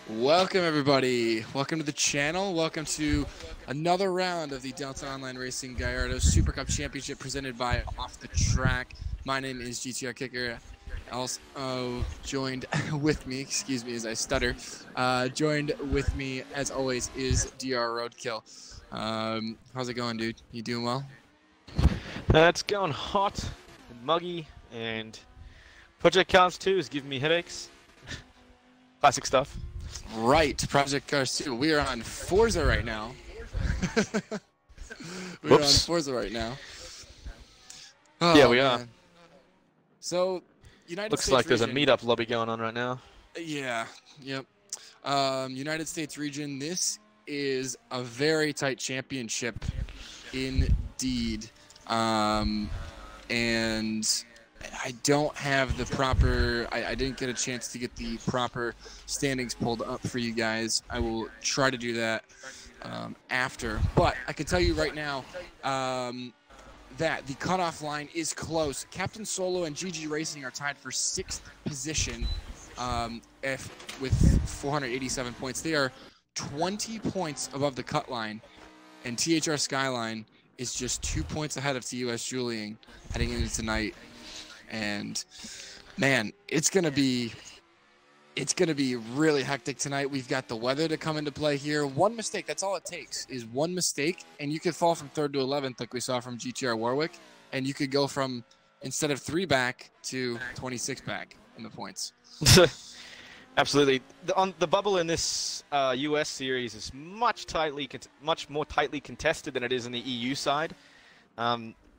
Welcome everybody. Welcome to the channel. Welcome to another round of the Delta Online Racing Gallardo Super Cup Championship presented by Off the Track. My name is GTR Kicker. Also joined with me, excuse me as I stutter, joined with me as always is DR Roadkill. How's it going, dude? You doing well? It's going hot and muggy, and Project Cars 2 is giving me headaches. Classic stuff. Right, Project Cars 2. We are on Forza right now. We're on Forza right now. Oh, yeah, we are. So, United Looks States like there's a region, meetup lobby going on right now. Yeah, yep. United States region, this is a very tight championship indeed. And I don't have the proper, I didn't get a chance to get the proper standings pulled up for you guys. I will try to do that after. But I can tell you right now that the cutoff line is close. Captain Solo and GG Racing are tied for 6th position with 487 points. They are 20 points above the cut line, and THR Skyline is just 2 points ahead of TUS Julian heading into tonight. And man, it's gonna be really hectic tonight. We've got the weather to come into play here. One mistake, that's all it takes, is one mistake, and you could fall from 3rd to 11th like we saw from GTR Warwick, and you could go from, instead of 3 back to 26 back in the points. Absolutely. The bubble in this US series is much more tightly contested than it is in the EU side,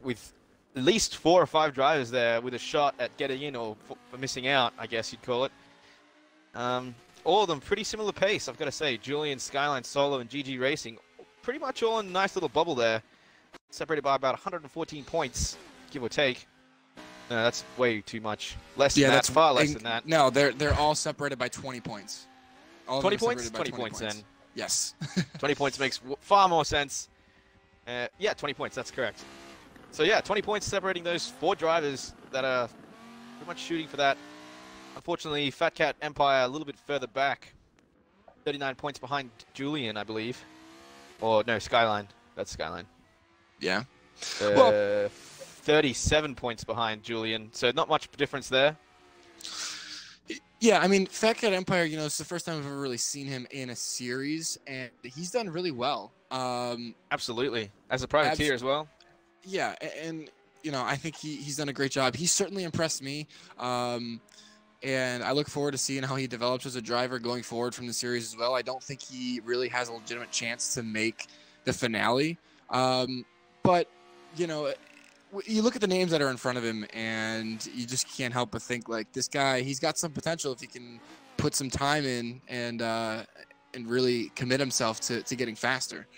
with at least 4 or 5 drivers there with a shot at getting in or for missing out, I guess you'd call it. All of them pretty similar pace, I've got to say. Julian, Skyline, Solo, and GG Racing, pretty much all in a nice little bubble there, separated by about 114 points, give or take. No, that's way too much. Less than that, that's far less than that. No, they're all separated by 20 points. All 20 points? 20 points then. Yes. 20 points makes far more sense. Yeah, 20 points, that's correct. So yeah, 20 points separating those 4 drivers that are pretty much shooting for that. Unfortunately, Fat Cat Empire a little bit further back. 39 points behind Julian, I believe. Or no, Skyline. That's Skyline. Yeah. Well, 37 points behind Julian, so not much difference there. Yeah, I mean, Fat Cat Empire, you know, it's the first time I've ever really seen him in a series, and he's done really well. Absolutely. As a privateer as well. Yeah, and you know, I think he's done a great job. He's certainly impressed me, and I look forward to seeing how he develops as a driver going forward from the series as well. I don't think he really has a legitimate chance to make the finale, but you know, you look at the names that are in front of him, and you just can't help but think, like, this guy, he's got some potential if he can put some time in and really commit himself to getting faster.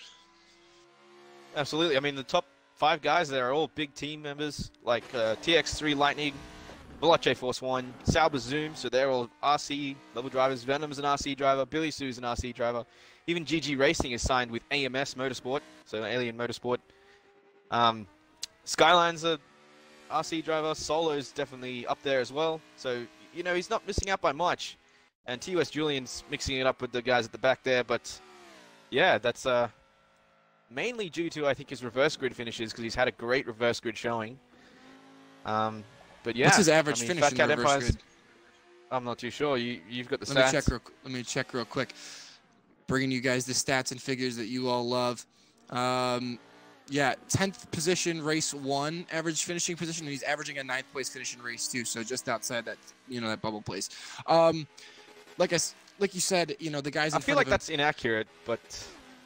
Absolutely. I mean, the top 5 guys there are all big team members, like TX3 Lightning, Veloce Force 1, Sauber Zoom, so they're all RC level drivers. Venom's an RC driver, Billy Sue's an RC driver. Even GG Racing is signed with AMS Motorsport, so Alien Motorsport. Skyline's a RC driver, Solo's definitely up there as well, so, you know, he's not missing out by much. And TUS Julian's mixing it up with the guys at the back there, but yeah, that's mainly due to, I think, his reverse grid finishes, because he's had a great reverse grid showing. But yeah, what's his average finish in the reverse grid? I'm not too sure. You've got the stats. Let me check real quick. Bringing you guys the stats and figures that you all love. Yeah, 10th position, race 1, average finishing position, and he's averaging a 9th place finish in race 2, so just outside that, you know, that bubble place. Like you said, you know, the guys. I feel like that's inaccurate, but.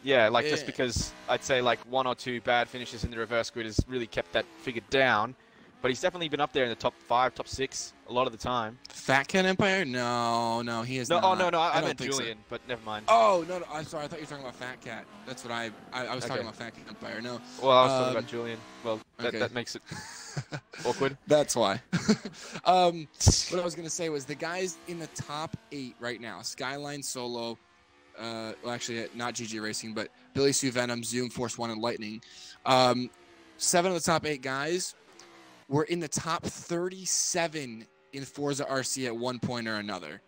Yeah, like just because I'd say like 1 or 2 bad finishes in the reverse grid has really kept that figure down. But he's definitely been up there in the top 5, top 6 a lot of the time. Fat Cat Empire? No, he is not. Oh, no, I meant Julian, so. But never mind. Oh, no, I'm sorry. I thought you were talking about Fat Cat. That's what I was talking about Fat Cat Empire. No. Well, I was talking about Julian. Well, that makes it awkward. That's why. What I was going to say was the guys in the top 8 right now, Skyline, Solo, well, actually, not GG Racing, but Billy Sue, Venom, Zoom, Force 1, and Lightning. 7 of the top 8 guys were in the top 37 in Forza RC at one point or another.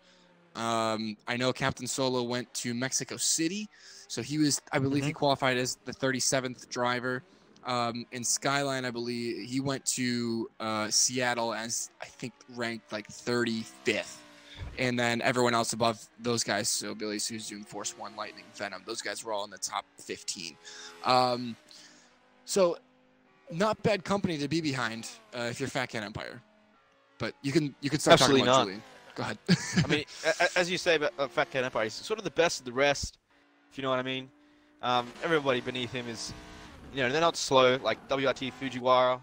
I know Captain Solo went to Mexico City, so he was, I believe, he qualified as the 37th driver. In Skyline, I believe he went to Seattle as, I think, ranked like 35th. And then everyone else above those guys, so Billy Sue, Zoom, Force One, Lightning, Venom, those guys were all in the top 15. So not bad company to be behind if you're Fat Cat Empire. But you can start Absolutely talking about not. Julian. Go ahead. I mean, as you say about Fat Cat Empire, he's sort of the best of the rest, if you know what I mean. Everybody beneath him is, they're not slow, like WRT Fujiwara,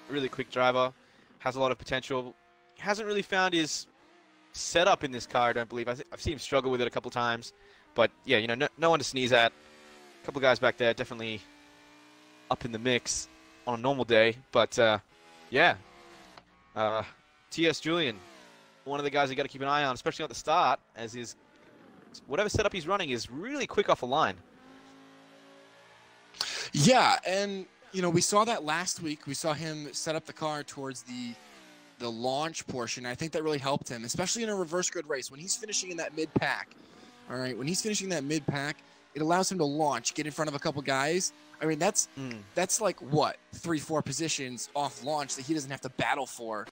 really quick driver, has a lot of potential. Hasn't really found his setup in this car, I don't believe. I've seen him struggle with it a couple times. But, yeah, no one to sneeze at. A couple guys back there definitely up in the mix on a normal day. But, yeah. T.S. Julian, one of the guys you got to keep an eye on, especially at the start, as his whatever setup he's running is really quick off the line. Yeah, and we saw that last week. We saw him set up the car towards the launch portion. I think that really helped him, especially in a reverse grid race when he's finishing in that mid pack. All right, when he's finishing that mid pack, it allows him to launch, get in front of a couple guys. I mean, that's like what 3-4 positions off launch that he doesn't have to battle for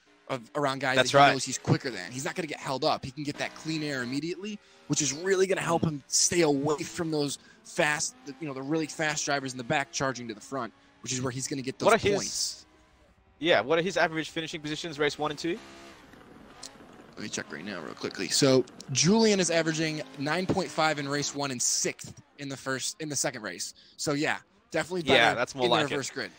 around guys that he knows he's quicker than. He's not going to get held up. He can get that clean air immediately, which is really going to help him stay away from those fast, the really fast drivers in the back charging to the front, which is where he's going to get those points. What are his average finishing positions, race 1 and 2? Let me check right now real quickly. So Julian is averaging 9.5 in race 1 and 6th in the second race. So yeah, definitely better. Yeah, that's more in like the reverse grid.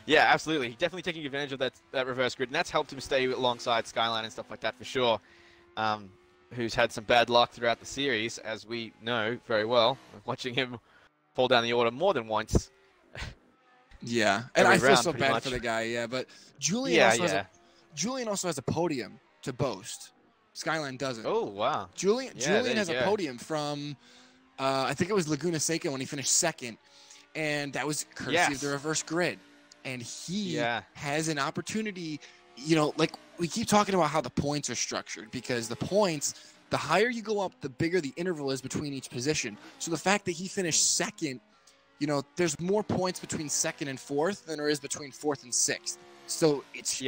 Yeah, absolutely. Definitely taking advantage of that reverse grid, and that's helped him stay alongside Skyline and stuff like that for sure. Who's had some bad luck throughout the series, as we know very well, watching him fall down the order more than once. Yeah, and I feel so bad for the guy. Yeah, but Julian also has a podium to boast. Skyline doesn't. Oh wow. Julian has a podium from I think it was Laguna Seca when he finished second, and that was courtesy of the reverse grid. And he has an opportunity. Like we keep talking about how the points are structured, because the points, the higher you go up, the bigger the interval is between each position. So the fact that he finished second, there's more points between second and fourth than there is between fourth and sixth. So it's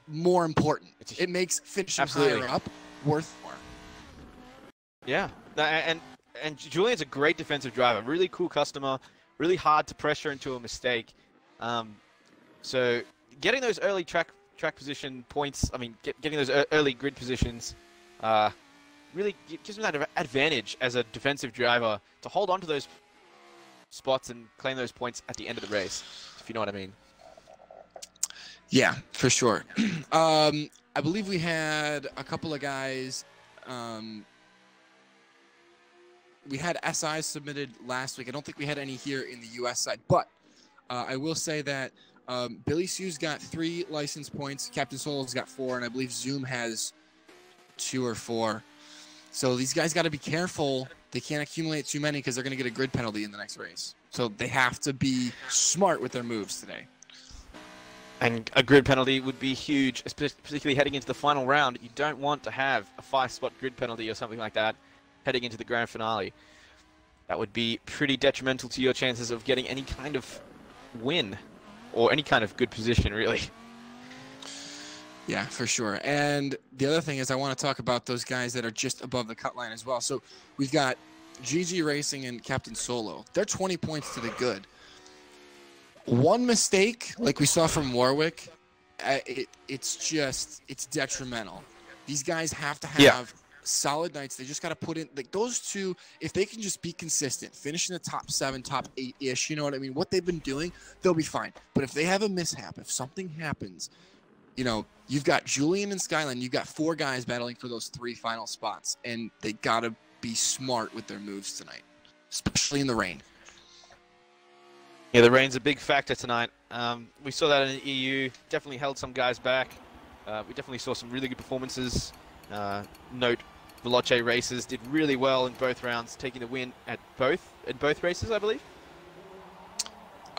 more important. It makes finishing higher up worth more. Yeah, and Julian's a great defensive driver. Really cool customer. Really hard to pressure into a mistake. So getting those early track position points, getting those early grid positions, really gives him that advantage as a defensive driver to hold on to those spots and claim those points at the end of the race, if you know what I mean. Yeah, for sure. I believe we had a couple of guys. We had SIs submitted last week. I don't think we had any here in the U.S. side, but I will say that Billy Sue's got 3 license points. Captain Solo's got 4, and I believe Zoom has 2 or 4. So these guys got to be careful. They can't accumulate too many because they're going to get a grid penalty in the next race. So they have to be smart with their moves today. And a grid penalty would be huge, particularly heading into the final round. You don't want to have a 5-spot grid penalty or something like that heading into the grand finale. That would be pretty detrimental to your chances of getting any kind of win or any kind of good position, really. Yeah, for sure. And the other thing is I want to talk about those guys that are just above the cut line as well. So we've got GG Racing and Captain Solo. They're 20 points to the good. One mistake, like we saw from Warwick, it's detrimental. These guys have to have solid nights. They just got to put in, like those two, if they can just be consistent, finish in the top 7, top 8-ish, you know what I mean? What they've been doing, they'll be fine. But if they have a mishap, if something happens, you've got Julian and Skyline, you've got 4 guys battling for those 3 final spots, and they got to be smart with their moves tonight, especially in the rain. Yeah, the rain's a big factor tonight. We saw that in the EU, definitely held some guys back. We definitely saw some really good performances. Note, Veloce Races did really well in both rounds, taking the win in both races, I believe.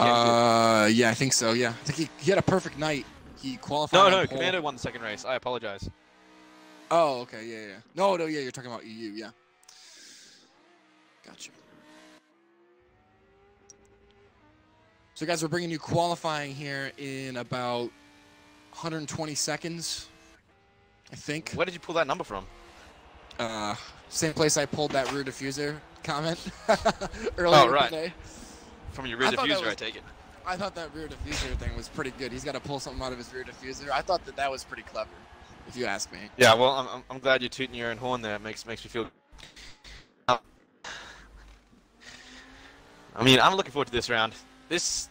Yeah, I think so. Yeah, I think he had a perfect night. He qualified. No, Commando won the second race. I apologize. Oh, okay, yeah. No, yeah, you're talking about EU, yeah. Gotcha. So, guys, we're bringing you qualifying here in about 120 seconds, I think. Where did you pull that number from? Same place I pulled that rear diffuser comment earlier today. From your rear diffuser, I take it. I thought that rear diffuser thing was pretty good. He's got to pull something out of his rear diffuser. I thought that was pretty clever, if you ask me. Yeah, well, I'm glad you're tooting your own horn there. It makes me feel. I mean, I'm looking forward to this round. This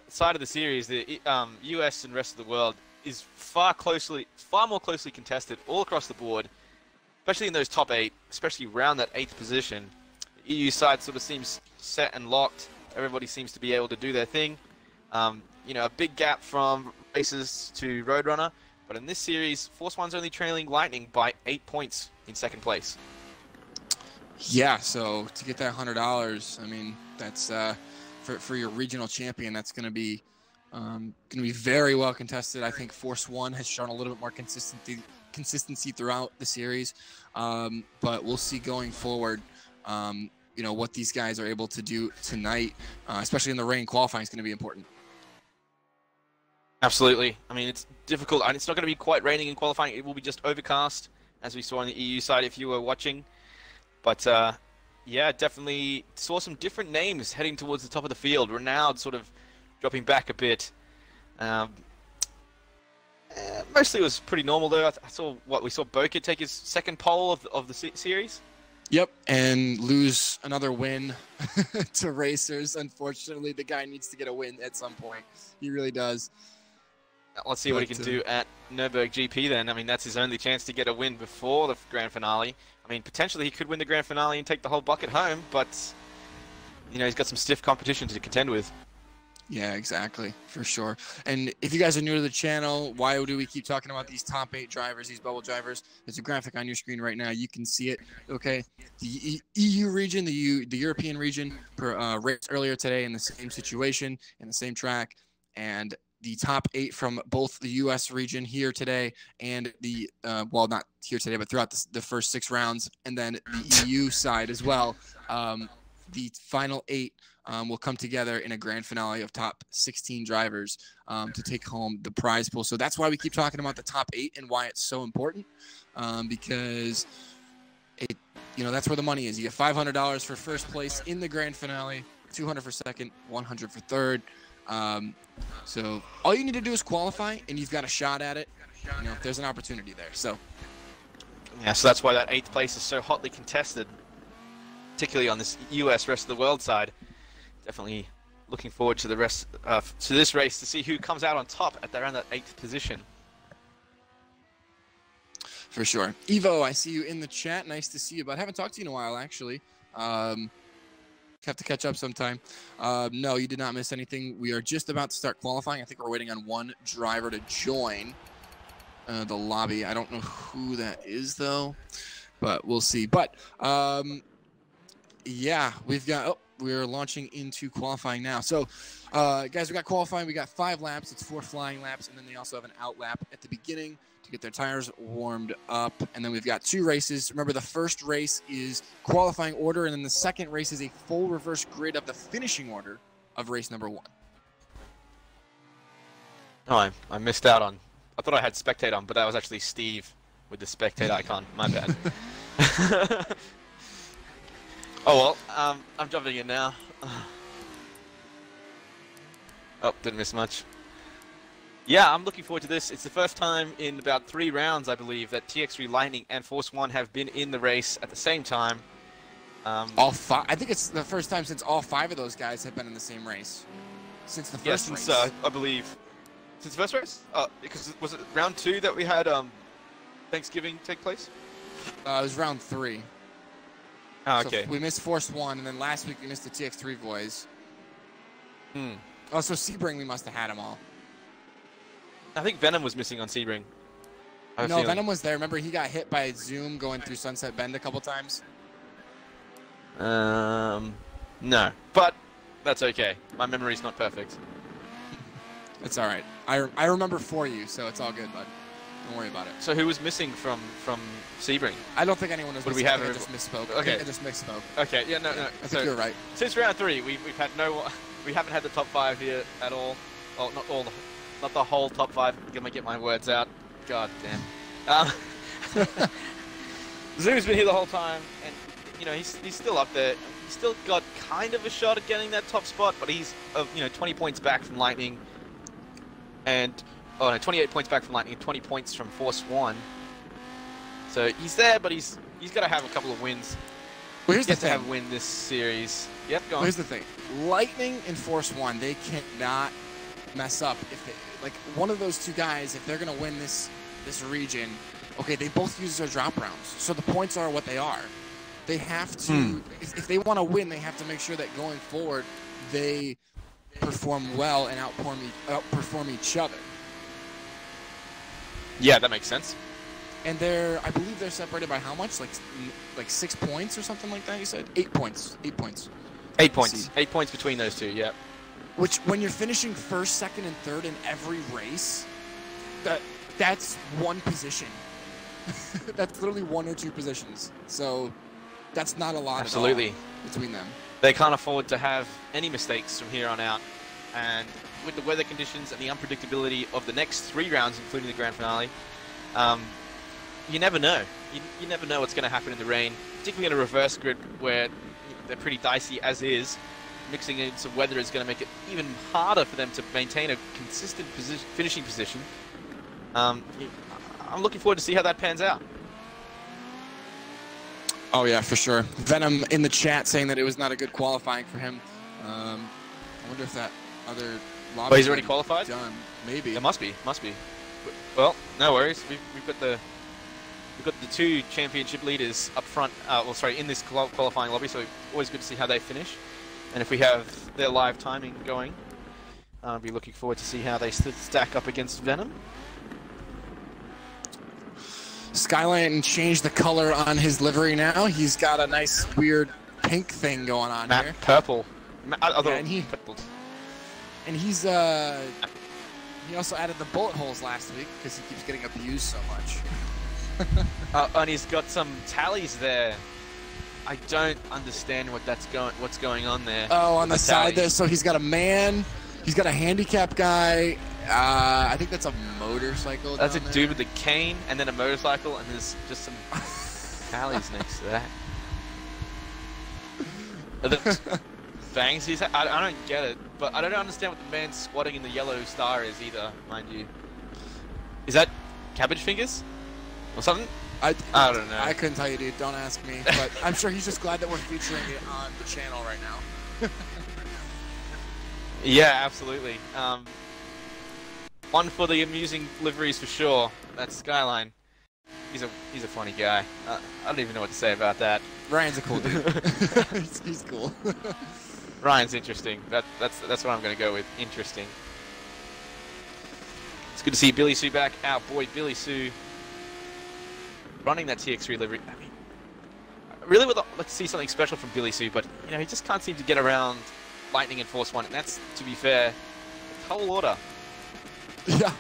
side of the series, the US and rest of the world, is far more closely contested all across the board, especially in those top 8, especially around that 8th position. The EU side sort of seems set and locked. Everybody seems to be able to do their thing. You know, a big gap from races to Roadrunner, but in this series, Force One's only trailing Lightning by 8 points in 2nd place. Yeah, so to get that $100, I mean, that's for your regional champion. That's going to be very well contested. I think Force One has shown a little bit more consistency throughout the series, but we'll see going forward. You know, what these guys are able to do tonight, especially in the rain. Qualifying is going to be important. Absolutely. I mean, it's difficult, and it's not going to be quite raining in qualifying. It will be just overcast, as we saw on the EU side if you were watching. But, yeah, definitely saw some different names heading towards the top of the field. Renaud sort of dropping back a bit. Mostly it was pretty normal, though. We saw Boca take his 2nd pole of the series. Yep, and lose another win to racers. Unfortunately, the guy needs to get a win at some point. He really does. Let's see what he can do at Nürburgring GP then. I mean, that's his only chance to get a win before the grand finale. I mean, potentially he could win the grand finale and take the whole bucket home, but, you know, he's got some stiff competition to contend with. Yeah, exactly, for sure. And if you guys are new to the channel, why do we keep talking about these top 8 drivers, these bubble drivers? There's a graphic on your screen right now. You can see it, okay? The EU region, the European region, raced earlier today in the same situation, in the same track, and the top 8 from both the U.S. region here today and the, well, not here today, but throughout the first 6 rounds, and then the EU side as well. The final 8 will come together in a grand finale of top 16 drivers to take home the prize pool. So that's why we keep talking about the top 8 and why it's so important, because that's where the money is. You get $500 for first place in the grand finale, $200 for second, $100 for third. So all you need to do is qualify, and you've got a shot at it. You know, there's an opportunity there. So yeah, so that's why that 8th place is so hotly contested, particularly on this US rest of the world side. Definitely looking forward to the rest to this race to see who comes out on top at around that 8th position. For sure. Evo, I see you in the chat. Nice to see you, but I haven't talked to you in a while, actually. Have to catch up sometime. No, you did not miss anything. We are just about to start qualifying. I think we're waiting on one driver to join the lobby. I don't know who that is, though, but we'll see. But, yeah, we're launching into qualifying now. So, guys, we got qualifying. We got 5 laps. It's 4 flying laps, and then they also have an out lap at the beginning to get their tires warmed up. And then we've got 2 races. Remember, the first race is qualifying order, and then the second race is a full reverse grid of the finishing order of race number 1. Oh, I missed out on. I thought I had spectate on, but that was actually Steve with the spectate icon. My bad. Oh well, I'm jumping in now. Oh, didn't miss much. Yeah, I'm looking forward to this. It's the first time in about 3 rounds, I believe, that TX3 Lightning and Force One have been in the race at the same time. All 5. I think it's the first time since all 5 of those guys have been in the same race. Since the first race. I believe. Since the first race? Because was it round 2 that we had Thanksgiving take place? It was round 3. Oh, okay. So we missed Force One, and then last week we missed the TX3 boys. Oh, so Sebring, we must have had them all. I think Venom was missing on Sebring. No, Venom was there. Remember, he got hit by Zoom going through Sunset Bend a couple times? No. But that's okay. My memory's not perfect. It's all right. I remember for you, so it's all good, bud. Don't worry about it. So who was missing from Sebring? I don't think anyone was missing. We have? I just misspoke. Okay. I just misspoke. Okay, yeah, no. I think you're right. Since round 3, we haven't had the top 5 here at all. Well, not the whole top 5. I'm gonna get my words out. God damn. Zoom's been here the whole time, and you know he's still up there. He's still got kind of a shot at getting that top spot, but he's 20 points back from Lightning, and 28 points back from Lightning, and 20 points from Force 1. So he's there, but he's got to have a couple of wins. Well, here's the thing. To have win this series. Yep, go on. Well, here's the thing. Lightning and Force 1, they cannot mess up. If they, like one of those two guys, if they're gonna win this region, okay, they both use their drop rounds, so the points are what they are. They have to, if they want to win, they have to make sure that going forward, they perform well and outperform each other. Yeah, that makes sense. And I believe they're separated by how much? Like 6 points or something like that. You said 8 points. 8 points. 8 points. 8 points between those two. Yep. Which, when you're finishing first, second, and third in every race, that's one position. That's literally 1 or 2 positions. So that's not a lot. Absolutely. At all between them. They can't afford to have any mistakes from here on out. And with the weather conditions and the unpredictability of the next 3 rounds, including the grand finale, you never know. You never know what's going to happen in the rain, particularly in a reverse grid where they're pretty dicey as is. Mixing in some weather is going to make it even harder for them to maintain a consistent finishing position. I'm looking forward to see how that pans out. Oh yeah, for sure. Venom in the chat saying that it was not a good qualifying for him. I wonder if that other lobby. Well, he's already qualified? Done. Maybe. It must be. Well, no worries. We've got the 2 championship leaders up front. In this qualifying lobby. So always good to see how they finish. And if we have their live timing going, I'll be looking forward to see how they stack up against Venom. Skyline changed the color on his livery now. He's got a nice weird pink thing going on here. Purple. And he's he also added the bullet holes last week because he keeps getting abused so much. And he's got some tallies there. I don't understand what's going on there. Oh, on the side there. So he's got a man. He's got a handicap guy. I think that's a motorcycle. That's a dude with a cane and then a motorcycle, and there's just some tallies next to that. The fangs he's I don't get it, but I don't understand what the man squatting in the yellow star is either, mind you. Is that cabbage fingers or something? I don't know. I couldn't tell you, dude. Don't ask me. But I'm sure he's just glad that we're featuring it on the channel right now. Yeah, absolutely. One for the amusing liveries for sure. That's Skyline. He's a funny guy. I don't even know what to say about that. Ryan's a cool dude. he's cool. Ryan's interesting. That's what I'm going to go with. Interesting. It's good to see Billy Sue back. Our boy Billy Sue running that TX3 livery. I mean, really would like to see something special from Billy Sue, but he just can't seem to get around Lightning and Force 1, and that's, to be fair, a tall order. Yeah.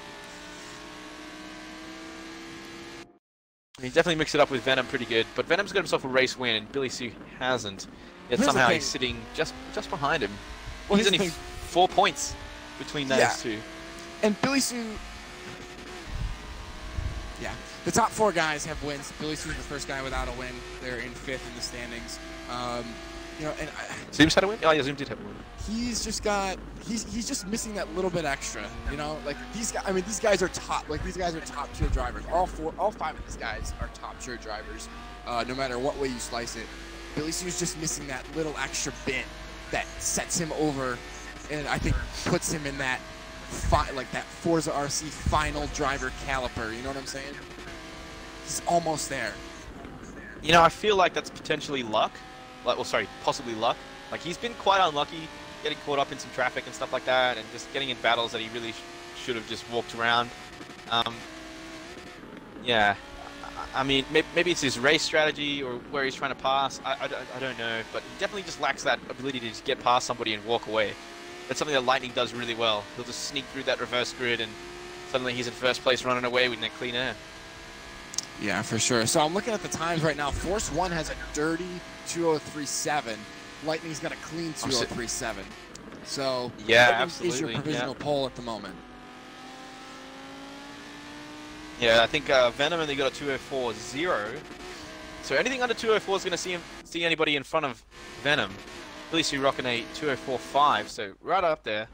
He definitely mixed it up with Venom pretty good, but Venom's got himself a race win, and Billy Sue hasn't. Yet somehow he's sitting just behind him. Well, he's only 4 points between those two. And Billy Sue... Yeah. The top 4 guys have wins. Billy Sue's the first guy without a win. They're in 5th in the standings. And Zoom's had a win? Oh, yeah, Zoom did have a win. He's just got... He's just missing that little bit extra, Like, these guys... I mean, these guys are top... Like, these guys are top-tier drivers. All 5 of these guys are top-tier drivers, no matter what way you slice it. Billy Sue's just missing that little extra bit that sets him over, and I think puts him in that... that Forza RC final driver caliper, you know what I'm saying? He's almost there. I feel like that's potentially luck. Possibly luck. Like, he's been quite unlucky getting caught up in some traffic and stuff like that, and just getting in battles that he really should have just walked around. Yeah. I mean, maybe it's his race strategy or where he's trying to pass. I don't know, but he definitely just lacks that ability to just get past somebody and walk away. That's something that Lightning does really well. He'll just sneak through that reverse grid and suddenly he's in first place running away with that clean air. Yeah, for sure. So I'm looking at the times right now. Force 1 has a dirty 2:03.7. Lightning's got a clean 2:03.7. So yeah, Lightning absolutely. is your provisional pole at the moment. Yeah, I think Venom only got a 2:04.0. So anything under 2:04 is going to see anybody in front of Venom. At least you're rocking a 2:04.5, so right up there.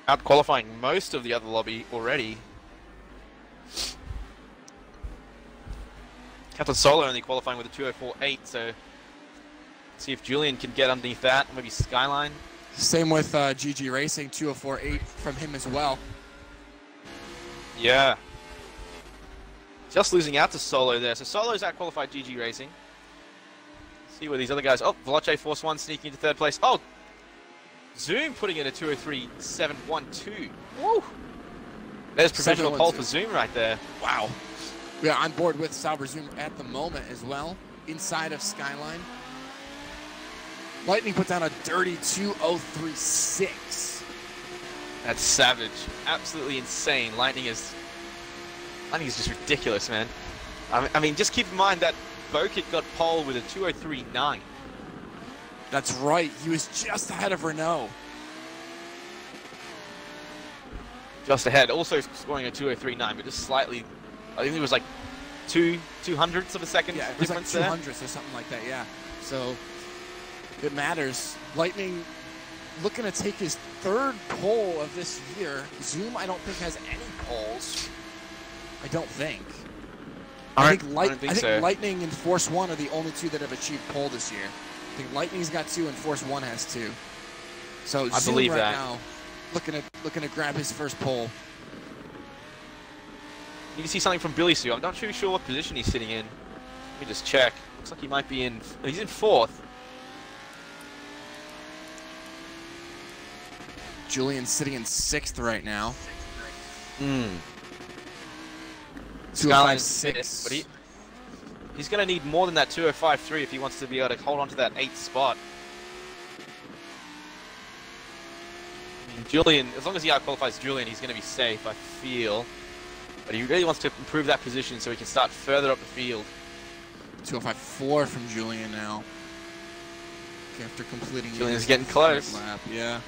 Out qualifying most of the other lobby already. Captain Solo only qualifying with a 2:04.8, so see if Julian can get underneath that. Maybe Skyline. Same with GG Racing, 2:04.8 from him as well. Yeah. Just losing out to Solo there. So Solo's out-qualified GG Racing. See where these other guys... Oh, Veloce Force 1 sneaking into third place. Oh! Zoom putting in a 2:03.712. Woo! There's provisional pole for Zoom right there. Wow. We are on board with Sauber Zoom at the moment as well, inside of Skyline. Lightning put down a dirty 2:03.6. That's savage. Absolutely insane. Lightning is just ridiculous, man. I mean, just keep in mind that Bokit got pole with a 2:03.9. That's right. He was just ahead of Renault. Just ahead. Also scoring a 2:03.9, but just slightly. I think it was like 2/200ths of a second difference there. Yeah, it was like 200ths or something like that, yeah. So it matters. Lightning looking to take his third pole of this year. Zoom, I don't think, has any poles. I don't think. I think Lightning and Force 1 are the only two that have achieved pole this year. I think Lightning's got 2 and Force 1 has 2. So I Zoom believe right that. now looking to grab his first pole. You can see something from Billy Sue. I'm not too sure what position he's sitting in. Let me just check. Looks like he might be in... He's in 4th. Julian's sitting in 6th right now. Hmm. 2:05.6. But he's going to need more than that 2:05.3 if he wants to be able to hold on to that 8th spot. I mean, Julian, as long as he out-qualifies Julian, he's going to be safe, I feel. But he really wants to improve that position so he can start further up the field. 2:05.4 from Julian now. Okay, after completing Julian's getting close. Lap, yeah.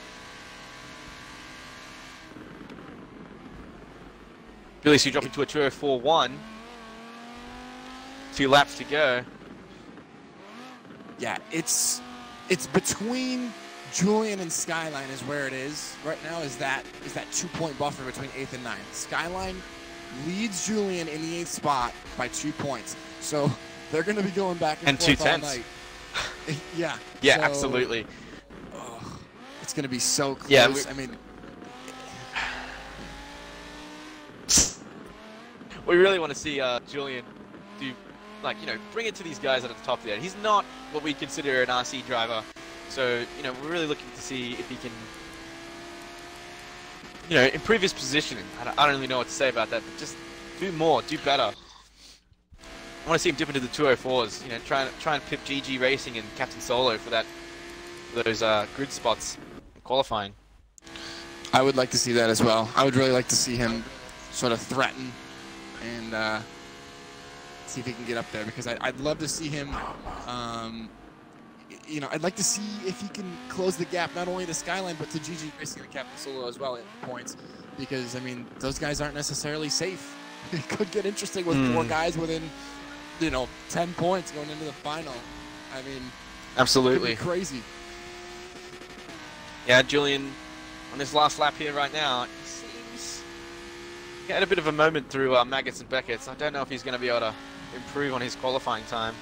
Billy Sue dropping to a 2:04.1. 2 laps to go. Yeah, it's between Julian and Skyline is where it is right now. Is that 2-point buffer between 8th and 9th. Skyline leads Julian in the 8th spot by 2 points. So they're going to be going back and forth all night. Yeah. Yeah, so, absolutely. Oh, it's going to be so close. Yeah, I mean, we really want to see Julian do, like, bring it to these guys at the top there. He's not what we consider an RC driver. So, we're really looking to see if he can, improve his positioning. I don't really know what to say about that, but just do more, do better. I want to see him dip into the 2:04s, try and pip GG Racing and Captain Solo for those grid spots in qualifying. I would like to see that as well. I would really like to see him sort of threaten and see if he can get up there, because I'd love to see him. I'd like to see if he can close the gap not only to Skyline but to GG Racing and Captain Solo as well in points, because I mean those guys aren't necessarily safe. It could get interesting with 4 guys within 10 points going into the final. I mean, absolutely it could be crazy. Yeah, Julian on this last lap here right now, he seems he had a bit of a moment through Maggots and Beckett, so I don't know if he's going to be able to improve on his qualifying time.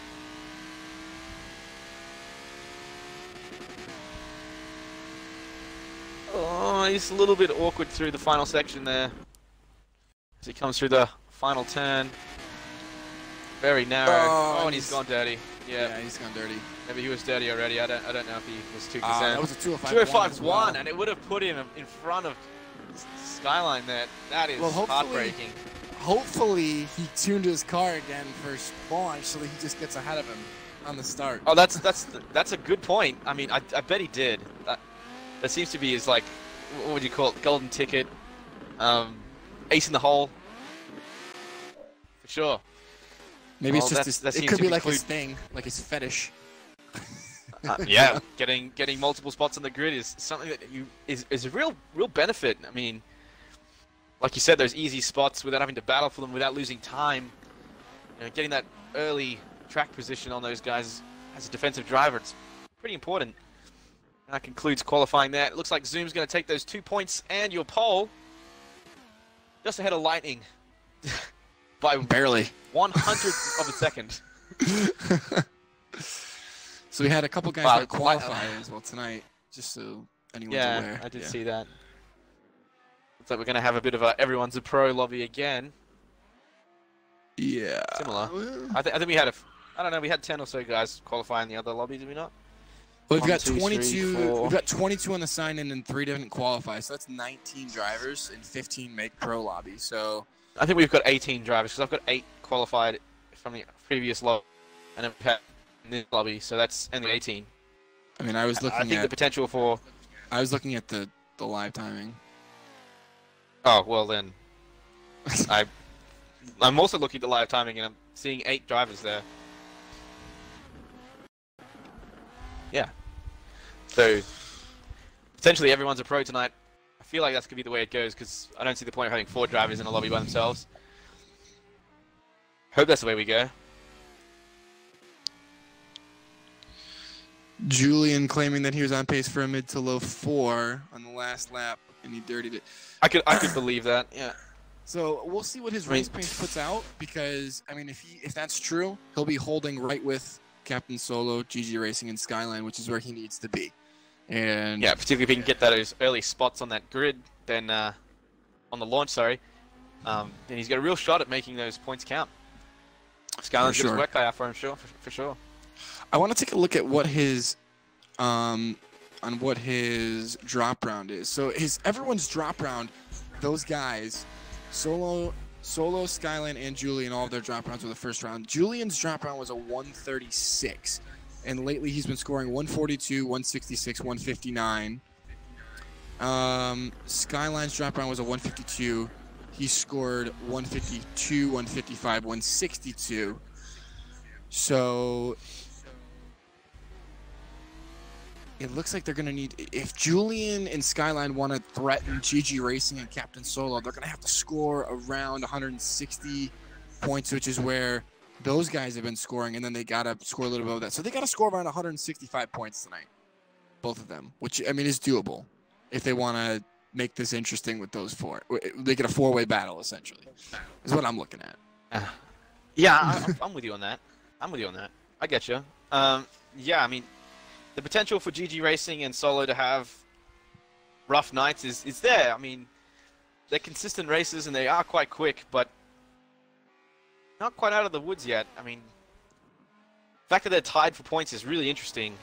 Oh, he's a little bit awkward through the final section there as he comes through the final turn. Very narrow. Oh, and he's gone dirty. Yeah, he's gone dirty. Maybe he was dirty already. I don't know if he was too concerned. That was a 2:05.1, well. And it would have put him in front of Skyline there. That is heartbreaking. Hopefully he tuned his car again for launch so that he just gets ahead of him on the start. Oh, that's a good point. I mean, I bet he did. That seems to be his, like, what would you call it? Golden ticket. Ace in the hole. For sure. Maybe it's just it could be like his thing, like his fetish. Yeah, getting multiple spots on the grid is something that is a real benefit. I mean, like you said, those easy spots without having to battle for them, without losing time. You know, getting that early track position on those guys as a defensive driver, it's pretty important. And that concludes qualifying there. It looks like Zoom's going to take those 2 points and your pole just ahead of Lightning by barely 1/100th of a second. So we had a couple guys that qualified as well tonight, just so anyone's aware. Yeah, I did see that. Looks like we're going to have a bit of a everyone's a pro lobby again. Yeah. Similar. I think we had I don't know, we had 10 or so guys qualify in the other lobby, did we not? Well, we've got 22. We've got 22 on the sign-in and 3 didn't qualify, so that's 19 drivers and 15 make pro lobby. So I think we've got 18 drivers because I've got 8 qualified from the previous lobby, and then we've had in this lobby, so that's only 18. I mean, I was looking. I think the potential for. I was looking at the live timing. Oh well, then. I'm also looking at the live timing, and I'm seeing 8 drivers there. Yeah. So, potentially everyone's a pro tonight. I feel like that's going to be the way it goes, because I don't see the point of having 4 drivers in a lobby by themselves. Hope that's the way we go. Julian claiming that he was on pace for a mid to low 4 on the last lap, and he dirtied it. I could believe that, yeah. So we'll see what his race pace puts out, because I mean, if that's true, he'll be holding right with Captain Solo, GG Racing, and Skyline, which is where he needs to be. And yeah, particularly if he can get those early spots on that grid, then on the launch, sorry, then he's got a real shot at making those points count. Skyline's got his work cut out for him, for sure. I want to take a look at what his on what his drop round is. So everyone's drop round, those guys, Solo, Skyline, and Julian, all of their drop rounds were the first round. Julian's drop round was a 136, and lately he's been scoring 142, 166, 159. Skyline's drop round was a 152. He scored 152, 155, 162. So it looks like they're going to need, if Julian and Skyline want to threaten GG Racing and Captain Solo, they're going to have to score around 160 points, which is where those guys have been scoring, and then they got to score a little bit of that. So they got to score around 165 points tonight, both of them, which, I mean, is doable if they want to make this interesting with those 4. They get a 4-way battle, essentially, is what I'm looking at. Yeah, I'm with you on that. I get you. Yeah, I mean, the potential for GG Racing and Solo to have rough nights is there. I mean, they're consistent racers and they are quite quick, but not quite out of the woods yet. I mean, the fact that they're tied for points is really interesting.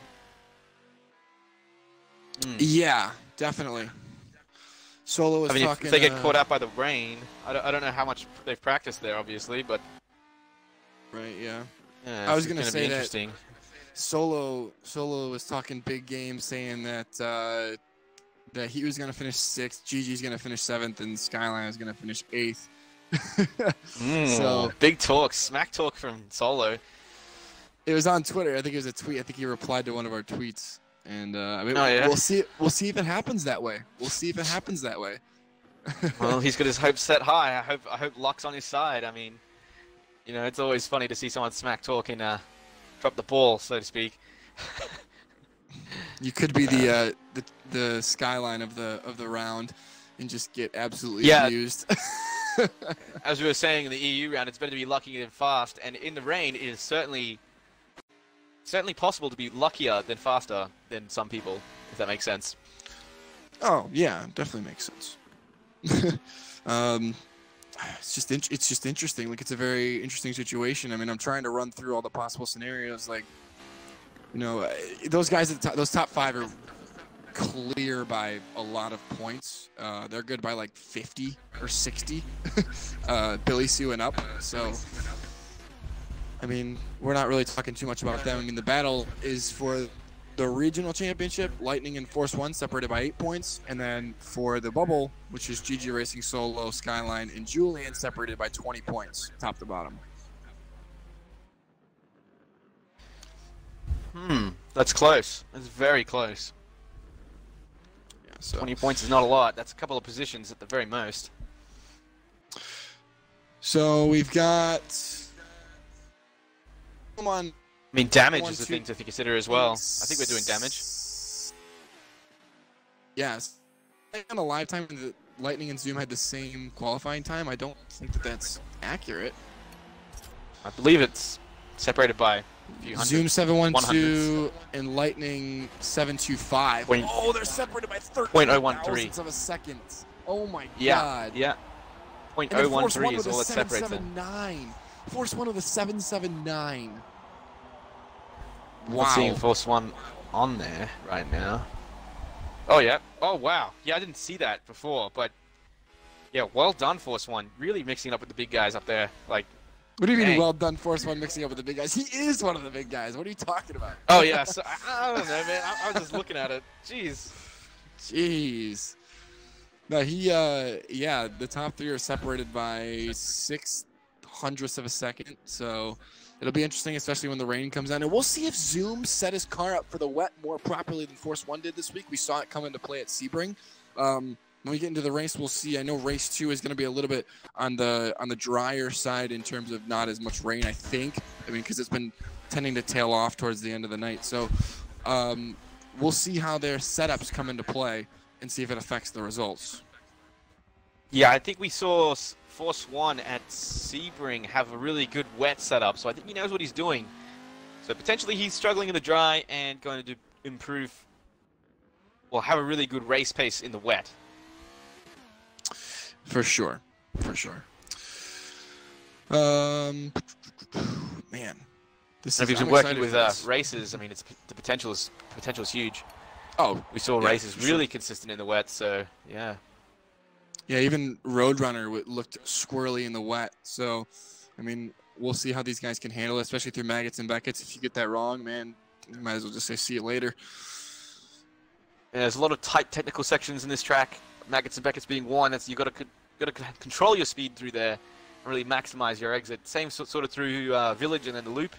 Yeah, definitely. Solo is talking. If they get caught out by the rain, I don't know how much they've practiced there, obviously, but right, yeah. I was gonna say that Solo was talking big game, saying that that he was gonna finish 6th, GG's gonna finish 7th, and Skyline is gonna finish 8th. So big talk, smack talk from Solo. It was on Twitter. I think it was a tweet. I think he replied to one of our tweets, and I mean, yeah. We'll see if it happens that way. Well, he's got his hopes set high. I hope luck's on his side. I mean, you know, it's always funny to see someone smack talk and drop the ball, so to speak. You could be the Skyline of the round and just get absolutely abused. As we were saying in the EU round, it's better to be lucky than fast, and in the rain, it is certainly possible to be luckier than faster than some people, if that makes sense. Oh yeah, definitely makes sense. It's just interesting. Like, it's a very interesting situation. I mean, I'm trying to run through all the possible scenarios. Like, you know, those guys at the top, those top 5 are clear by a lot of points. They're good by like 50 or 60. Billy Sue and up. So, I mean, we're not really talking too much about them. I mean, the battle is for the regional championship, Lightning and Force One separated by 8 points. And then for the bubble, which is GG Racing Solo, Skyline, and Julian, separated by 20 points, top to bottom. That's close. That's very close. Yeah, so 20 points is not a lot. That's a couple of positions at the very most. So we've got. Come on. I mean, damage is the thing to consider as well. I think we're doing damage. Yes. On a live time, the Lightning and Zoom had the same qualifying time. I don't think that that's accurate. I believe it's separated by a few hundred. Zoom 712 100s. and Lightning 725. Oh, they're separated by 0.013 thousandths of a second. Oh my God. Yeah. 0.013 is all that separates it. Force 1 with a 779. Wow. Wow. I'm seeing Force 1 on there right now. Oh, yeah. Oh, wow. Yeah, I didn't see that before, but yeah, well done, Force 1. Really mixing it up with the big guys up there. Like, what do you mean, dang. well done, Force 1 mixing up with the big guys? He is one of the big guys. What are you talking about? Oh, yeah. So, I don't know, man. I was just looking at it. Jeez. No, yeah, the top three are separated by 0.06 of a second, so it'll be interesting, especially when the rain comes down. And we'll see if Zoom set his car up for the wet more properly than Force 1 did this week. We saw it come into play at Sebring. When we get into the race, we'll see. I know race 2 is going to be a little bit on the drier side in terms of not as much rain, I think. I mean, because it's been tending to tail off towards the end of the night. So we'll see how their setups come into play and see if it affects the results. Yeah, I think we saw Force 1 at Sebring have a really good wet setup, so I think he knows what he's doing. So potentially he's struggling in the dry and going to improve, well, have a really good race pace in the wet. For sure. Man, this and if he's working with races, I mean, the potential is huge. Oh, we saw races really consistent in the wet, so yeah. Yeah, even Roadrunner looked squirrely in the wet. So, I mean, we'll see how these guys can handle it, especially through Maggots and Beckett's. If you get that wrong, man, you might as well just say see you later. Yeah, there's a lot of tight technical sections in this track. Maggots and Beckett's being one. That's you got to control your speed through there and really maximize your exit. Same sort of through Village and then the loop.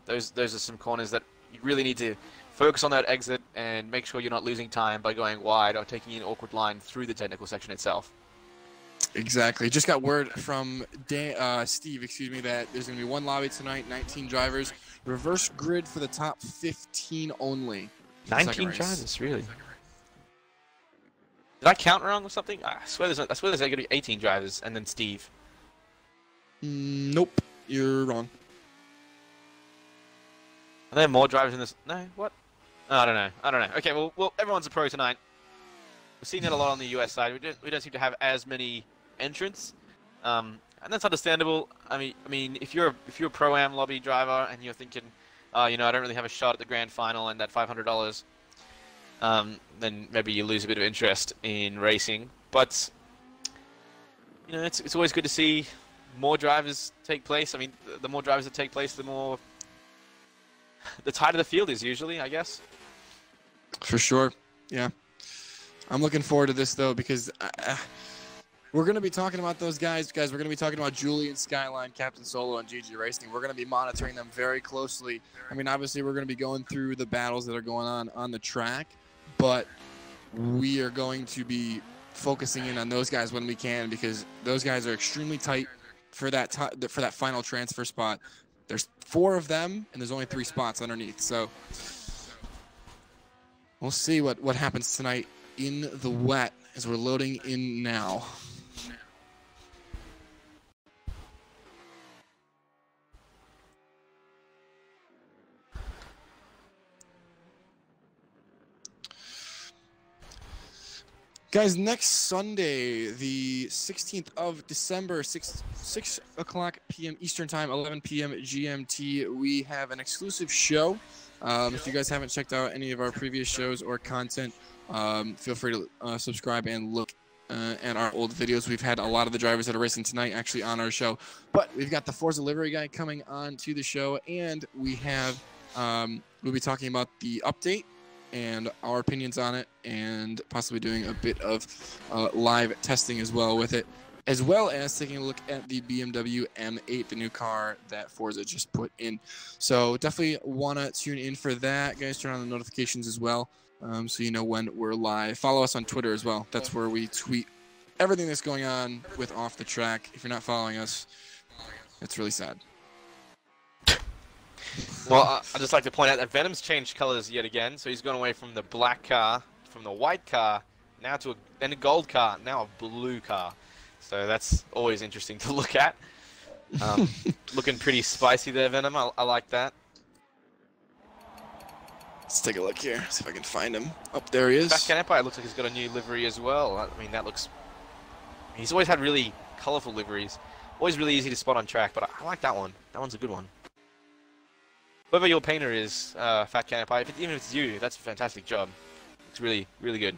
Those are some corners that you really need to focus on that exit and make sure you're not losing time by going wide or taking an awkward line through the technical section itself. Exactly. Just got word from Steve, that there's going to be one lobby tonight, 19 drivers, reverse grid for the top 15 only. 19 drivers, really? Did I count wrong or something? I swear there's going to be 18 drivers and then Steve. Nope, you're wrong. Are there more drivers in this? No, what? Oh, I don't know. Okay, well, everyone's a pro tonight. We're seeing that a lot on the US side. We don't seem to have as many entrants, and that's understandable. I mean, if you're a pro-am lobby driver and you're thinking, I don't really have a shot at the grand final and that $500, then maybe you lose a bit of interest in racing. But it's always good to see more drivers take place. I mean, the more drivers that take place, the tighter the field is usually, I guess. For sure, yeah. I'm looking forward to this, though, because we're going to be talking about those guys. We're going to be talking about Julian, Skyline, Captain Solo, and GG Racing. We're going to be monitoring them very closely. I mean, obviously, we're going to be going through the battles that are going on the track, but we are going to be focusing in on those guys when we can because those guys are extremely tight for that final transfer spot. There's 4 of them, and there's only 3 spots underneath. So we'll see what happens tonight in the wet as we're loading in now. Guys, next Sunday, the 16th of December, 6 o'clock p.m. Eastern Time, 11 p.m. GMT, we have an exclusive show. If you guys haven't checked out any of our previous shows or content, feel free to subscribe and look at our old videos. We've had a lot of the drivers that are racing tonight actually on our show. But we've got the Forza livery guy coming on to the show, and we have we'll be talking about the update and our opinions on it, and possibly doing a bit of live testing as well with it, as well as taking a look at the BMW M8, the new car that Forza just put in. So definitely want to tune in for that. Guys, turn on the notifications as well, so you know when we're live. Follow us on Twitter as well. That's where we tweet everything that's going on with Off the Track. If you're not following us, it's really sad. Well, I'd just like to point out that Venom's changed colors yet again. So he's gone away from the black car, from the white car, now to then a gold car, now a blue car. So that's always interesting to look at. Looking pretty spicy there, Venom. I like that. Let's take a look here. See if I can find him. Oh, there he is. Fat Cat Empire looks like he's got a new livery as well. I mean, that looks... He's always had really colourful liveries. Always really easy to spot on track, but I like that one. That one's a good one. Whoever your painter is, Fat Cat Empire, even if it's you, that's a fantastic job. It's really, really good.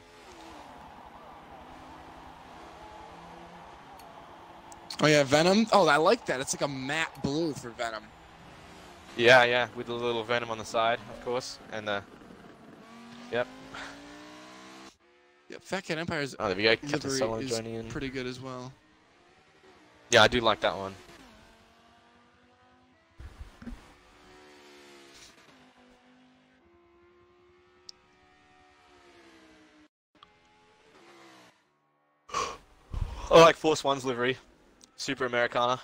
Oh yeah, Venom. Oh, I like that. It's like a matte blue for Venom. Yeah, yeah, with the little Venom on the side, of course, and yep. Yeah, Fat Cat Empire's there we go. livery is pretty good as well. Yeah, I do like that one. I like Force One's livery. Super Americana.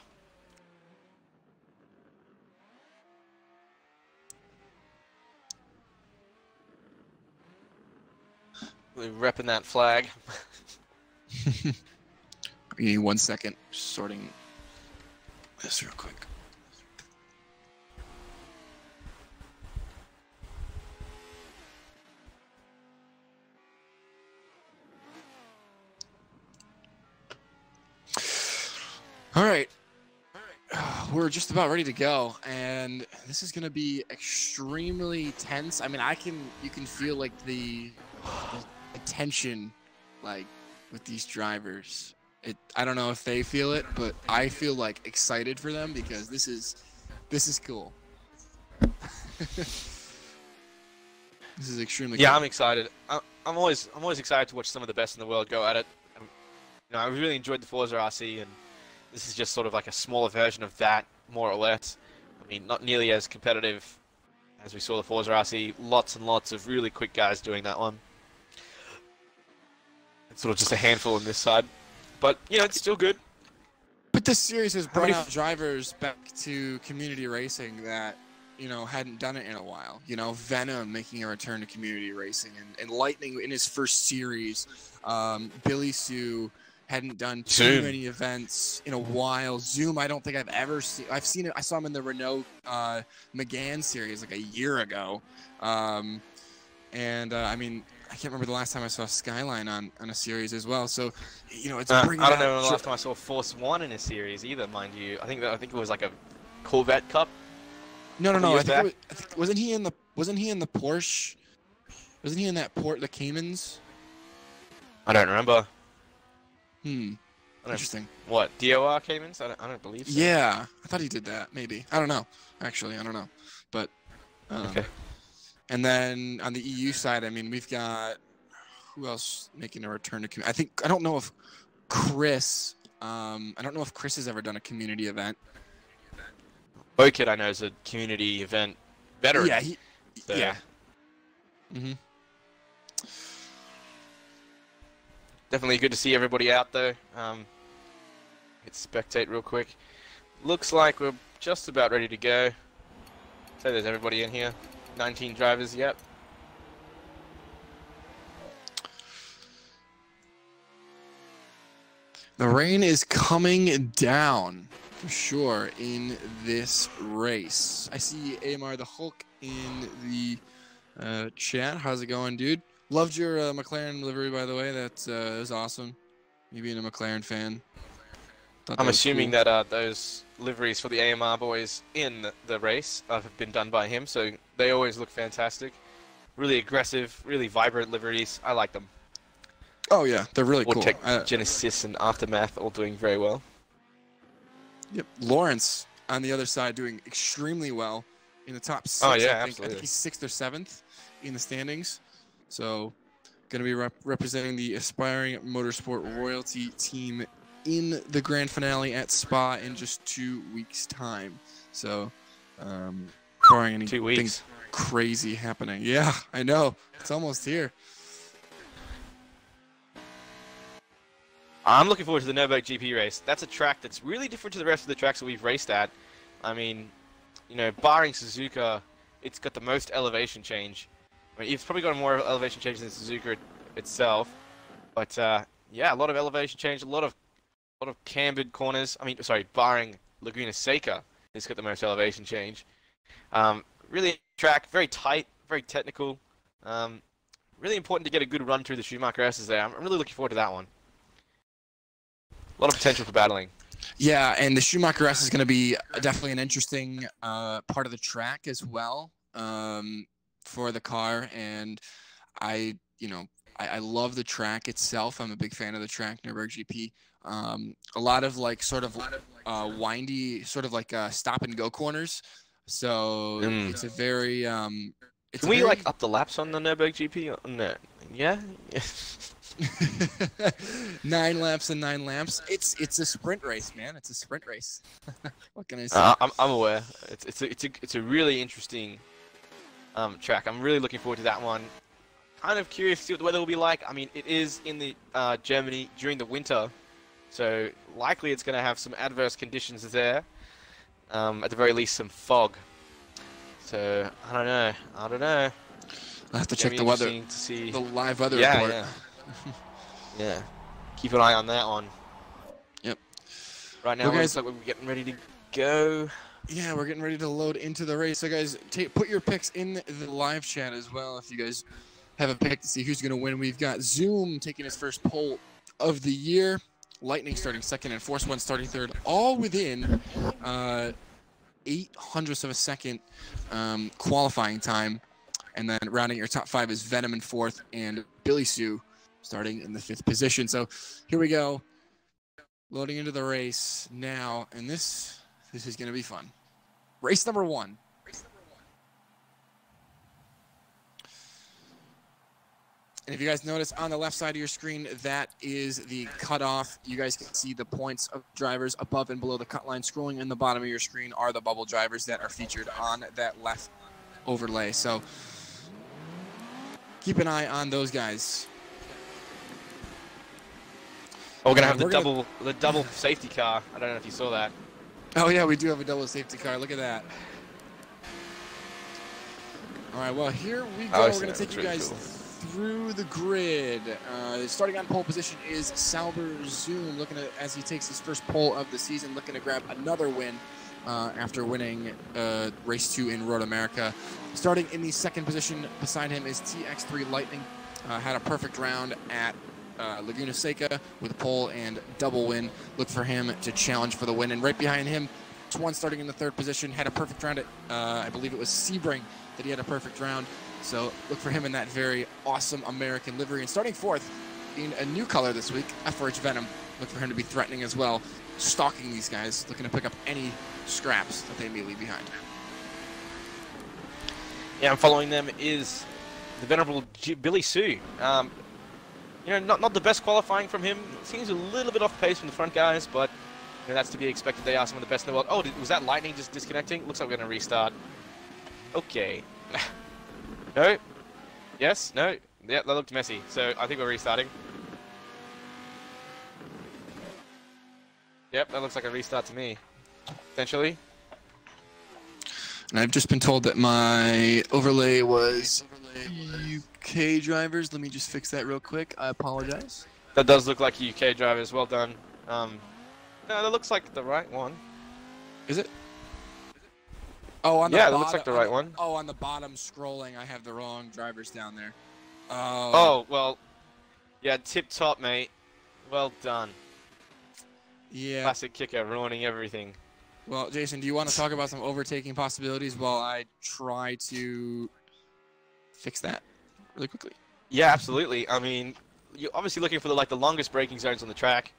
Really repping that flag. Give me 1 second. Just sorting this real quick. All right, we're just about ready to go, and this is going to be extremely tense. I mean, you can feel like the tension, like with these drivers. I don't know if they feel it, but I feel like excited for them because this is cool. This is extremely. Yeah, cool. I'm excited. I'm always excited to watch some of the best in the world go at it. I really enjoyed the Forza RC, and this is just sort of like a smaller version of that, more or less. I mean, not nearly as competitive as we saw the Forza RC. Lots and lots of really quick guys doing that one. It's sort of just a handful on this side. But, you know, it's still good. But this series has brought out drivers back to community racing that, you know, hadn't done it in a while. You know, Venom making a return to community racing, and Lightning in his first series. Billy Sue hadn't done too many events in a while. Zoom, I don't think I've ever seen. I've seen it. I saw him in the Renault McGann series like a year ago. I mean, I can't remember the last time I saw Skyline on a series as well. So, you know, it's bringing I don't know the last time I saw Force One in a series either, mind you. I think it was like a Corvette Cup. No. I think wasn't he in the Porsche? Wasn't he in that the Caymans? I don't remember. Interesting. What, DOR Caymans? I don't believe so. Yeah, I thought he did that. Maybe. I don't know. Actually, I don't know. But okay. And then on the EU side, I mean, we've got who else making a return to community? I don't know if Chris. I don't know if Chris has ever done a community event. Bokid, I know, is a community event veteran. Yeah. So. Yeah. Definitely good to see everybody out though. Hit spectate real quick. Looks like we're just about ready to go. So there's everybody in here. 19 drivers, yep. The rain is coming down for sure in this race. I see Amar the Hulk in the chat. How's it going, dude? Loved your McLaren livery, by the way. That was awesome. Me being a McLaren fan. I'm assuming cool. that those liveries for the AMR boys in the race have been done by him, so they always look fantastic. Really aggressive, really vibrant liveries. I like them. Oh yeah, they're really cool. Genesis and Aftermath all doing very well. Yep. Lawrence on the other side doing extremely well in the top 6. Oh yeah, I absolutely. think he's 6th or 7th in the standings. So going to be representing the Aspiring Motorsport Royalty team in the grand finale at Spa in just 2 weeks' time. So, barring anything 2 weeks. crazy happening. Yeah, I know. It's almost here. I'm looking forward to the Nürburgring GP race. That's a track that's really different to the rest of the tracks that we've raced at. I mean, you know, barring Suzuka, it's got the most elevation change. I mean, it's probably got more elevation change than Suzuka itself. But yeah, a lot of elevation change, a lot of cambered corners. I mean, sorry, barring Laguna Seca, it's got the most elevation change. Really track, very tight, very technical. Really important to get a good run through the Schumacher S's there. I'm really looking forward to that one. A lot of potential for battling. Yeah, and the Schumacher S is going to be definitely an interesting part of the track as well for the car. And I love the track itself. I'm a big fan of the track, Nürburgring GP. A lot of windy, sort of like stop and go corners. So it's a very Can we like up the laps on the Nürburgring GP? No. Yeah. 9 laps and 9 laps. It's a sprint race, man. It's a sprint race. What can I say? I'm aware. It's a really interesting track. I'm really looking forward to that one. Kind of curious to see what the weather will be like. I mean, it is in the Germany during the winter, so likely it's going to have some adverse conditions there. At the very least, some fog. So I don't know. I'll have to check the weather. To see the live weather report. Yeah. Yeah. Keep an eye on that one. Yep. Right now, it looks like we're getting ready to go. Yeah, we're getting ready to load into the race. So, guys, put your picks in the live chat as well if you guys have a pick to see who's going to win. We've got Zoom taking his first pole of the year, Lightning starting second, and Force One starting third, all within 0.08 of a second qualifying time. And then rounding your top 5 is Venom in 4th and Billy Sue starting in the 5th position. So here we go, loading into the race now, and this is going to be fun. Race number 1. And if you guys notice on the left side of your screen, that is the cutoff. You guys can see the points of drivers above and below the cut line. Scrolling in the bottom of your screen are the bubble drivers that are featured on that left overlay. So keep an eye on those guys. Oh, we're gonna have the double safety car. I don't know if you saw that. Oh yeah, we do have a double safety car. Look at that. All right, well here we go. We're gonna take you guys through the grid. Starting on pole position is Sauber Zoom, looking at as he takes his first pole of the season, looking to grab another win after winning race 2 in Road America. Starting in the 2nd position beside him is TX3 Lightning. Had a perfect round at Laguna Seca with a pole and double win. Look for him to challenge for the win. And right behind him, one starting in the 3rd position, had a perfect round at, I believe it was Sebring that he had a perfect round. So look for him in that very awesome American livery. And starting 4th, in a new color this week, FRH Venom. Look for him to be threatening as well, stalking these guys, looking to pick up any scraps that they may leave behind. Yeah, and following them is the venerable Billy Sue. You know, not the best qualifying from him. Seems a little bit off pace from the front guys, but you know, that's to be expected. They are some of the best in the world. Oh, was that Lightning just disconnecting? Looks like we're going to restart. Okay. No? Yes? No? Yeah, that looked messy. So I think we're restarting. Yep, that looks like a restart to me. Potentially. And I've just been told that my overlay was UK drivers. Let me just fix that real quick. I apologize. That does look like UK drivers. Well done. No, that looks like the right one. Is it? Oh, on the bottom, that looks like the right one. Oh, on the bottom scrolling, I have the wrong drivers down there. Oh, well, yeah, tip top, mate. Well done. Yeah. Classic kicker, ruining everything. Well, Jason, do you want to talk about some overtaking possibilities while I try to fix that really quickly? Yeah, absolutely. I mean, you're obviously looking for the longest braking zones on the track.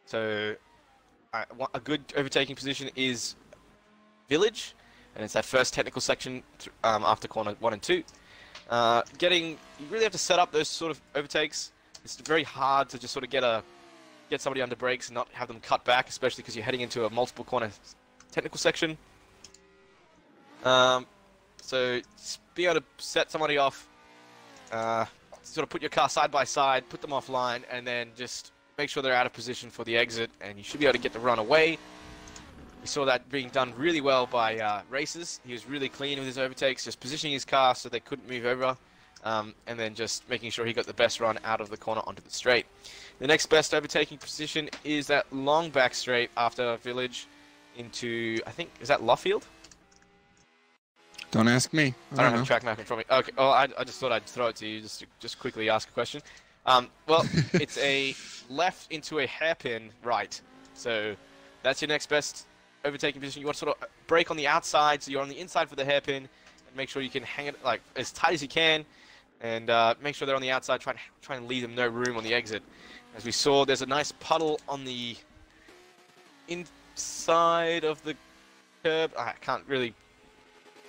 So a good overtaking position is Village. and it's that first technical section after corner 1 and 2. You really have to set up those sort of overtakes. It's very hard to just sort of get somebody under brakes and not have them cut back, especially because you're heading into a multiple corner technical section. So just be able to set somebody off, sort of put your car side by side, put them offline, and then just make sure they're out of position for the exit, and you should be able to get the run away. We saw that being done really well by Racers. He was really clean with his overtakes, just positioning his car so they couldn't move over, and then just making sure he got the best run out of the corner onto the straight. The next best overtaking position is that long back straight after Village into, I think, is that Luffield? Don't ask me. I don't have a track map in front of me. Okay, oh, I just thought I'd throw it to you just quickly ask a question. Well, it's a left into a hairpin right. So that's your next best overtaking position. You want to sort of brake on the outside, so you're on the inside for the hairpin, and make sure you can hang it like as tight as you can, and make sure they're on the outside. Try and leave them no room on the exit. As we saw, there's a nice puddle on the inside of the curb. I can't really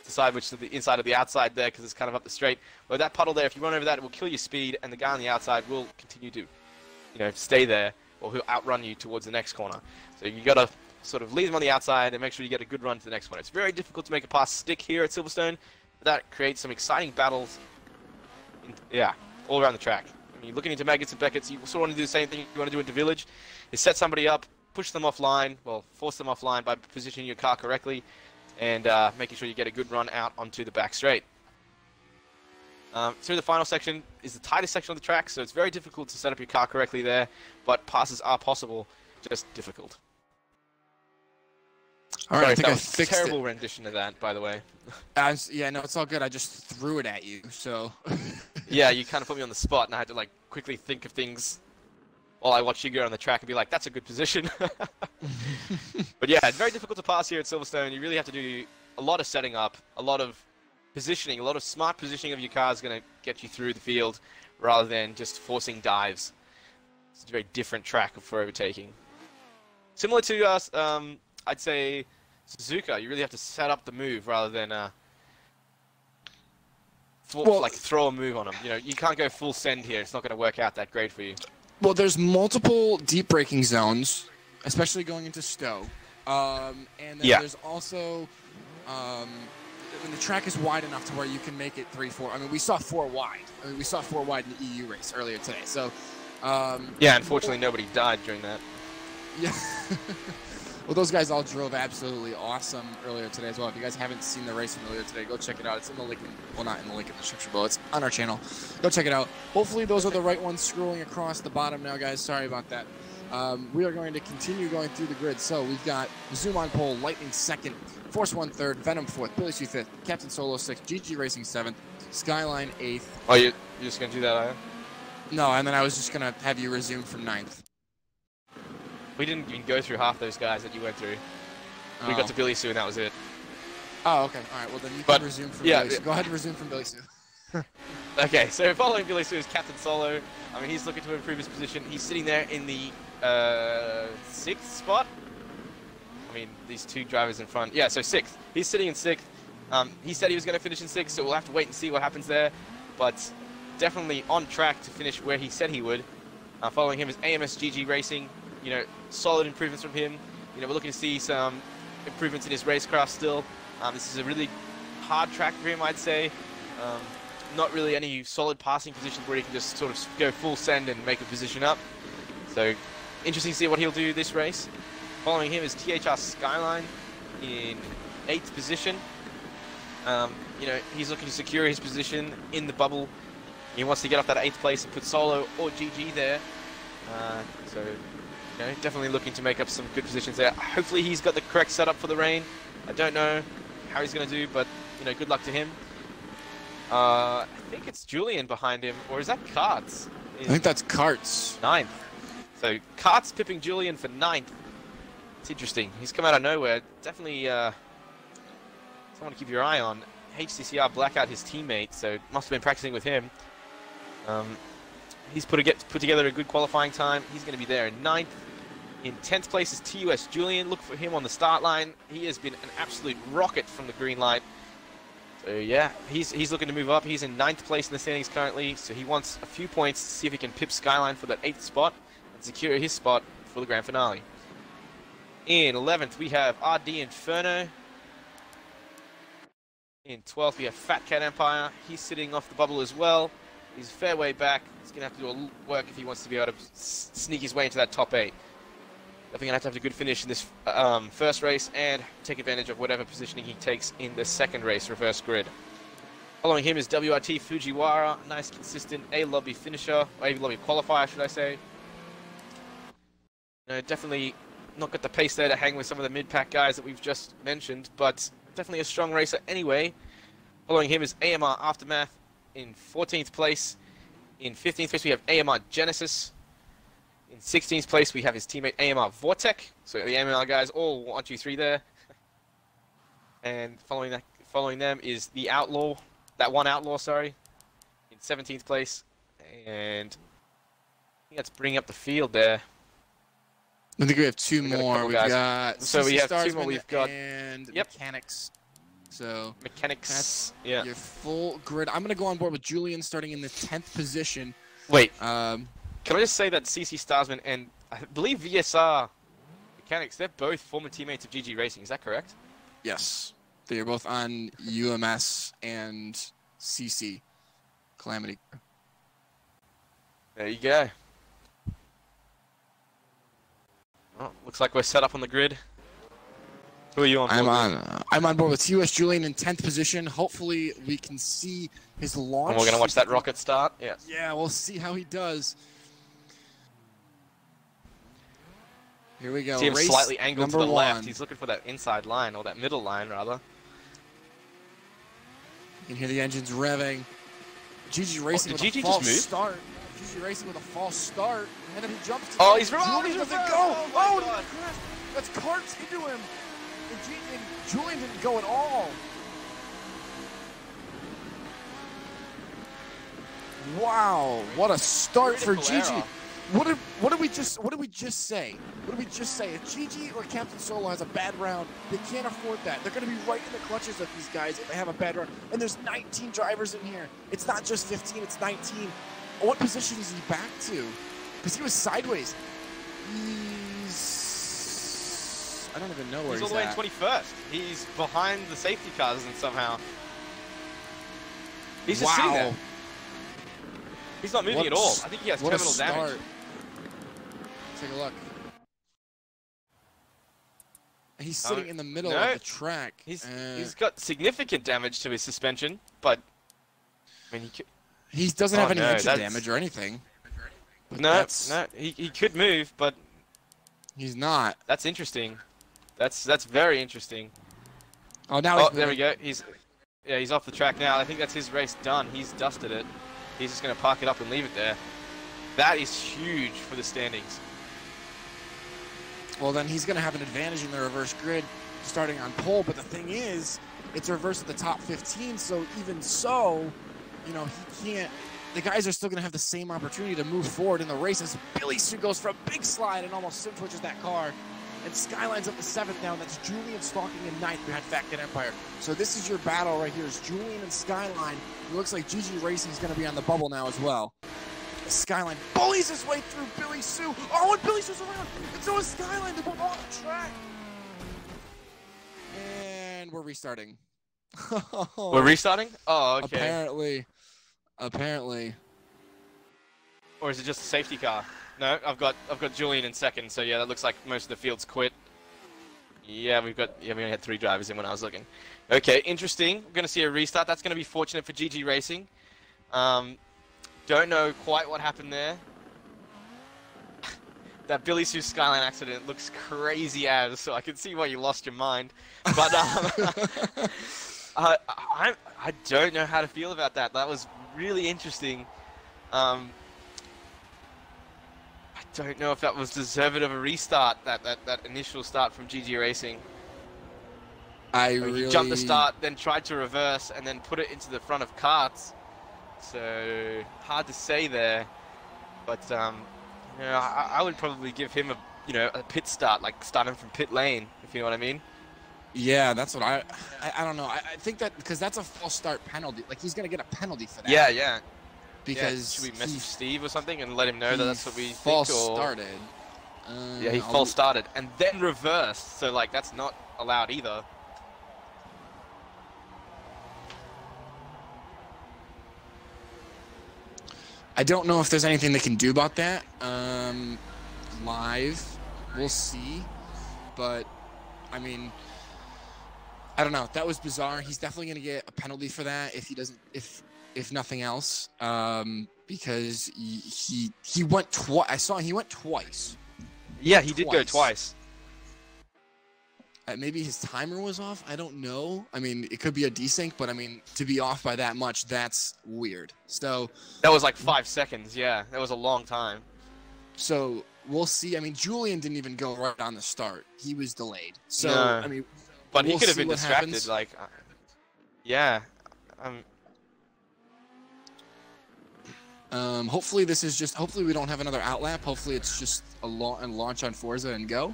decide which is the inside or the outside there because it's kind of up the straight. But that puddle there, if you run over that, it will kill your speed, and the guy on the outside will continue to, stay there, or he'll outrun you towards the next corner. So you got to sort of leave them on the outside and make sure you get a good run to the next one. It's very difficult to make a pass stick here at Silverstone, but that creates some exciting battles, all around the track. I mean, looking into Maggots and Beckett's, you sort of want to do the same thing you want to do into Village, is set somebody up, push them offline, well, force them offline by positioning your car correctly, and making sure you get a good run out onto the back straight. Through the final section is the tightest section of the track, so it's very difficult to set up your car correctly there, but passes are possible, just difficult. All right, I think I fixed it. Terrible rendition of that, by the way. Yeah, no, it's all good. I just threw it at you, so. Yeah, you kind of put me on the spot, and I had to quickly think of things while I watched you go on the track and be like, that's a good position. But yeah, it's very difficult to pass here at Silverstone. You really have to do a lot of setting up, a lot of positioning, a lot of smart positioning of your car is going to get you through the field rather than just forcing dives. It's a very different track for overtaking. Similar to us, I'd say Suzuka, you really have to set up the move rather than throw a move on them. You can't go full send here. It's not going to work out that great for you. Well, there's multiple deep braking zones, especially going into Stowe. And then there's also, the track is wide enough to where you can make it 3-4. I mean, we saw 4 wide. We saw 4 wide in the EU race earlier today. So, yeah, unfortunately, nobody died during that. Yeah. Well, those guys all drove absolutely awesome earlier today as well. If you guys haven't seen the race from earlier today, go check it out. It's in the link, well, not in the link in the description below. It's on our channel. Go check it out. Hopefully those are the right ones scrolling across the bottom now, guys. Sorry about that. We are going to continue going through the grid. So we've got Zoom on pole, Lightning 2nd, Force 1 3rd, Venom 4th, Billy Sue 5th, Captain Solo 6th, GG Racing 7th, Skyline 8th. Oh, you're just going to do that, are you? No, and then I was just going to have you resume from 9th. We didn't even go through half those guys that you went through. We got to Billy Sue, and that was it. Oh, okay. All right. Well, then you can resume from Billy Sue. Go ahead and resume from Billy Sue. Okay, so following Billy Sue is Captain Solo. I mean, he's looking to improve his position. He's sitting there in the 6th spot. I mean, these two drivers in front. Yeah, so 6th. He's sitting in 6th. He said he was going to finish in 6th, so we'll have to wait and see what happens there. But definitely on track to finish where he said he would. Following him is AMS GG Racing. Solid improvements from him. We're looking to see some improvements in his racecraft still. This is a really hard track for him, I'd say. Not really any solid passing positions where he can just sort of go full send and make a position up. So, interesting to see what he'll do this race. Following him is THR Skyline in 8th position. He's looking to secure his position in the bubble. He wants to get off that 8th place and put Solo or GG there. Definitely looking to make up some good positions there. Hopefully he's got the correct setup for the rain. I don't know how he's going to do, but, good luck to him. I think it's Julian behind him, or is that Karts? I think that's Karts. 9th. So Karts pipping Julian for 9th. It's interesting. He's come out of nowhere. Definitely someone to keep your eye on. HCCR Blackout, his teammate, so must have been practicing with him. He's put together a good qualifying time. He's going to be there in 9th. In 10th place is TUS Julian. Look for him on the start line. He has been an absolute rocket from the green light. So yeah, he's looking to move up. He's in 9th place in the standings currently, so he wants a few points to see if he can pip Skyline for that 8th spot and secure his spot for the grand finale. In 11th, we have RD Inferno. In 12th, we have Fat Cat Empire. He's sitting off the bubble as well. He's a fair way back. He's going to have to do a little work if he wants to be able to sneak his way into that top 8. Definitely going to have a good finish in this first race and take advantage of whatever positioning he takes in the second race, reverse grid. Following him is WRT Fujiwara, nice consistent A-lobby finisher, or A-lobby qualifier, should I say. Definitely not got the pace there to hang with some of the mid-pack guys that we've just mentioned, but definitely a strong racer anyway. Following him is AMR Aftermath in 14th place. In 15th place, we have AMR Genesis. In 16th place, we have his teammate AMR Vortec. So the AMR guys all 1, 2, 3 there. And following them is the Outlaw, that one Outlaw, sorry, in 17th place. And I think that's bringing up the field there. I think we have two more. We've got so we have two more. We've got Mechanics. So Mechanics. That's your full grid. I'm gonna go on board with Julian starting in the 10th position. Wait. Can I just say that CC Starsman and I believe VSR Mechanics, they're both former teammates of GG Racing. Is that correct? Yes. They are both on UMS and CC Calamity. There you go. Well, looks like we're set up on the grid. Who are you on board? I'm on board with TUS Julian in 10th position. Hopefully we can see his launch. And we're gonna watch that rocket start. Yes. Yeah, we'll see how he does. Here we go. See him Race slightly angled to the #1. left. He's looking for that inside line, or that middle line, rather. You can hear the engines revving. GG Racing with a false start. GG Racing with a false start, and then he jumps to he's reversed! Julian doesn't go! Oh, that's carts into him! And Julian didn't go at all. Wow, what a start for GG. What did we just say? What did we just say? If GG or Captain Solo has a bad round, they can't afford that. They're going to be right in the clutches of these guys if they have a bad round. And there's 19 drivers in here. It's not just 15, it's 19. What position is he back to? Because he was sideways. I don't even know where he's all the way in 21st. He's behind the safety cars and somehow. He's just sitting there. He's not moving at all. I think he has terminal damage. Take a look. He's sitting in the middle of the track. He's got significant damage to his suspension, but I mean he doesn't have any engine damage or anything. No, he could move, but he's not. That's interesting. That's very interesting. Oh, now there we go. He's off the track now. I think that's his race done. He's dusted it. He's just going to park it up and leave it there. That is huge for the standings. Well, then he's going to have an advantage in the reverse grid starting on pole. But the thing is, it's reverse at the top 15. So even so, you know, he can't. The guys are still going to have the same opportunity to move forward in the race as Billy Sue goes for a big slide and almost sim twitches that car. And Skyline's up to 7th now, and that's Julian stalking in 9th behind Fat Cat Empire. So this is your battle right here, is Julian and Skyline. It looks like GG Racing is going to be on the bubble now as well. Skyline bullies his way through Billy Sue. Oh, and Billy Sue's around, and so is Skyline. They're both on the track. And we're restarting. We're restarting? Oh, okay. Apparently. Or is it just a safety car? No, I've got Julian in 2nd, so yeah, that looks like most of the field's quit. Yeah, we only had 3 drivers in when I was looking. Okay, interesting. We're gonna see a restart. That's gonna be fortunate for GG Racing. Don't know quite what happened there. That Billy Sue Skyline accident looks crazy as, so I can see why you lost your mind. But I don't know how to feel about that. That was really interesting. I don't know if that was deserving of a restart, that initial start from GG Racing. He jumped the start, then tried to reverse, and then put it into the front of karts. So, hard to say there. But, you know, I would probably give him you know, a pit start, like starting from pit lane, if you know what I mean. Yeah, that's what I don't know. I think that because that's a false start penalty. Like he's gonna get a penalty for that. Yeah, yeah. Because should we message Steve or something and let him know that that's what we false think? Or... started. Yeah, he false started and then reversed. So like that's not allowed either. I don't know if there's anything they can do about that. Live, we'll see. But I mean, I don't know. That was bizarre. He's definitely going to get a penalty for that if he doesn't, if nothing else, because he went twice. I saw he went twice. Yeah, he did go twice. Maybe his timer was off. I don't know. I mean, it could be a desync, but I mean, to be off by that much, that's weird. So that was like 5 seconds. Yeah, that was a long time. So we'll see. I mean, Julian didn't even go right on the start. He was delayed. So no. I mean, but he could have been distracted. Happens. Like, yeah. Hopefully this is just. Hopefully we don't have another outlap. Hopefully it's just a launch on Forza and go.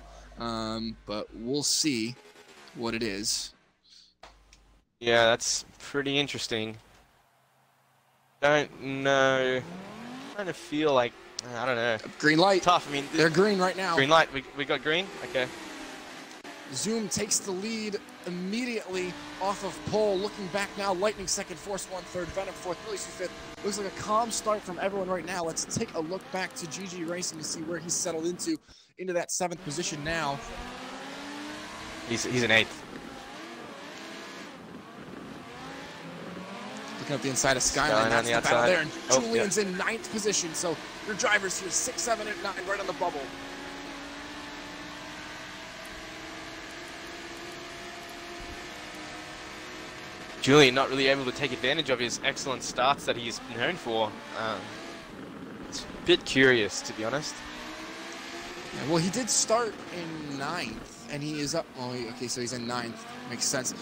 But we'll see what it is. Yeah, that's pretty interesting. Don't know. Kind of feel like I don't know. Green light. Tough. I mean, they're green right now. Green light. We got green. Okay. Zoom takes the lead immediately off of pole. Looking back now, Lightning second, Force 1 third, Venom fourth, Billy Sue fifth. Looks like a calm start from everyone right now. Let's take a look back to GG Racing to see where he's settled into that 7th position now. He's in 8th. Looking up the inside of Skyline. That's the battle there. And Julian's in 9th position. So your drivers here, 6, 7, 8, 9, right on the bubble. Julian not really able to take advantage of his excellent starts that he's known for. It's a bit curious, to be honest. Yeah, well, he did start in 9th, and he is up. Oh, okay, so he's in 9th. Makes sense.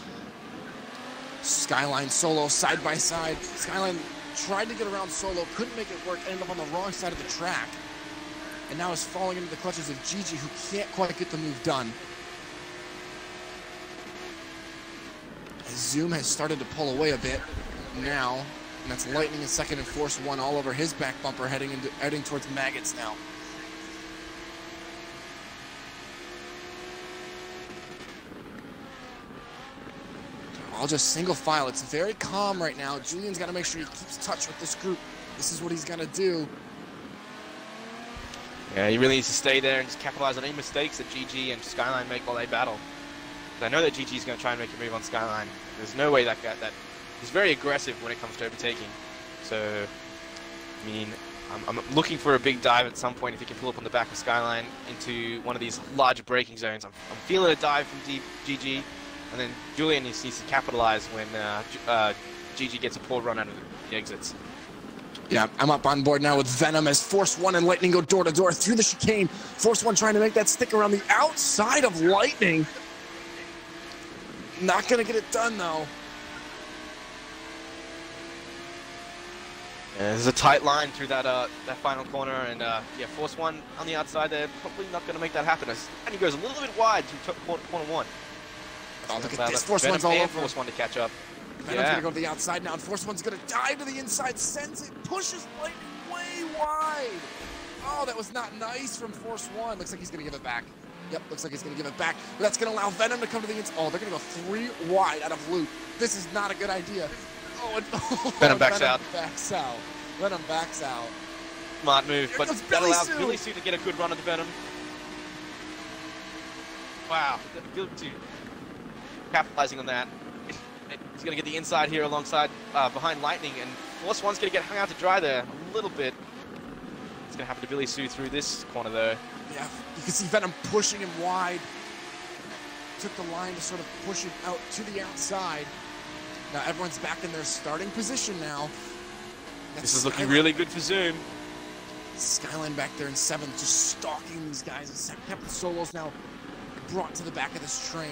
Skyline solo side by side. Skyline tried to get around solo, couldn't make it work, ended up on the wrong side of the track, and now is falling into the clutches of Gigi, who can't quite get the move done. Zoom has started to pull away a bit now, and that's Lightning in 2nd and Force 1 all over his back bumper, heading towards Maggots now. All just single file. It's very calm right now. Julian's got to make sure he keeps touch with this group. This is what he's going to do. Yeah, he really needs to stay there and just capitalize on any mistakes that GG and Skyline make while they battle. I know that GG is going to try and make a move on Skyline. There's no way that he's very aggressive when it comes to overtaking. So, I mean, I'm looking for a big dive at some point if he can pull up on the back of Skyline into one of these larger braking zones. I'm feeling a dive from GG, and then Julian needs to capitalize when GG gets a poor run out of the exits. Yeah, I'm up on board now with Venom as Force 1 and Lightning go door to door through the chicane. Force 1 trying to make that stick around the outside of Lightning. Not gonna get it done though. Yeah, there's a tight line through that final corner, and yeah, Force 1 on the outside there, probably not gonna make that happen. And he goes a little bit wide through corner 1. Oh, look at this. Force 1's all over. Force 1 to catch up. Venom's gonna go to the outside now, and Force 1's gonna dive to the inside, sends it, pushes Lightning way wide. Oh, that was not nice from Force 1. Looks like he's gonna give it back. Yep, looks like he's going to give it back. But that's going to allow Venom to come to the inside. Oh, they're going to go 3 wide out of loop. This is not a good idea. Oh, and Venom backs out. Venom backs out. Smart move, but that allows Billy Sue to get a good run at the Venom. Wow, Billy Sue capitalizing on that. He's going to get the inside here alongside behind Lightning, and Force 1's going to get hung out to dry there a little bit. It's going to happen to Billy Sue through this corner though. Yeah, you can see Venom pushing him wide. Took the line to sort of push him out to the outside. Now everyone's back in their starting position now. This is looking really good for Zoom. Skyline back there in 7th, just stalking these guys. And Captain Solo's now brought to the back of this train.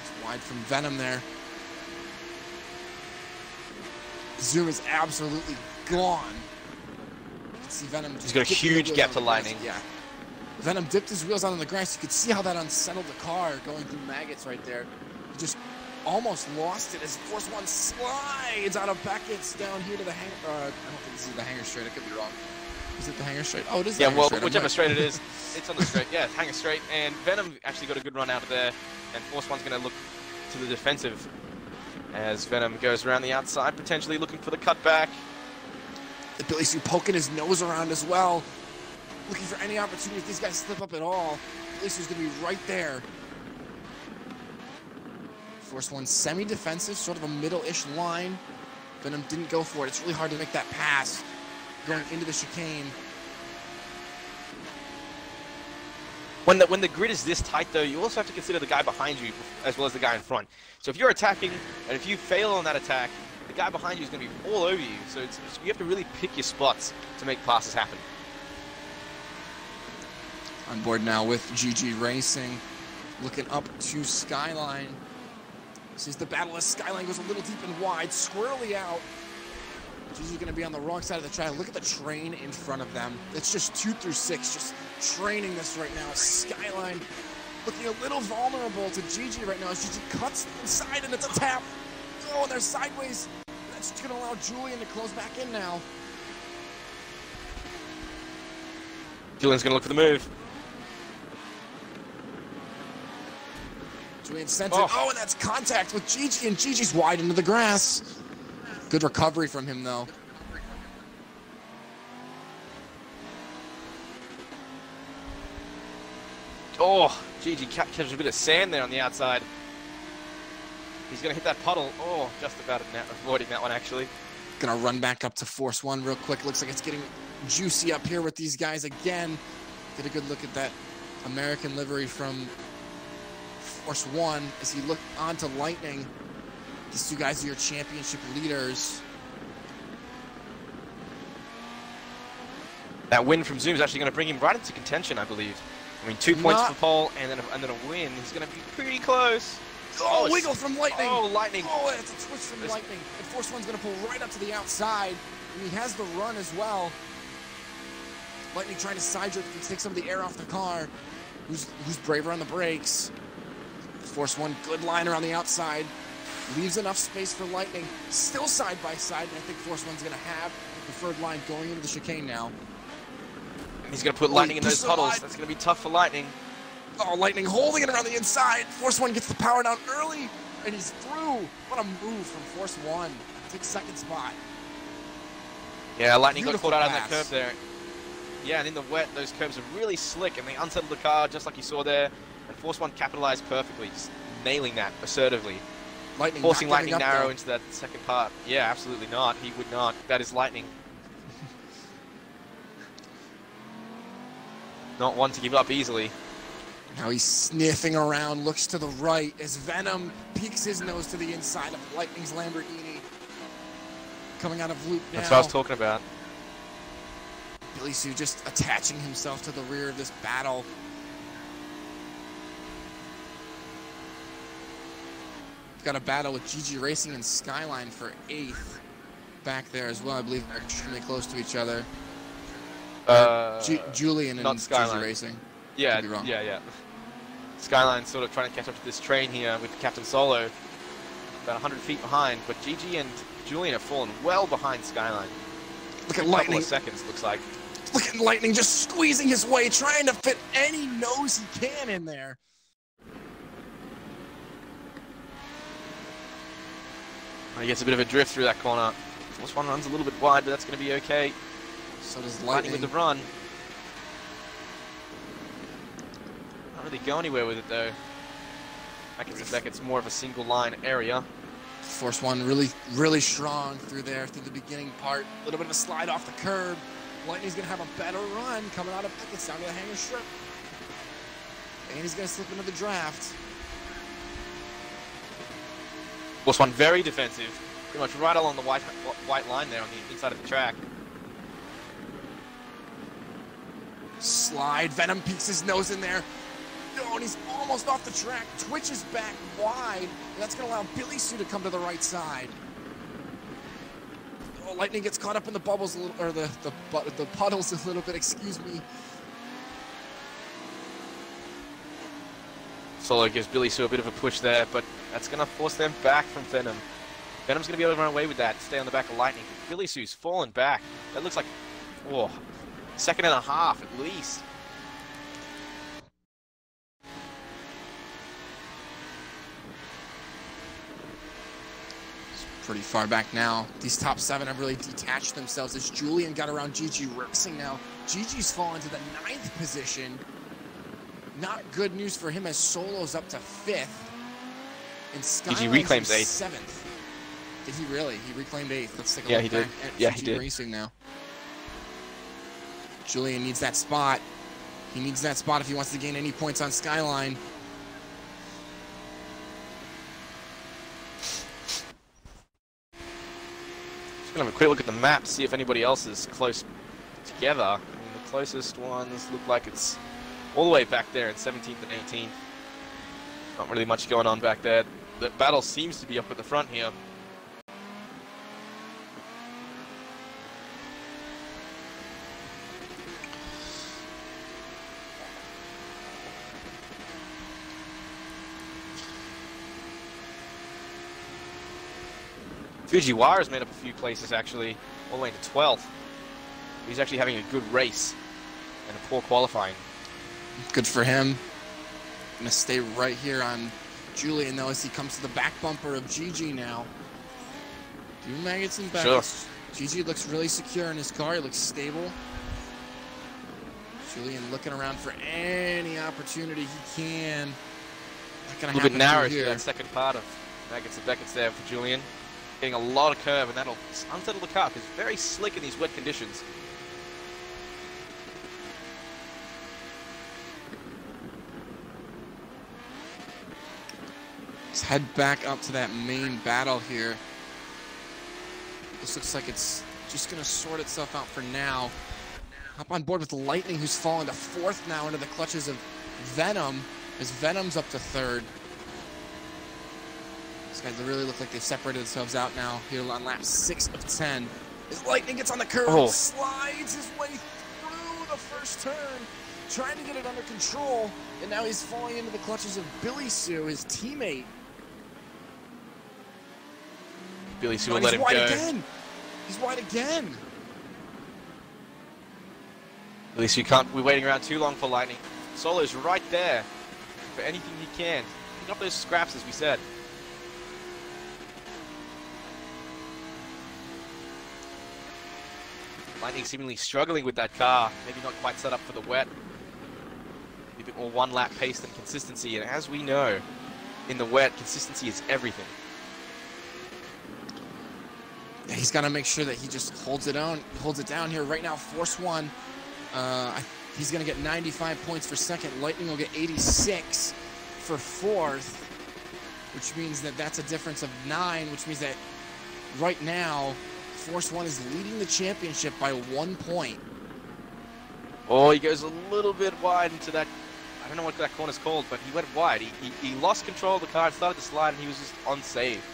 It's wide from Venom there. Zoom is absolutely gone. can see Venom. He's got a huge gap to Lightning. Yeah. Venom dipped his wheels out on the grass. You could see how that unsettled the car going through maggots right there. He just almost lost it as Force One slides out of Beckett's down here to the hangar. I don't think this is the hangar straight. I could be wrong. Is it the hangar straight? Oh, it is the hangar straight. Yeah, well, whichever straight it is, it's on the straight. Yeah, hangar straight. And Venom actually got a good run out of there. And Force One's going to look to the defensive as Venom goes around the outside, potentially looking for the cutback. The Billy Sue poking his nose around as well. Looking for any opportunity if these guys slip up at all. Billy Sue's going to be right there. Force One semi-defensive, sort of a middle-ish line. Venom didn't go for it. It's really hard to make that pass going into the chicane. When the grid is this tight, though, you also have to consider the guy behind you as well as the guy in front. So if you're attacking, and if you fail on that attack, the guy behind you is going to be all over you. So you have to really pick your spots to make passes happen. On board now with GG Racing, looking up to Skyline. This is the battle as Skyline goes a little deep and wide, squirrely out. GG's going to be on the wrong side of the track. Look at the train in front of them. It's just 2 through 6, just training this right now. Skyline looking a little vulnerable to GG right now as GG cuts inside and it's a tap. Oh, and they're sideways. That's going to allow Julian to close back in now. Julian's going to look for the move. Julian sent it. Oh, and that's contact with GG, and GG's wide into the grass. Good recovery from him, though. Oh, GG catches a bit of sand there on the outside. He's going to hit that puddle. Oh, just about avoiding that one, actually. Going to run back up to Force One real quick. Looks like it's getting juicy up here with these guys again. Get a good look at that American livery from Force One as he looked onto Lightning. These two guys are your championship leaders. That win from Zoom is actually going to bring him right into contention, I believe. I mean, 2 points for pole and then a win. He's going to be pretty close. Oh, wiggle from Lightning. Oh, Lightning. Oh, it's a twitch from Lightning. And Force One's going to pull right up to the outside. And he has the run as well. Lightning trying to side jerk to take some of the air off the car. Who's braver on the brakes? Force One, good line around the outside. Leaves enough space for Lightning. Still side by side, and I think Force One's going to have the preferred line going into the chicane now. He's going to put Lightning in those puddles. That's going to be tough for Lightning. Oh, Lightning holding it around the inside. Force One gets the power down early, and he's through. What a move from Force One. Takes second spot. Yeah, Lightning got caught out on that curve there. Yeah, and in the wet, those curves are really slick, and they unsettled the car just like you saw there. And Force One capitalized perfectly, just nailing that assertively. Lightning forcing Lightning narrow into that second part. Yeah, absolutely not. He would not. That is Lightning. Not one to give up easily. Now he's sniffing around, looks to the right as Venom peeks his nose to the inside of Lightning's Lamborghini. Coming out of loop now. That's what I was talking about. Billy Sue just attaching himself to the rear of this battle. We've got a battle with GG Racing and Skyline for 8th back there as well. I believe they're extremely close to each other. Julian and GG Racing. Yeah, yeah. Skyline's sort of trying to catch up to this train here with Captain Solo. About 100 feet behind, but GG and Julian have fallen well behind Skyline. Look at Lightning. A couple of seconds, looks like. Look at Lightning just squeezing his way, trying to fit any nose he can in there. He gets a bit of a drift through that corner. This one runs a little bit wide, but that's going to be okay. So does Lightning with the run. Not really go anywhere with it though. Beckett's more of a single line area. Force One really strong through there, through the beginning part. A little bit of a slide off the curb. Lightning's going to have a better run coming out of Beckett's down to the hangar strip. And he's going to slip into the draft. Force One very defensive. Pretty much right along the white line there on the inside of the track. Slide. Venom peeks his nose in there. Oh, and he's almost off the track. Twitches back wide. And that's going to allow Billy Sue to come to the right side. Oh, Lightning gets caught up in the bubbles a little, or the puddles a little bit. Excuse me. Solo gives Billy Sue a bit of a push there, but that's going to force them back from Venom. Venom's going to be able to run away with that, stay on the back of Lightning. Billy Sue's fallen back. That looks like, oh, second and a half at least. Pretty far back now. These top 7 have really detached themselves as Julian got around Gigi racing now. Gigi's fallen to the 9th position. Not good news for him as Solo's up to 5th. And Gigi reclaims 8th. 7th. Did he really? He reclaimed 8th. Let's take a yeah, look he back did. at Yeah, Gigi he did. Racing now. Julian needs that spot. He needs that spot if he wants to gain any points on Skyline. Have a quick look at the map, see if anybody else is close together. I mean, the closest ones look like it's all the way back there in 17th and 18th. Not really much going on back there. The battle seems to be up at the front here. Fujiwara's made up a few places, actually, all the way to 12th. He's actually having a good race and a poor qualifying. Good for him. Gonna stay right here on Julian, though, as he comes to the back bumper of Gigi now. Few maggots and back. Sure. Gigi looks really secure in his car. He looks stable. Julian looking around for any opportunity he can. Not gonna a little bit narrow here. to that second part of maggots and Beckett's there for Julian. Getting a lot of curve, and that'll unsettle the car because it's very slick in these wet conditions. Let's head back up to that main battle here. This looks like it's just going to sort itself out for now. Hop on board with Lightning, who's fallen to 4th now into the clutches of Venom, as Venom's up to 3rd. These guys really look like they've separated themselves out now here on lap 6 of 10. As Lightning gets on the curve, slides his way through the first turn, trying to get it under control, and now he's falling into the clutches of Billy Sue, his teammate. Billy Sue will let him go. Again. He's wide again. Billy Sue can't be waiting around too long for Lightning. Solo's right there for anything he can. Pick up those scraps, as we said. Lightning seemingly struggling with that car, maybe not quite set up for the wet. A bit more one-lap pace than consistency, and as we know, in the wet, consistency is everything. He's got to make sure that he just holds it down here. Right now, Force 1, he's going to get 95 points for 2nd. Lightning will get 86 for 4th, which means that that's a difference of 9, which means that right now, Force 1 is leading the championship by 1 point. Oh, he goes a little bit wide into that. I don't know what that corner's called, but he went wide. He lost control of the car, started to slide, and he was just unsafe.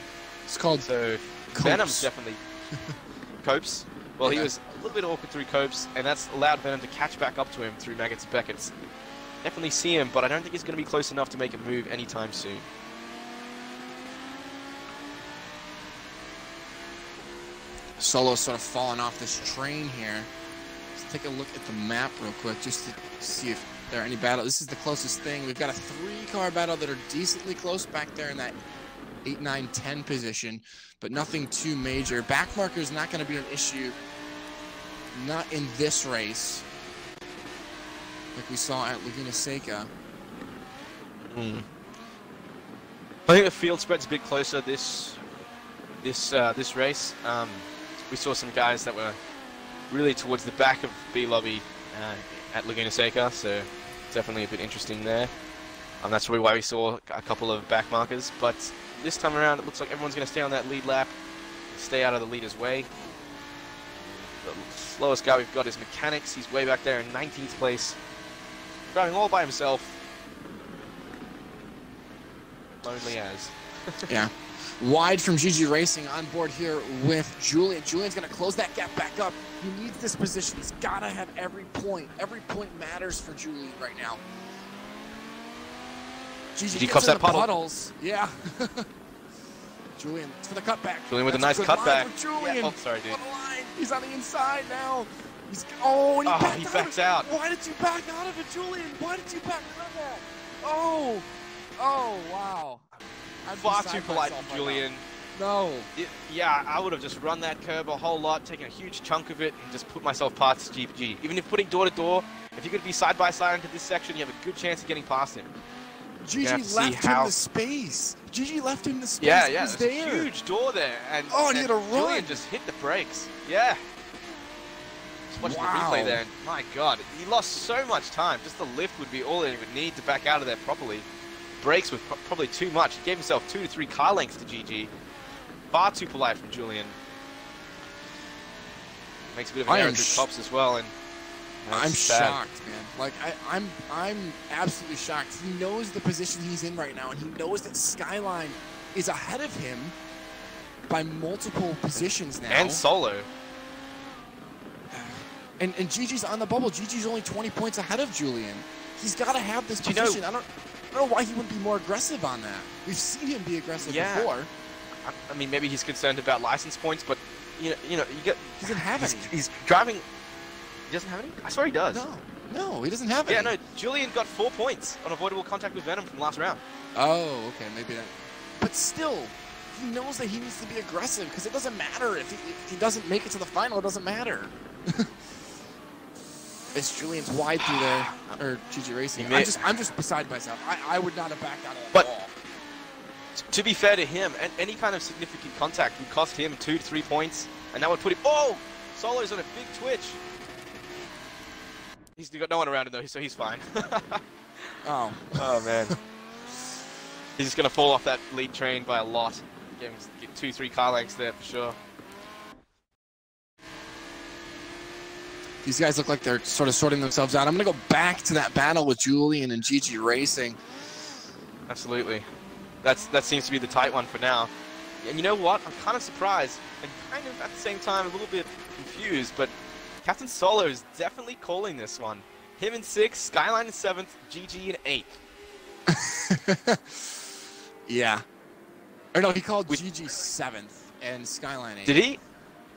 It's called so copes. Venom's definitely copes. Well, he was a little bit awkward through copes, and that's allowed Venom to catch back up to him through maggots and Beckett's. Definitely see him, but I don't think he's going to be close enough to make a move anytime soon. Solo's sort of falling off this train here. Let's take a look at the map real quick just to see if there are any battles. This is the closest thing. We've got a 3-car battle that are decently close back there in that 8, 9, 10 position, but nothing too major. Back marker is not going to be an issue, not in this race, like we saw at Laguna Seca. I think the field spread's a bit closer this race. We saw some guys that were really towards the back of B lobby at Laguna Seca, so definitely a bit interesting there. That's probably why we saw a couple of back markers, but this time around it looks like everyone's going to stay on that lead lap, stay out of the leader's way. The slowest guy we've got is Mechanics. He's way back there in 19th place, driving all by himself. Lonely as. Yeah. Wide from GG Racing on board here with Julian. Julian's going to close that gap back up. He needs this position. He's got to have every point. Every point matters for Julian right now. GG cuffs that puddle. Puddles. Yeah. Julian for the cutback. Julian with a nice cutback. Julian. Yeah. Oh, sorry, dude. On the line. He's on the inside now. And he backs out. Why did you back out of it, Julian? Why did you back out of that? Oh, wow. Far too polite from Julian. No. Yeah, I would have just run that curb a whole lot, taken a huge chunk of it, and just put myself past GG. Even if putting door to door, if you could be side by side into this section, you have a good chance of getting past him. GG left him the space. GG left him the space. Yeah, there's a huge door there, and he had a run. Julian just hit the brakes. Yeah. Just watching the replay there, and my God, he lost so much time. Just the lift would be all he would need to back out of there properly. Brakes was probably too much. He gave himself 2 to 3 car lengths to GG. Far too polite from Julian. Makes a bit of an error through tops as well, and I'm shocked, man. Like I'm absolutely shocked. He knows the position he's in right now, and he knows that Skyline is ahead of him by multiple positions now. And Solo. And GG's on the bubble. GG's only 20 points ahead of Julian. He's got to have this position. I don't know why he wouldn't be more aggressive on that. We've seen him be aggressive before. I mean, maybe he's concerned about license points, but you know, you get. He doesn't have any. He's driving. He doesn't have any? I swear he does. No, he doesn't have any. Yeah, no. Julian got 4 points on avoidable contact with Venom from last round. Oh, okay, maybe that. But still, he knows that he needs to be aggressive because it doesn't matter if he doesn't make it to the final. It doesn't matter. It's Julian's wide through there, or GG Racing. I'm just beside myself. I would not have backed out of that ball. To be fair to him, any kind of significant contact would cost him 2 to 3 points, and that would put him. Oh, Solo's on a big twitch. He's got no one around him though, so he's fine. Oh man. He's just gonna fall off that lead train by a lot. Get 2 3 car lengths there for sure. These guys look like they're sort of sorting themselves out. I'm going to go back to that battle with Julian and GG Racing. Absolutely. That seems to be the tight one for now. And you know what? I'm kind of surprised and kind of at the same time a little bit confused, but Captain Solo is definitely calling this one. Him in 6th, Skyline in 7th, GG in 8th. Yeah. Or no, he called GG 7th and Skyline 8th. Did he?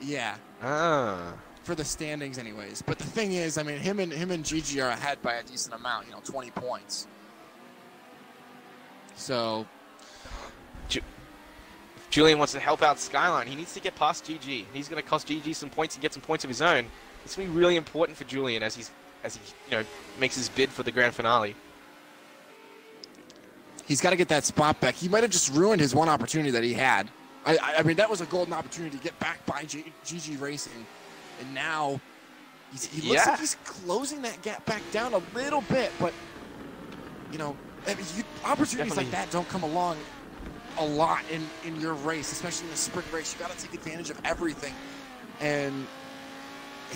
Yeah. Ah. For the standings anyways. But the thing is, I mean, him and GG are ahead by a decent amount, 20 points. So Julian wants to help out Skyline. He needs to get past GG. He's going to cost GG some points and get some points of his own. It's going to be really important for Julian as he makes his bid for the grand finale. He's got to get that spot back. He might have just ruined his one opportunity that he had. I mean, that was a golden opportunity to get back by GG Racing. And now he looks like he's closing that gap back down a little bit, but opportunities like that don't come along a lot in your race, especially in a sprint race. You got to take advantage of everything, and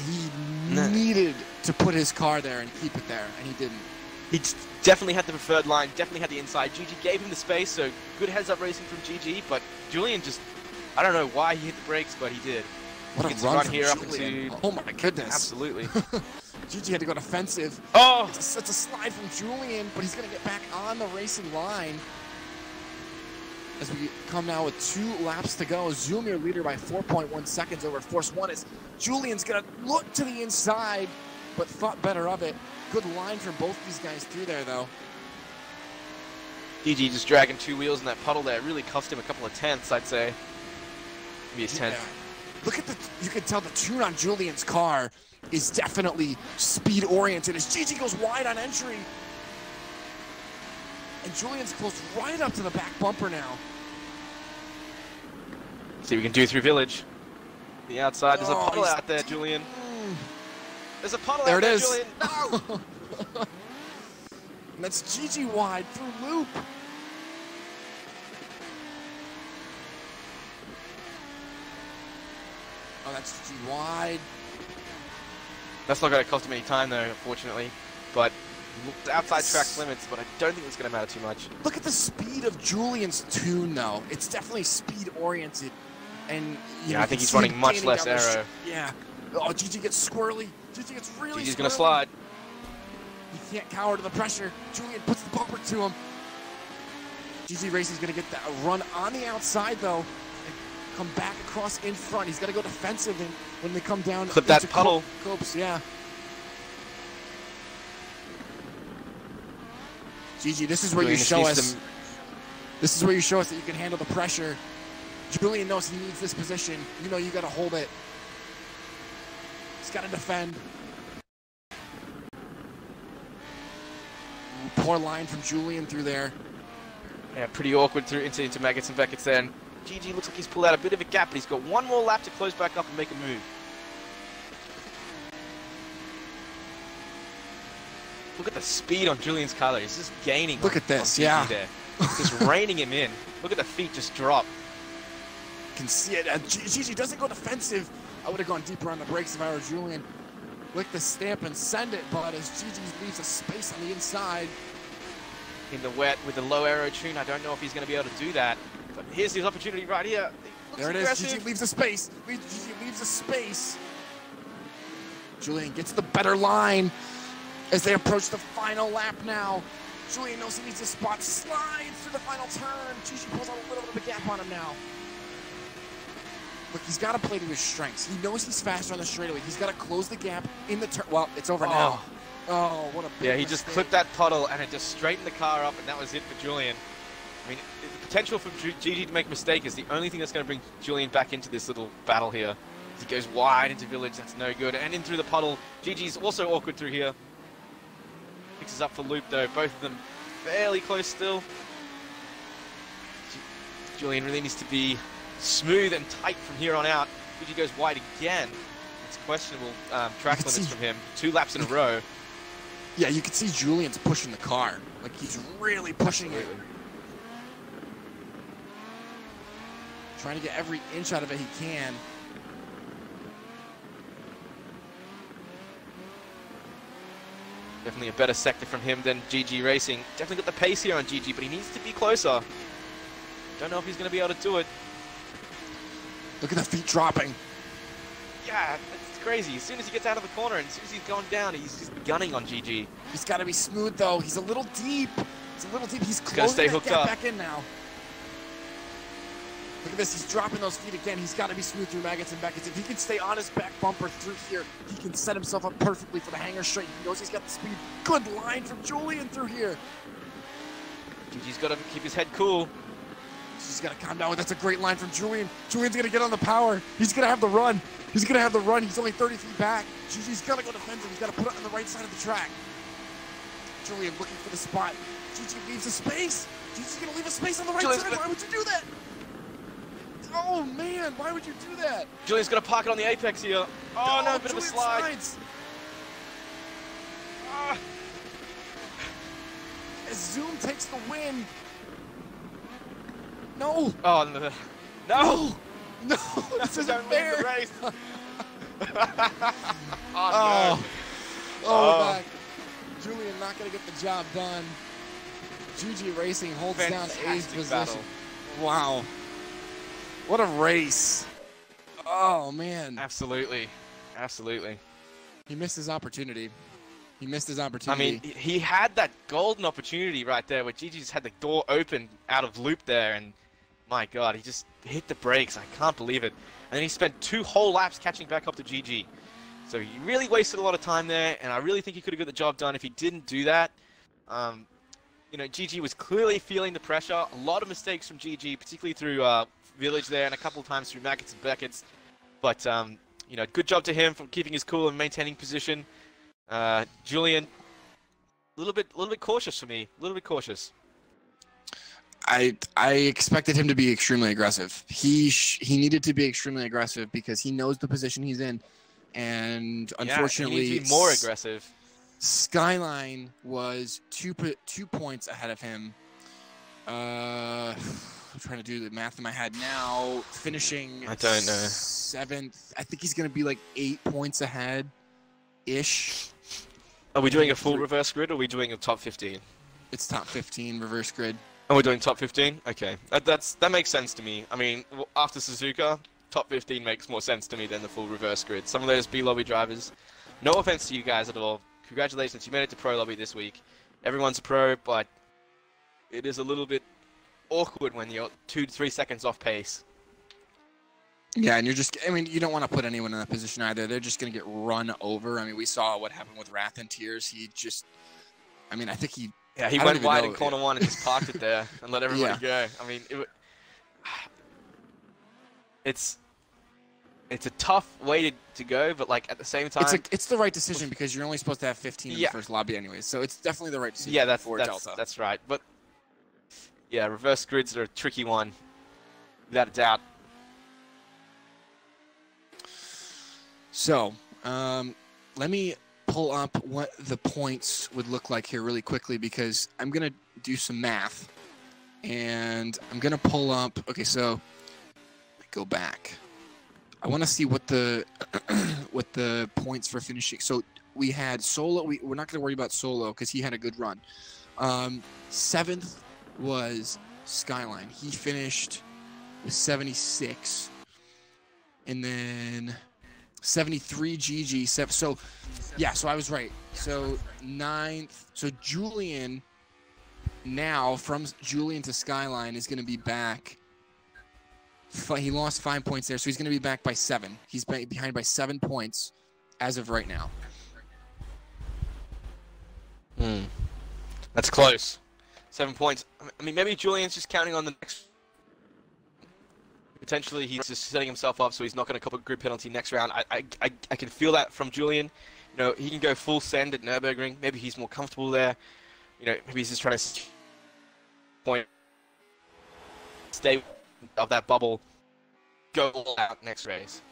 he needed to put his car there and keep it there, and he didn't. He definitely had the preferred line, definitely had the inside. GG gave him the space, so good heads-up racing from GG, but Julian just, I don't know why he hit the brakes, but he did. What a run from Julian. Oh my goodness. Absolutely. GG had to go defensive. Oh! It's a slide from Julian, but he's going to get back on the racing line. As we come now with 2 laps to go. Zoom your leader by 4.1 seconds over Force 1 as Julian's going to look to the inside, but thought better of it. Good line from both these guys through there, though. GG just dragging 2 wheels in that puddle there. Really cost him a couple of tenths, I'd say. Maybe a tenth. Yeah. Look at you can tell the tune on Julian's car is definitely speed oriented as GG goes wide on entry. And Julian's close right up to the back bumper now. See what we can do through Village. The outside, there's a puddle out there, Julian. There's a puddle out there, Julian. No! And that's GG wide through loop. Oh, that's GG wide. That's not going to cost him any time, though, unfortunately. But outside track limits, but I don't think it's going to matter too much. Look at the speed of Julian's tune, though. It's definitely speed-oriented. And I think he's running much less aero. Yeah. Oh, GG gets squirrely. GG gets really GG's squirrely. going to slide. He can't cower to the pressure. Julian puts the bumper to him. GG Racing's going to get that run on the outside, though, and come back across in front. He's got to go defensive when they come down. Clip that puddle. Copes, yeah. GG, this is where you show us. This is where you show us that you can handle the pressure. Julian knows he needs this position. You know you got to hold it. He's got to defend. Poor line from Julian through there. Yeah, pretty awkward through into Maggots and Beckett's there. And GG looks like he's pulled out a bit of a gap, but he's got one more lap to close back up and make a move. Look at the speed on Julian's car. He's just gaining. Look at this, yeah. There. Just reining him in. Look at the feet just drop. You can see it. GG doesn't go defensive. I would have gone deeper on the brakes if I were Julian. Lick the stamp and send it, but as GG leaves a space on the inside. In the wet with the low aero tune, I don't know if he's going to be able to do that. But here's his opportunity right here. There it is. GG leaves a space. GG leaves a space. Julian gets the better line as they approach the final lap now. Julian knows he needs a spot. Slides through the final turn. GG pulls out a little bit of a gap on him now. Look, he's got to play to his strengths. He knows he's faster on the straightaway. He's got to close the gap in the turn. Well, it's over now. Oh, what a big he just clipped that puddle and it just straightened the car up, and that was it for Julian. I mean, the potential for GG to make a mistake is the only thing that's going to bring Julian back into this little battle here. He goes wide into Village, that's no good, and in through the puddle. GG's also awkward through here. Fixes up for Loop though, both of them fairly close still. Julian really needs to be smooth and tight from here on out. GG goes wide again. It's questionable track limits from him. 2 laps in a row. Yeah, you can see Julian's pushing the car. Like, he's really pushing it. Trying to get every inch out of it he can. Definitely a better sector from him than GG Racing. Definitely got the pace here on GG, but he needs to be closer. Don't know if he's going to be able to do it. Look at the feet dropping. Yeah, it's crazy. As soon as he gets out of the corner and as soon as he's going down, he's just gunning on GG. He's got to be smooth, though. He's a little deep. He's a little deep. He's got to stay hooked up. Back in now. Look at this. He's dropping those feet again. He's got to be smooth through Maggots and Beckett's. If he can stay on his back bumper through here, he can set himself up perfectly for the hanger straight. He knows he's got the speed. Good line from Julian through here. GG's got to keep his head cool. He's got to calm down. That's a great line from Julian. Julian's going to get on the power. He's going to have the run. He's going to have the run. He's only 30 feet back. GG's got to go defensive. He's got to put it on the right side of the track. Julian looking for the spot. GG leaves a space. GG's going to leave a space on the right side. Why would you do that? Oh, man. Why would you do that? Julian's going to park it on the apex here. Oh, no, a bit of a slide. Slides. As Zoom takes the win. No. Oh, no. No. No, this isn't fair. The race. Oh, no. Back. Julian not going to get the job done. GG Racing holds Fantastic down A's position. Battle. Wow. What a race. Oh, man. Absolutely. Absolutely. He missed his opportunity. He missed his opportunity. I mean, he had that golden opportunity right there where GG just had the door open out of loop there, and my God, he just hit the brakes. I can't believe it. And then he spent 2 whole laps catching back up to GG. So he really wasted a lot of time there, and I really think he could have got the job done if he didn't do that. You know, GG was clearly feeling the pressure. A lot of mistakes from GG, particularly through Village there and a couple of times through Maggots and Beckett's. But, you know, good job to him for keeping his cool and maintaining position. Julian, a little bit cautious for me. A little bit cautious. I expected him to be extremely aggressive. He needed to be extremely aggressive because he knows the position he's in, and unfortunately, he needs to be more aggressive. Skyline was two points ahead of him. I'm trying to do the math in my head now. Finishing, I don't know, 7th. I think he's going to be like 8 points ahead, ish. Are we doing a full reverse grid, or are we doing a top 15? It's top 15 reverse grid. And we're doing top 15? Okay. That makes sense to me. I mean, after Suzuka, top 15 makes more sense to me than the full reverse grid. Some of those B-lobby drivers, no offense to you guys at all. Congratulations, you made it to pro lobby this week. Everyone's a pro, but it is a little bit awkward when you're 2 to 3 seconds off pace. Yeah, and I mean, you don't want to put anyone in that position either. They're just going to get run over. I mean, we saw what happened with Wrath and Tears. I think he... Yeah, he went wide in corner 1 and just parked it there and let everybody go. I mean, it's a tough way to go, but like at the same time, it's the right decision because you're only supposed to have 15 in the first lobby anyways. So it's definitely the right decision. Yeah, that's right. But yeah, reverse grids are a tricky one, without a doubt. So let me pull up what the points would look like here really quickly because I'm gonna do some math, and I'm gonna pull up. Okay, so let me go back. I want to see what the what the points for finishing. So we had Solo. We're not gonna worry about Solo because he had a good run. 7th was Skyline. He finished with 76, and then 73 GG. So yeah, so I was right. So 9th. So Julian now from Julian to Skyline is going to be back. He lost 5 points there, so he's going to be back by 7. He's behind by 7 points as of right now. That's close. 7 points. I mean, maybe Julian's just counting on the next. Potentially, he's just setting himself up so he's not going to cop a grid penalty next round. I can feel that from Julian. You know, he can go full send at Nürburgring. Maybe he's more comfortable there. You know, maybe he's just trying to stay of that bubble, go all out next race.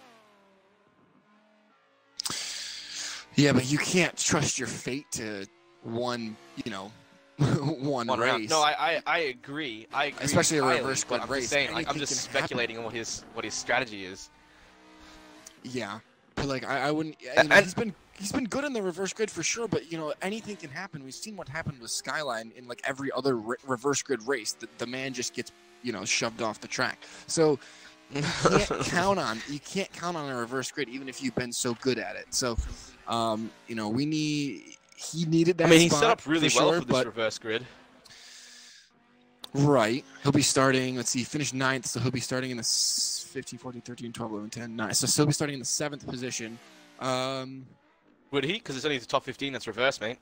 Yeah, but you can't trust your fate to one race. Round. No, I agree. Especially a reverse grid race. I'm just speculating on what his strategy is. Yeah, but like I wouldn't. He's been good in the reverse grid for sure, but anything can happen. We've seen what happened with Skyline in like every other reverse grid race. The man just gets shoved off the track. So you can't count on a reverse grid even if you've been so good at it. So he needed that. I mean, he spot set up really well for this but reverse grid. Right. He'll be starting, let's see, he finished 9th, so he'll be starting in the 15, 14, 13, 12, 11, 10, 9. So he'll be starting in the 7th position. Would he? Because it's only the top 15 that's reverse, mate.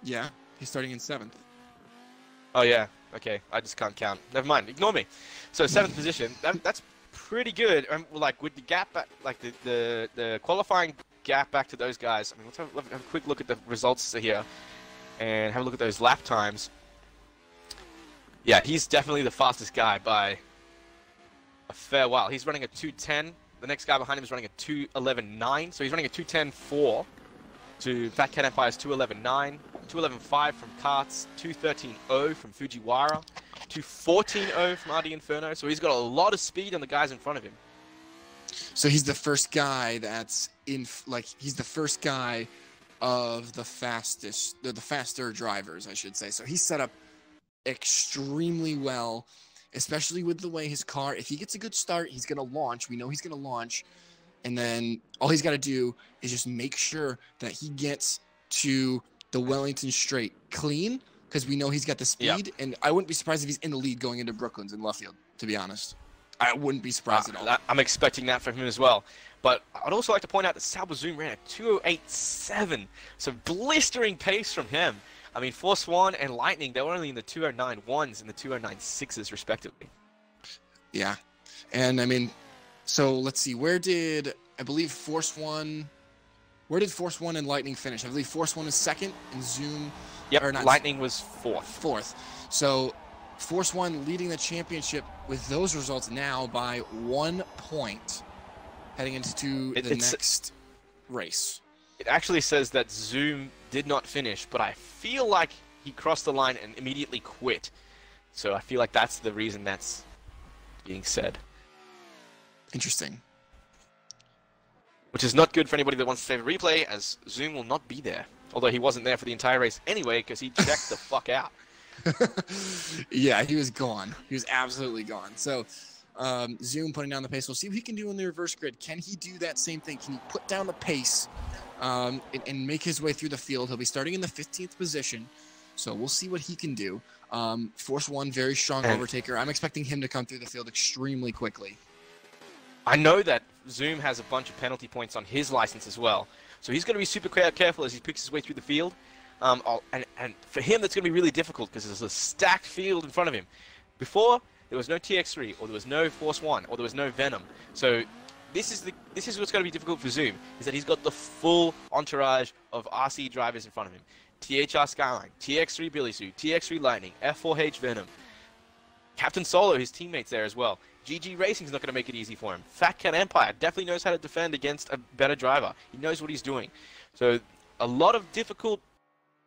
Yeah, he's starting in 7th. Oh, yeah. Okay, I just can't count. Never mind. Ignore me. So 7th position, that's pretty good. Like, with the gap back, like the qualifying gap back to those guys. I mean, let's have a quick look at the results here and have a look at those lap times. Yeah, he's definitely the fastest guy by a fair while. He's running a 2:10. The next guy behind him is running a 2:11.9. So he's running a 2:10.4 to Fat Cat Empire's 2:11.9, 2:11.5 from Karts, 2:13.0 from Fujiwara, 2:14.0 from RD Inferno. So he's got a lot of speed on the guys in front of him. So he's the first guy he's the first guy of the faster drivers, I should say. So he's set up extremely well, especially with the way his car, if he gets a good start, he's going to launch. We know he's going to launch. And then all he's got to do is just make sure that he gets to the Wellington Straight clean, because we know he's got the speed. Yep. And I wouldn't be surprised if he's in the lead going into Brooklands in Luffield, to be honest. I wouldn't be surprised at all. I'm expecting that from him as well. But I'd also like to point out that Salva Zoom ran a 2:08.7. So blistering pace from him. I mean, Force One and Lightning, they were only in the 2:09.1s and the 2:09.6s, respectively. Yeah. And, I mean, so let's see. Where did Force One and Lightning finish? I believe Force One is 2nd and Zoom... Yep, Lightning was 4th. 4th. So Force One leading the championship with those results now by 1 point heading into the next race. It actually says that Zoom did not finish, but I feel like he crossed the line and immediately quit. So I feel like that's the reason that's being said. Interesting. Which is not good for anybody that wants to save a replay, as Zoom will not be there Although he wasn't there for the entire race anyway, because he checked the fuck out. Yeah, he was gone. He was absolutely gone. So Zoom putting down the pace. We'll see what he can do in the reverse grid. Can he do that same thing? Can he put down the pace and make his way through the field? He'll be starting in the 15th position. So we'll see what he can do. Force One, very strong overtaker. I'm expecting him to come through the field extremely quickly. I know that Zoom has a bunch of penalty points on his license as well. So he's going to be super careful as he picks his way through the field. And for him, that's going to be really difficult because there's a stacked field in front of him. Before, there was no TX3, or there was no Force One, or there was no Venom. So this is what's going to be difficult for Zoom, is that he's got the full entourage of RC drivers in front of him. THR Skyline, TX3 Billy Sue, TX3 Lightning, F4H Venom, Captain Solo, his teammates there as well. GG Racing's not going to make it easy for him. Fat Cat Empire definitely knows how to defend against a better driver. He knows what he's doing. So a lot of difficult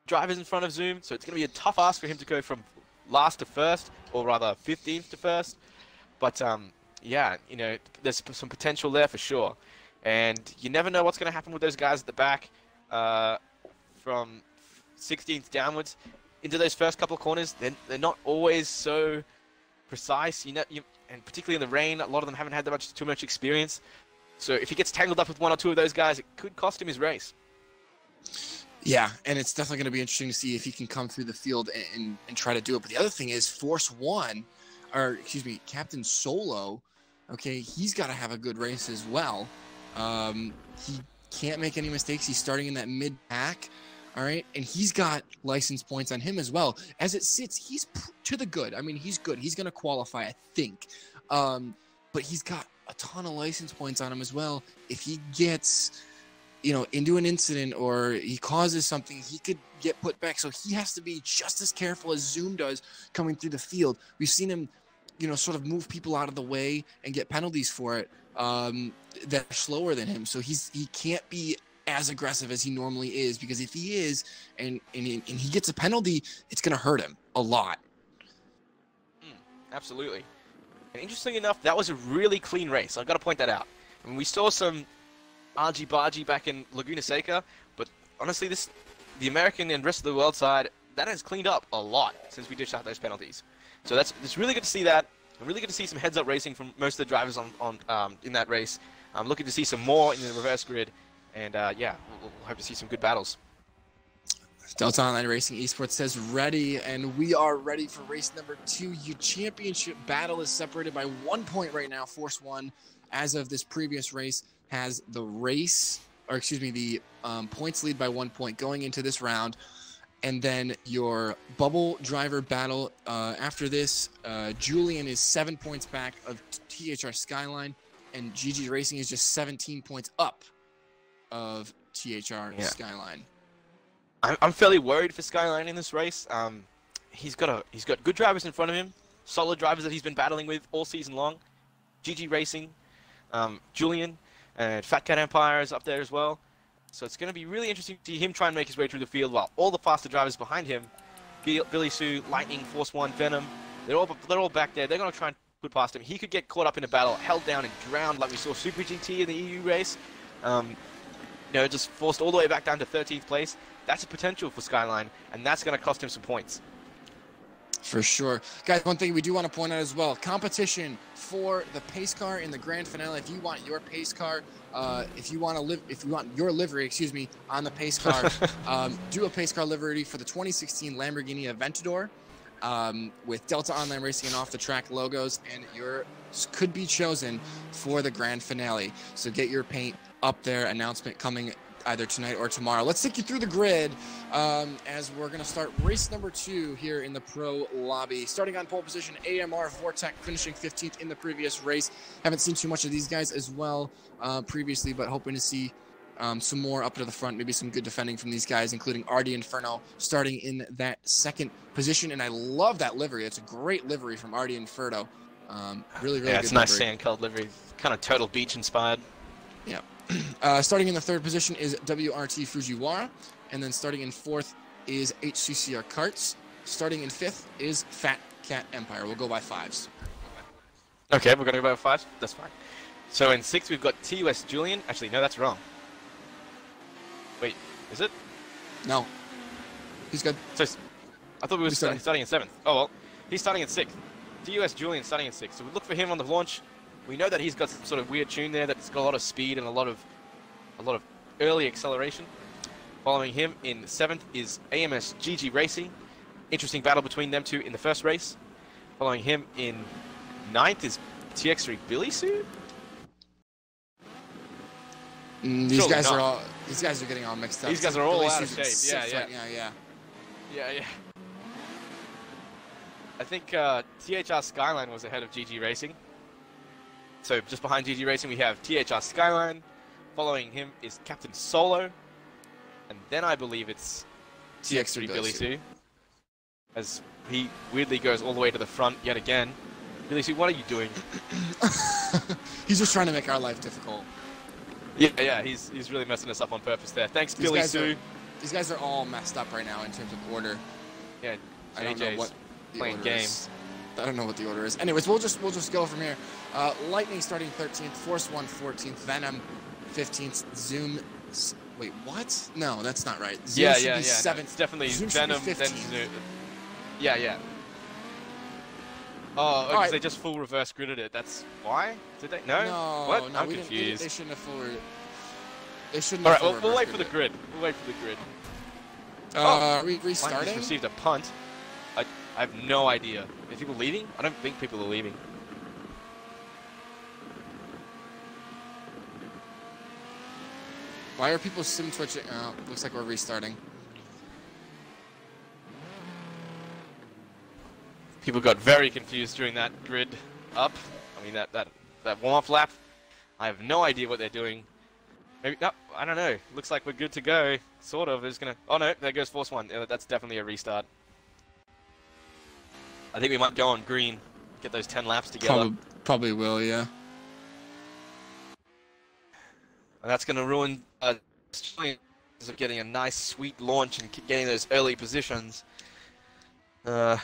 drivers in front of Zoom, so it's going to be a tough ask for him to go from last to first, or rather 15th to first. But yeah, you know, there's some potential there for sure. And you never know what's going to happen with those guys at the back from 16th downwards into those first couple of corners. They're not always so precise, and particularly in the rain, a lot of them haven't had too much experience. So if he gets tangled up with one or two of those guys, it could cost him his race. Yeah, and it's definitely going to be interesting to see if he can come through the field and try to do it. But the other thing is Force One, or excuse me, Captain Solo, okay, he's got to have a good race as well. He can't make any mistakes. He's starting in that mid-pack, all right? And he's got license points on him as well. As it sits, he's to the good. I mean, he's good. He's going to qualify, I think. But he's got a ton of license points on him as well. If he gets, into an incident or he causes something, he could get put back. So he has to be just as careful as Zoom does coming through the field. We've seen him, sort of move people out of the way and get penalties for it that are slower than him. So he can't be as aggressive as he normally is, because if he is and he gets a penalty, it's going to hurt him a lot. Absolutely. And interestingly enough, that was a really clean race. I've got to point that out. I mean, we saw some argy-bargy back in Laguna Seca, but honestly, the American and rest of the world side, that has cleaned up a lot since we dished out those penalties. So it's really good to see that. I'm really good to see some heads-up racing from most of the drivers in that race. I'm looking to see some more in the reverse grid, and yeah, we'll hope to see some good battles. Delta Online Racing Esports says ready, and we are ready for race number 2. Your championship battle is separated by 1 point right now. Force One, as of this previous race, has the points lead by 1 point going into this round. And then your bubble driver battle after this, Julian is 7 points back of THR Skyline, and GG Racing is just 17 points up of THR Skyline. I'm fairly worried for Skyline in this race. He's got good drivers in front of him, solid drivers that he's been battling with all season long. GG Racing, Julian, and Fat Cat Empire is up there as well. So it's going to be really interesting to see him try and make his way through the field while all the faster drivers behind him, Billy Sue, Lightning, Force One, Venom, they're all back there. They're going to try and put past him. He could get caught up in a battle, held down and drowned like we saw Super GT in the EU race. Just forced all the way back down to 13th place. That's a potential for Skyline, and that's going to cost him some points. For sure. Guys, one thing we do want to point out as well, competition for the pace car in the grand finale. If you want your pace car, if you want your livery, on the pace car, do a pace car livery for the 2016 Lamborghini Aventador with Delta Online Racing and Off the Track logos, and yours could be chosen for the grand finale. So get your paint up there. Announcement coming either tonight or tomorrow. Let's take you through the grid as we're going to start race number 2 here in the pro lobby. Starting on pole position, AMR Vortec finishing 15th in the previous race. Haven't seen too much of these guys as well previously, but hoping to see some more up to the front, maybe some good defending from these guys, including RD Inferno starting in that second position. And I love that livery. It's a great livery from RD Inferno. Really good it's nice livery. sand-colored livery. Kind of Turtle Beach inspired. Yeah. Starting in the third position is WRT Fujiwara, and then starting in fourth is HCCR Karts. Starting in fifth is Fat Cat Empire. We'll go by fives. Okay, we're going to go by fives? That's fine. So in sixth, we've got TUS Julian. Actually, no, that's wrong. Wait, is it? No. He's good. So I thought we were starting in 7th. Oh, well. He's starting in 6th. TUS Julian starting in 6th. So we look for him on the launch. We know that he's got some sort of weird tune there that's got a lot of speed and a lot of early acceleration. Following him in 7th is AMS GG Racing. Interesting battle between them two in the first race. Following him in 9th is TX3 Billy Sue. These guys are getting all mixed up. These guys are all Billy out of Sue's shape. Right now, Yeah. I think THR Skyline was ahead of GG Racing. So just behind GG Racing we have THR Skyline. Following him is Captain Solo. And then I believe it's TX3 Billy Sue. As he weirdly goes all the way to the front yet again. Billy Sue, what are you doing? He's just trying to make our life difficult. Yeah, he's really messing us up on purpose there. Thanks, Billy Sue. These guys are all messed up right now in terms of order. Yeah, I don't know what the playing order game. is. I don't know what the order is. Anyways, we'll just go from here. Lightning starting 13th, Force 1 14th, Venom 15th, Zoom. Wait, what? No, that's not right. Zoom should be 7th. No, it's definitely Zoom Venom, should be then 15th. Zoom. Yeah. Oh, because right. they just full reverse gridded it. That's why? Did they? No? No, What? no, I'm they confused. shouldn't have full. They shouldn't All have right, full we'll wait reverse for the gridded grid. We'll wait for the grid. Lightning Lightning just received a punt. I have no idea. Are people leaving? I don't think people are leaving. Why are people sim twitching? Oh, looks like we're restarting. People got very confused during that grid up. I mean, that warm-up lap. I have no idea what they're doing. Maybe, no, I don't know. Looks like we're good to go. Sort of. It's gonna. Oh no, there goes Force 1. Yeah, that's definitely a restart. I think we might go on green. Get those 10 laps together. Probably will, yeah. And that's going to ruin chances of getting a nice, sweet launch and getting those early positions. Well,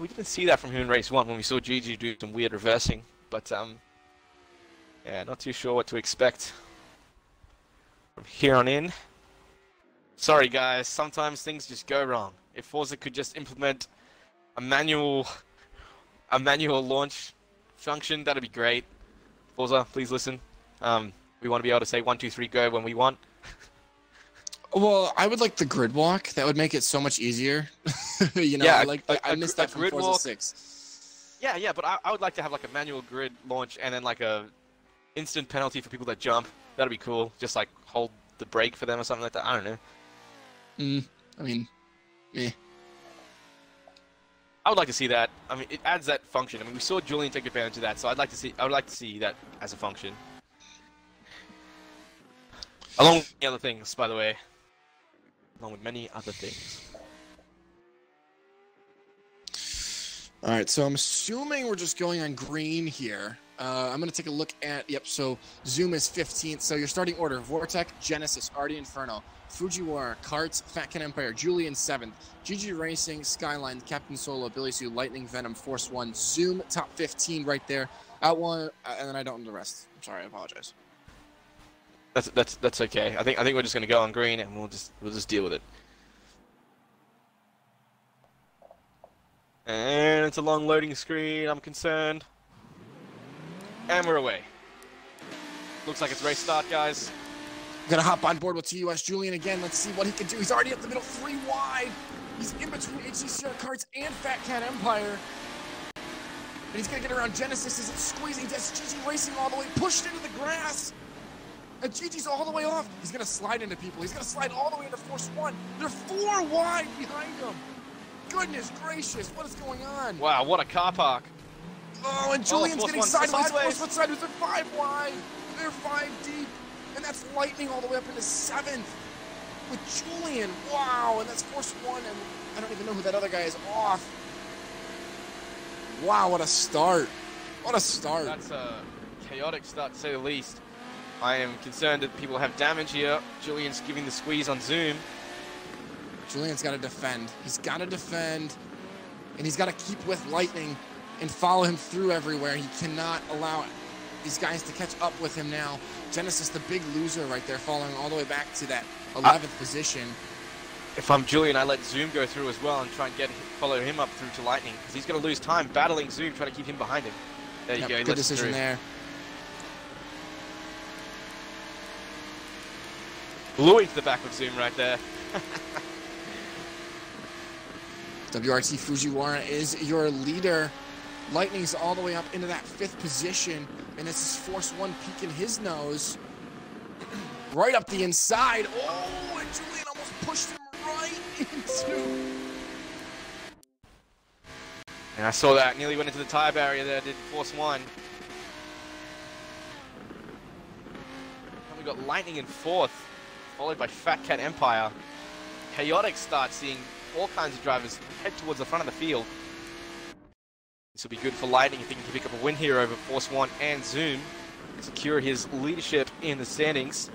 we didn't see that from him in race 1 when we saw GG do some weird reversing. But, yeah, not too sure what to expect from here on in. Sorry, guys. Sometimes things just go wrong. If Forza could just implement a manual launch function, that'd be great. Forza, please listen. We want to be able to say 1, 2, 3, go when we want. Well, I would like the grid walk. That would make it so much easier. You know, yeah, I missed that from Forza 6. Yeah, but I would like to have like a manual grid launch and then like a instant penalty for people that jump. That'd be cool. Just like hold the brake for them or something like that. I don't know. I mean, eh. I would like to see that. I mean, it adds that function. I mean, we saw Julian take advantage of that, so I would like to see that as a function. Along with many other things, by the way. Along with many other things. All right, so I'm assuming we're just going on green here. I'm going to take a look at, yep, so Zoom is 15th. So your starting order, Vortec, Genesis, Artie Inferno, Fujiwara, Karts, Fat Cat Empire, Julian 7th, GG Racing, Skyline, Captain Solo, Billy Sue, Lightning, Venom, Force 1, Zoom, top 15 right there. Out one, and then I don't know the rest. I'm sorry, I apologize. That's okay. I think we're just gonna go on green and we'll just deal with it. And it's a long loading screen. I'm concerned. And we're away. Looks like it's race start, guys. I'm gonna hop on board with TUS Julian again. Let's see what he can do. He's already up the middle, 3 wide. He's in between HCCR Karts and Fat Cat Empire. And he's gonna get around Genesis as it's squeezing. That's GG Racing all the way, pushed into the grass. And GG's all the way off. He's gonna slide into people. He's gonna slide all the way into Force 1. They're 4 wide behind him. Goodness gracious, what is going on? Wow, what a car park. Oh, and Julian's getting sideways. sideways. Force 1 sideways. They're 5 wide. They're 5 deep. And that's Lightning all the way up into 7th with Julian. Wow, and that's Force 1, and I don't even know who that other guy is off. Wow, what a start. What a start. That's a chaotic start, to say the least. I am concerned that people have damage here. Julian's giving the squeeze on Zoom. Julian's got to defend. He's got to defend, and he's got to keep with Lightning and follow him through everywhere. He cannot allow these guys to catch up with him now. Genesis, the big loser right there, falling all the way back to that 11th position. If I'm Julian, I let Zoom go through as well and try and follow him up through to Lightning, because he's going to lose time battling Zoom, trying to keep him behind him. There you go. Good decision there. Blew into the back of Zoom right there. WRT Fujiwara is your leader. Lightning's all the way up into that 5th position, and this is Force 1 peeking his nose right up the inside. Oh, and Julian almost pushed him right into. And I saw that, nearly went into the tire barrier there, did Force 1. And we got Lightning in 4th, followed by Fat Cat Empire. Chaotic start, seeing all kinds of drivers head towards the front of the field. This will be good for Lightning if he can pick up a win here over Force 1 and Zoom, secure his leadership in the standings.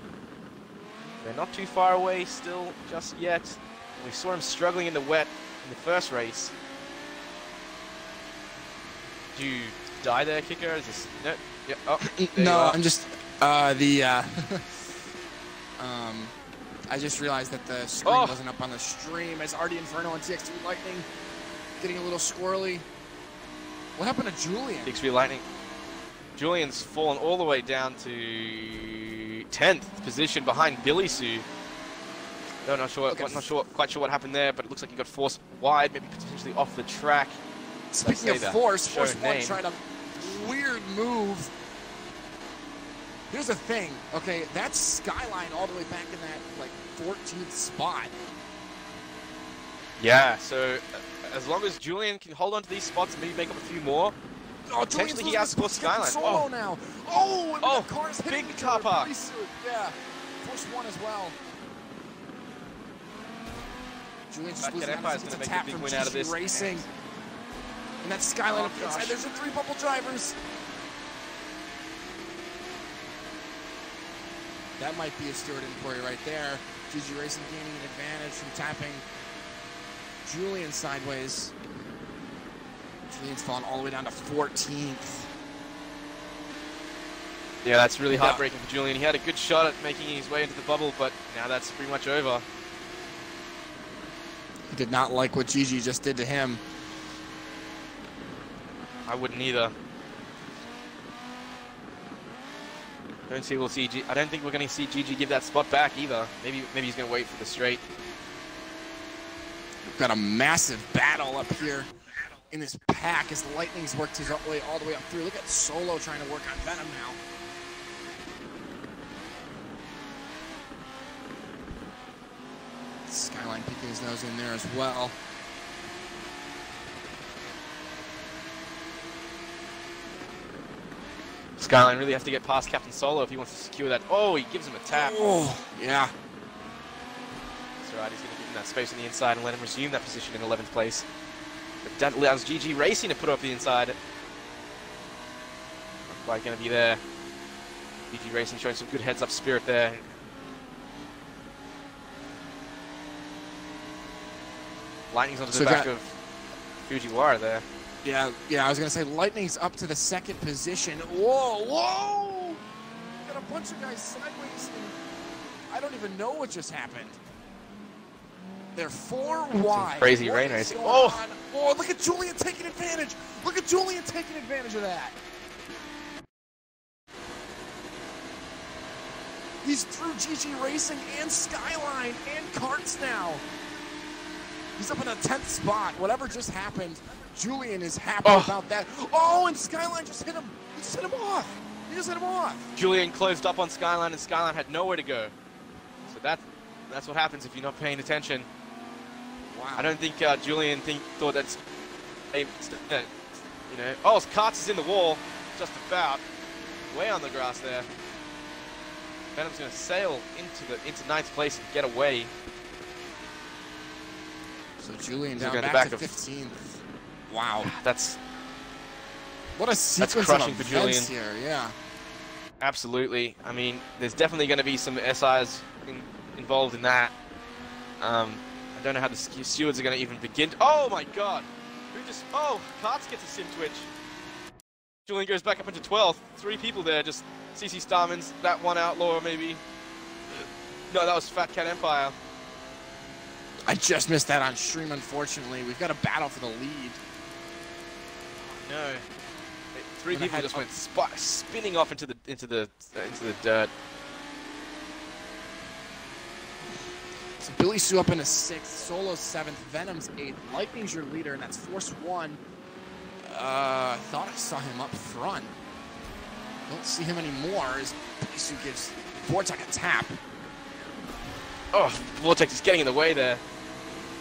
They're not too far away still just yet. We saw him struggling in the wet in the first race. Did you die there, Kicker? Is this no? Yeah. Oh, no, I'm just I just realized that the screen wasn't up on the stream as RD Inferno and TX3 Lightning getting a little squirrely. What happened to Julian? TX3 Lightning. Julian's fallen all the way down to 10th position behind Billy Sue. No, not quite sure what happened there, but it looks like he got forced wide, maybe potentially off the track. Speaking of Force 1 tried a weird move. Here's the thing, okay, that's Skyline all the way back in that, like, 14th spot. Yeah, so as long as Julian can hold on to these spots and maybe make up a few more, potentially he has Force Skyline. Oh, now. Oh, and the car's big car park. Yeah, Force 1 as well. Julian just losing out. It's a tap from GG Racing. And that's Skyline up the inside. There's the 3 bubble drivers. That might be a Stewart inquiry right there. GG Racing gaining an advantage from tapping Julian sideways. Julian's fallen all the way down to 14th. Yeah, that's really heartbreaking for Julian. He had a good shot at making his way into the bubble, but now that's pretty much over. He did not like what GG just did to him. I wouldn't either. I don't think we're going to see GG give that spot back either. Maybe he's going to wait for the straight. We've got a massive battle up here in this pack as Lightning's worked his way all the way up through. Look at Solo trying to work on Venom now. Skyline peeking his nose in there as well. Skyline really has to get past Captain Solo if he wants to secure that. Oh, he gives him a tap. Oh, yeah. That's right, he's going to give him that space on the inside and let him resume that position in 11th place. But that allows GG Racing to put up the inside. Not quite going to be there. GG Racing showing some good heads-up spirit there. Lightning's onto the back of Fujiwara there. Yeah, I was going to say Lightning's up to the 2nd position. Whoa! Got a bunch of guys sideways, and I don't even know what just happened. They're 4 wide. Crazy rain racing. Oh, look at Julian taking advantage. Look at Julian taking advantage of that. He's through GG Racing and Skyline and Karts now. He's up in the 10th spot. Whatever just happened, Julian is happy about that. Oh, and Skyline just hit him. He just hit him off. Julian closed up on Skyline, and Skyline had nowhere to go. So that's what happens if you're not paying attention. Wow. I don't think Julian thought that's, you know. Oh, his Karts is in the wall, just about, way on the grass there. Venom's going to sail into 9th place and get away. So Julian down back to 15th. Wow. What a sequence of events here, yeah. Absolutely. I mean, there's definitely going to be some SIs involved in that. I don't know how the stewards are going to even begin. Oh my god! Karts gets a sim twitch. Julian goes back up into 12th. 3 people there, just CC Starmans, that one outlaw maybe. No, that was Fat Cat Empire. I just missed that on stream, unfortunately. We've got a battle for the lead. No. Three people just went spinning off into the dirt. So Billy Sue up into 6th, Solo's 7th, Venom's 8th, Lightning's your leader, and that's Force 1. I thought I saw him up front. Don't see him anymore as Billy Sue gives Vortex a tap. Oh, Vortex is getting in the way there.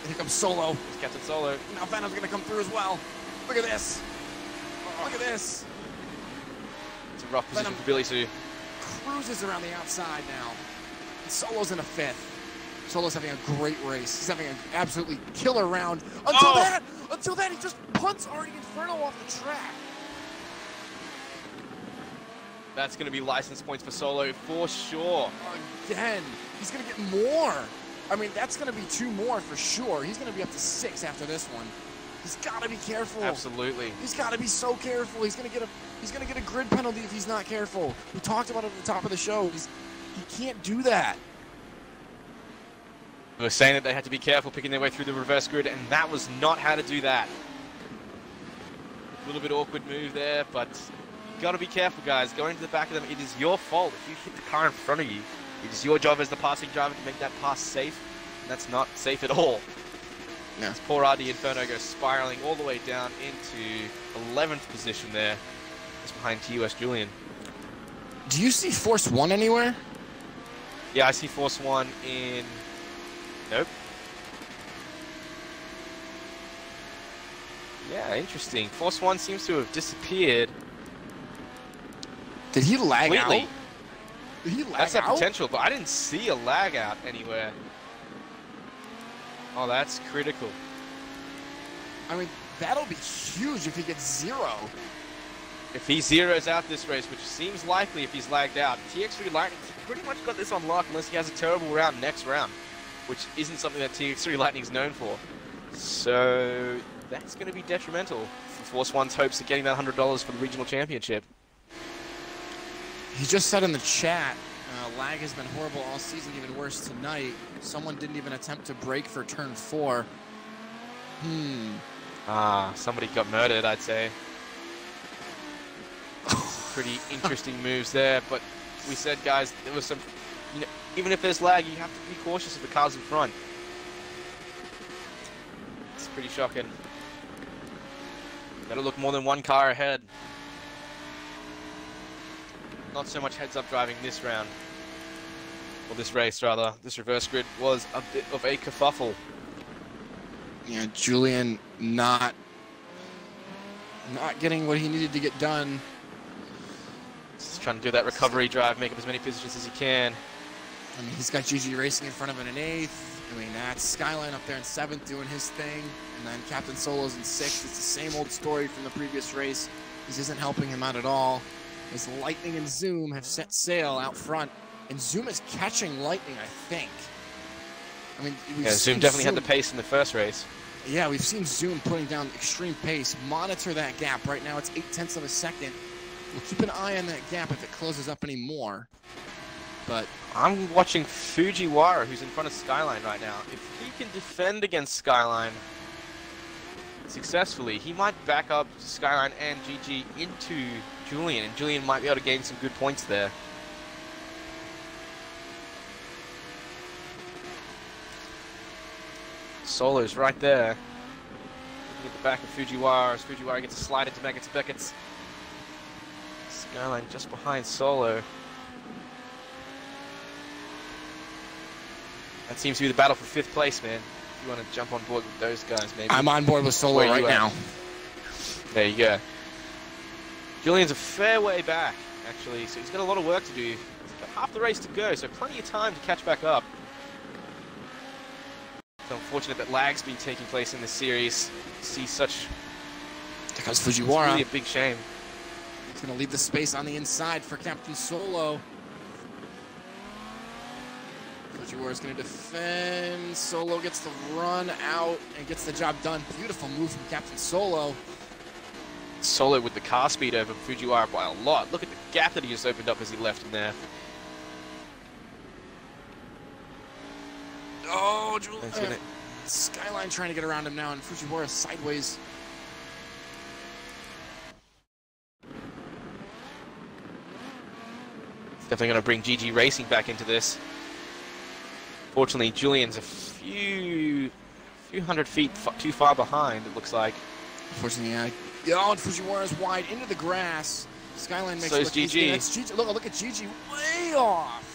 Here comes Solo. It's Captain Solo. Now Venom's going to come through as well. Look at this. Look at this. It's a rough position for Billy Sue. Cruises around the outside now. And Solo's in a 5th. Solo's having a great race. He's having an absolutely killer round. Until that, he just punts Artie Inferno off the track. That's going to be license points for Solo for sure. Again, he's going to get more. I mean, that's going to be 2 more for sure. He's going to be up to 6 after this one. He's got to be careful. Absolutely. He's got to be so careful. He's going to get a grid penalty if he's not careful. We talked about it at the top of the show. He can't do that. They were saying that they had to be careful picking their way through the reverse grid, and that was not how to do that. A little bit awkward move there, but you got to be careful, guys. Going to the back of them, it is your fault. If you hit the car in front of you, it is your job as the passing driver to make that pass safe. And that's not safe at all. Yeah. This poor RD Inferno goes spiraling all the way down into 11th position there, just behind TUS Julian. Do you see Force 1 anywhere? Yeah, I see Force 1 in... Nope. Yeah, interesting. Force 1 seems to have disappeared. Did he lag completely out? Did he lag That's out? that potential, but I didn't see a lag out anywhere. Oh, that's critical. I mean, that'll be huge if he gets 0. If he zeroes out this race, which seems likely if he's lagged out, TX3 Lightning's pretty much got this on lock unless he has a terrible round next round, which isn't something that TX3 Lightning's known for. So that's going to be detrimental for Force 1's hopes of getting that $100 for the regional championship. He just said in the chat, lag has been horrible all season, even worse tonight. Someone didn't even attempt to brake for turn 4. Somebody got murdered, I'd say. Pretty interesting moves there, but we said, guys, there was some, you know, even if there's lag, you have to be cautious of the cars in front. It's pretty shocking. Gotta look more than one car ahead. Not so much heads-up driving this round. Or this race, rather. This reverse grid was a bit of a kerfuffle. Yeah, Julian not getting what he needed to get done. Just trying to do that recovery drive, make up as many positions as he can. I mean, he's got GG Racing in front of him in 8th. I mean, that's Skyline up there in 7th doing his thing. And then Captain Solo's in 6th. It's the same old story from the previous race. This isn't helping him out at all. As Lightning and Zoom have set sail out front. And Zoom is catching Lightning, I think. I mean, yeah, Zoom definitely had the pace in the first race. Yeah, we've seen Zoom putting down extreme pace. Monitor that gap. Right now it's 0.8 of a second. We'll keep an eye on that gap if it closes up any more. But I'm watching Fujiwara, who's in front of Skyline right now. If he can defend against Skyline successfully, he might back up Skyline and GG into Julian, and Julian might be able to gain some good points there. Solo's right there. Looking at the back of Fujiwara as Fujiwara gets a slide into Beckett's. Skyline just behind Solo. That seems to be the battle for 5th place, man. If you want to jump on board with those guys, maybe. I'm on board with Solo right now. There you go. Julian's a fair way back, actually, so he's got a lot of work to do. He's got half the race to go, so plenty of time to catch back up. It's unfortunate that lag's been taking place in this series. See such... There comes Fujiwara. It's really a big shame. He's going to leave the space on the inside for Captain Solo. Fujiwara's going to defend. Solo gets the run out and gets the job done. Beautiful move from Captain Solo. Solo with the car speed over Fujiwara by a lot. Look at the gap that he just opened up as he left him there. Oh, Skyline trying to get around him now, and Fujiwara sideways. Definitely going to bring GG Racing back into this. Fortunately, Julian's a few hundred feet too far behind, it looks like. Unfortunately, yeah. Oh, and Fujiwara's wide into the grass. Skyline makes so it look look GG. That's GG. Look at GG, way off.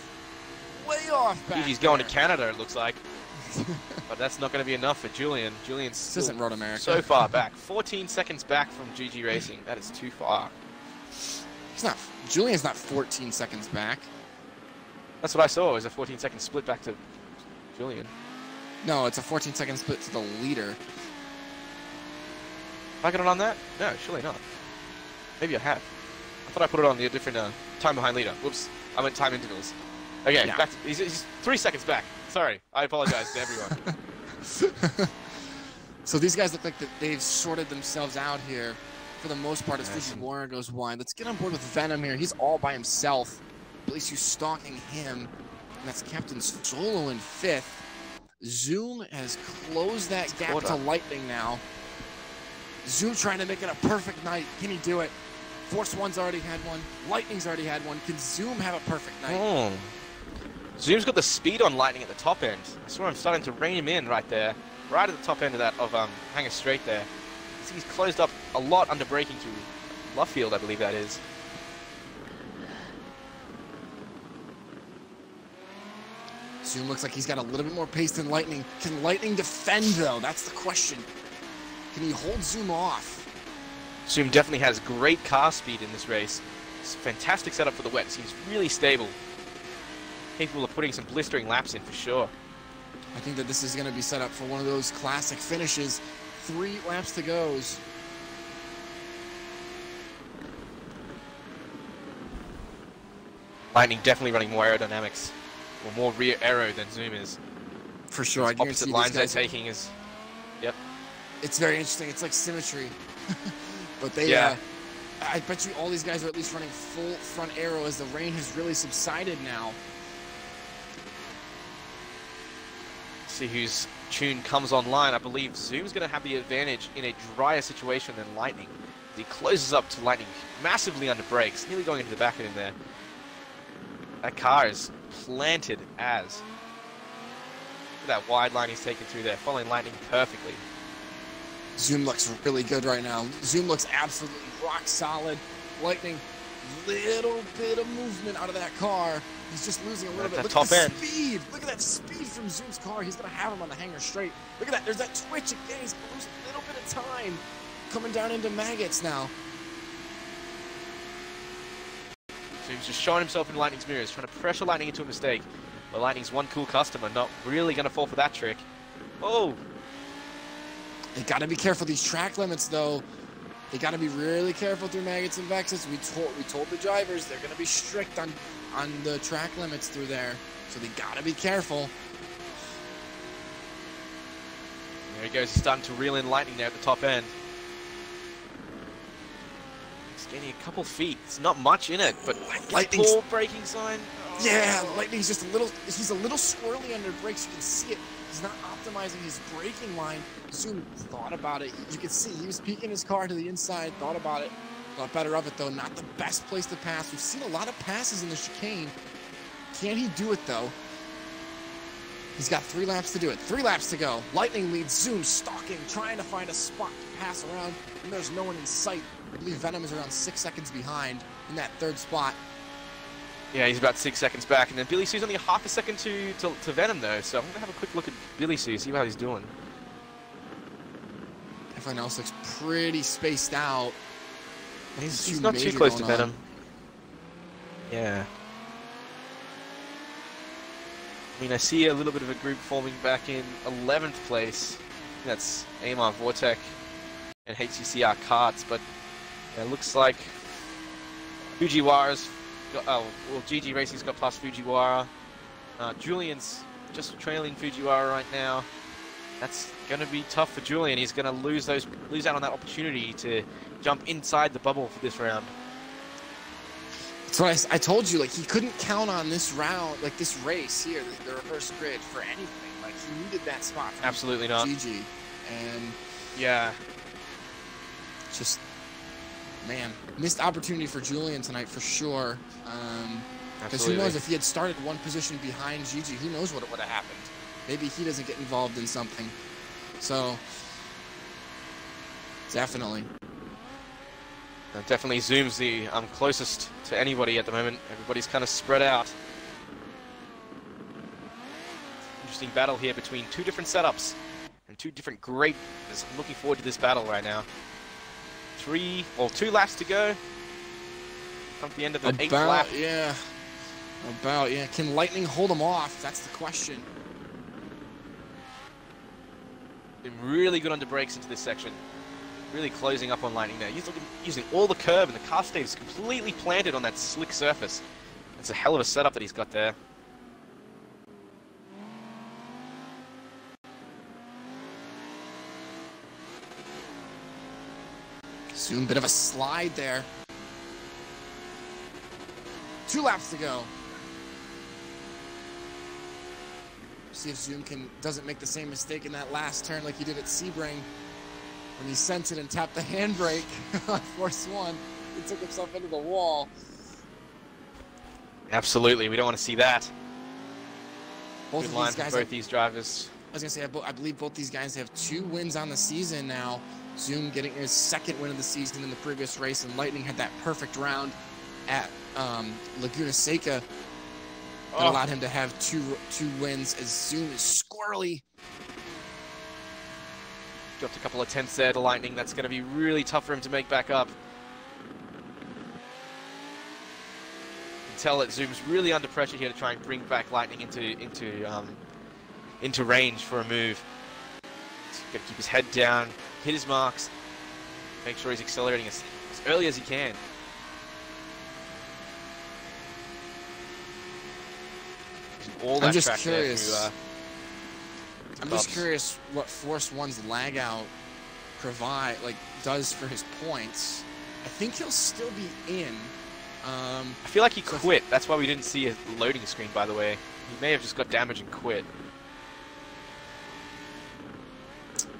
Way off back GG's going to Canada, it looks like. But that's not going to be enough for Julian. Julian's this isn't Road America. So far back. 14 seconds back from GG Racing. That is too far. Julian's not 14 seconds back. That's what I saw. It was a 14-second split back to Julian. No, it's a 14-second split to the leader. Have I got it on that? No, surely not. Maybe I have. I thought I put it on the different time behind leader. Whoops. I meant time intervals. Okay, yeah. back to, he's 3 seconds back. Sorry. I apologize to everyone. So these guys look like they've sorted themselves out here for the most part as Fujiwara goes wide. Let's get on board with Venom here. He's all by himself. Belisa's stalking him. And that's Captain Solo in 5th. Zoom has closed that gap to Lightning now. Zoom trying to make it a perfect night. Can he do it? Force One's already had one. Lightning's already had one. Can Zoom have a perfect night? Zoom's got the speed on Lightning at the top end. I saw him starting to rein him in right there. Right at the top end of that Hangar Straight there. He's closed up a lot under braking to Luffield, I believe that is. Zoom looks like he's got a little bit more pace than Lightning. Can Lightning defend, though? That's the question. Can he hold Zoom off? Zoom definitely has great car speed in this race. It's a fantastic setup for the wets. He's really stable. Capable of putting some blistering laps in for sure. I think that this is going to be set up for one of those classic finishes. 3 laps to go. Lightning definitely running more aerodynamics, or more rear aero than Zoom is. For sure. I opposite lines they're taking is, yep. It's very interesting. It's like symmetry. But they, I bet you all these guys are at least running full front aero as the rain has really subsided now. See whose tune comes online. I believe Zoom's going to have the advantage in a drier situation than Lightning. He closes up to Lightning massively under brakes, nearly going into the back of him there. That car is planted as. Look at that wide line he's taken through there, following Lightning perfectly. Zoom looks really good right now. Zoom looks absolutely rock solid. Lightning, little bit of movement out of that car. He's just losing a little bit. Look at the speed. Look at that speed from Zoom's car. He's going to have him on the Hangar Straight. Look at that. There's that twitch again. He's going to lose a little bit of time. Coming down into Maggots now. So he's just showing himself in Lightning's mirrors, trying to pressure Lightning into a mistake. But Lightning's one cool customer, not really going to fall for that trick. Oh! They got to be careful. These track limits, though. They got to be really careful through Maggots and Vexus. We told the drivers they're going to be strict on the track limits through there. So they got to be careful. There he goes. He's starting to reel in Lightning there at the top end. He's gaining a couple feet. It's not much in it, but Lightning's poor braking sign. Oh. Yeah, Lightning's just he's a little squirrely under brakes. You can see it. He's not optimizing his braking line. Zoom thought about it. You can see he was peeking his car to the inside, thought about it. Thought better of it, though. Not the best place to pass. We've seen a lot of passes in the chicane. Can he do it, though? He's got 3 laps to do it. 3 laps to go. Lightning leads. Zoom stalking, trying to find a spot to pass around, and there's no one in sight. I believe Venom is around 6 seconds behind in that 3rd spot. Yeah, he's about 6 seconds back, and then Billy Sue's only half a second to Venom, though, so I'm going to have a quick look at Billy Sue, see how he's doing. Everyone else looks pretty spaced out. He's not too close to Venom. Yeah. I mean, I see a little bit of a group forming back in 11th place. That's AMR Vortec and HCCR Karts, but it looks like Fujiwara's got, GG Racing's got past Fujiwara. Julian's just trailing Fujiwara right now. That's going to be tough for Julian. He's going to lose out on that opportunity to jump inside the bubble for this round. So I told you, like, he couldn't count on this round, like this race here, the reverse grid, for anything. Like, he needed that spot from Absolutely not. Gigi. And yeah, just, man, missed opportunity for Julian tonight for sure. Because who knows, if he had started one position behind Gigi, who knows what would have happened. Maybe he doesn't get involved in something. So, definitely. Definitely Zoom's the closest to anybody at the moment. Everybody's kind of spread out. Interesting battle here between two different setups and two different great. I'm looking forward to this battle right now. 2 laps to go. Come to the end of the 8th lap. Yeah. Can Lightning hold him off? That's the question. Been really good under brakes into this section. Really closing up on Lightning there. He's using all the curb, and the car stays completely planted on that slick surface. It's a hell of a setup that he's got there. Zoom, bit of a slide there. 2 laps to go. See if Zoom doesn't make the same mistake in that last turn like he did at Sebring when he sent it and tapped the handbrake on Force 1. He took himself into the wall. Absolutely, we don't want to see that. Both Good of line these from guys both these drivers. I was going to say, I believe both these guys have 2 wins on the season now. Zoom getting his 2nd win of the season in the previous race, and Lightning had that perfect round at Laguna Seca that allowed him to have two wins, as Zoom is squirrely. Dropped a couple of tenths there to Lightning. That's going to be really tough for him to make back up. You can tell that Zoom's really under pressure here to try and bring back Lightning into range for a move. He's got to keep his head down, hit his marks, make sure he's accelerating as early as he can. I'm just curious. I'm just curious what Force 1's lag out does for his points. I think he'll still be in. I feel like he quit. That's why we didn't see a loading screen, by the way. He may have just got damaged and quit.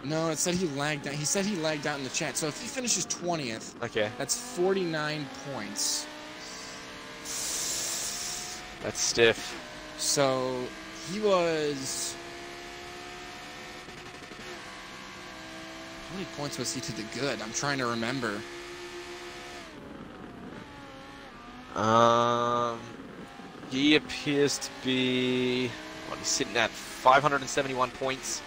No, it said he lagged out. He said he lagged out in the chat. So if he finishes 20th, okay, that's 49 points. That's stiff. So he was... How many points was he to the good? I'm trying to remember. He appears to be... Well, he's sitting at 571 points.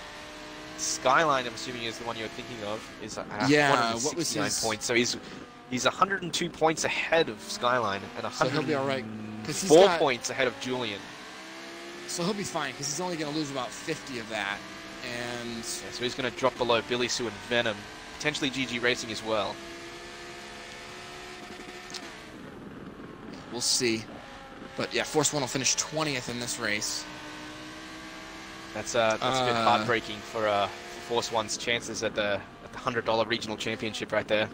Skyline, I'm assuming, is the one you're thinking of, is at 169 points. So he's 102 points ahead of Skyline and 104 points ahead of Julian. So he'll be fine because he's only going to lose about 50 of that. And yeah, so he's going to drop below Billy Sue and Venom, potentially GG Racing as well. We'll see. But yeah, Force 1 will finish 20th in this race. That's a bit heartbreaking for Force 1's chances at the $100 regional championship right there.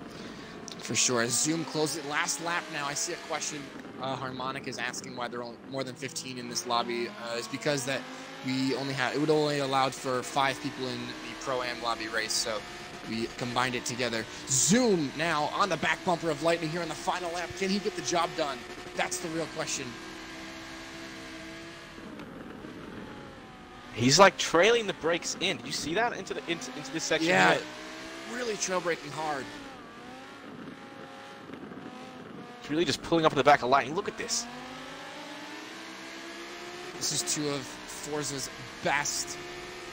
For sure. As Zoom closes it, last lap now. I see a question. Harmonic is asking why there are more than 15 in this lobby. It's because that it would only allowed for 5 people in the Pro-Am lobby race, so we combined it together. Zoom now on the back bumper of Lightning here in the final lap. Can he get the job done? That's the real question. He's like trailing the brakes in. Did you see that into this section? Yeah, really trail braking hard. It's really just pulling up in the back of Lightning. Look at this. This is 2 of Forza's best,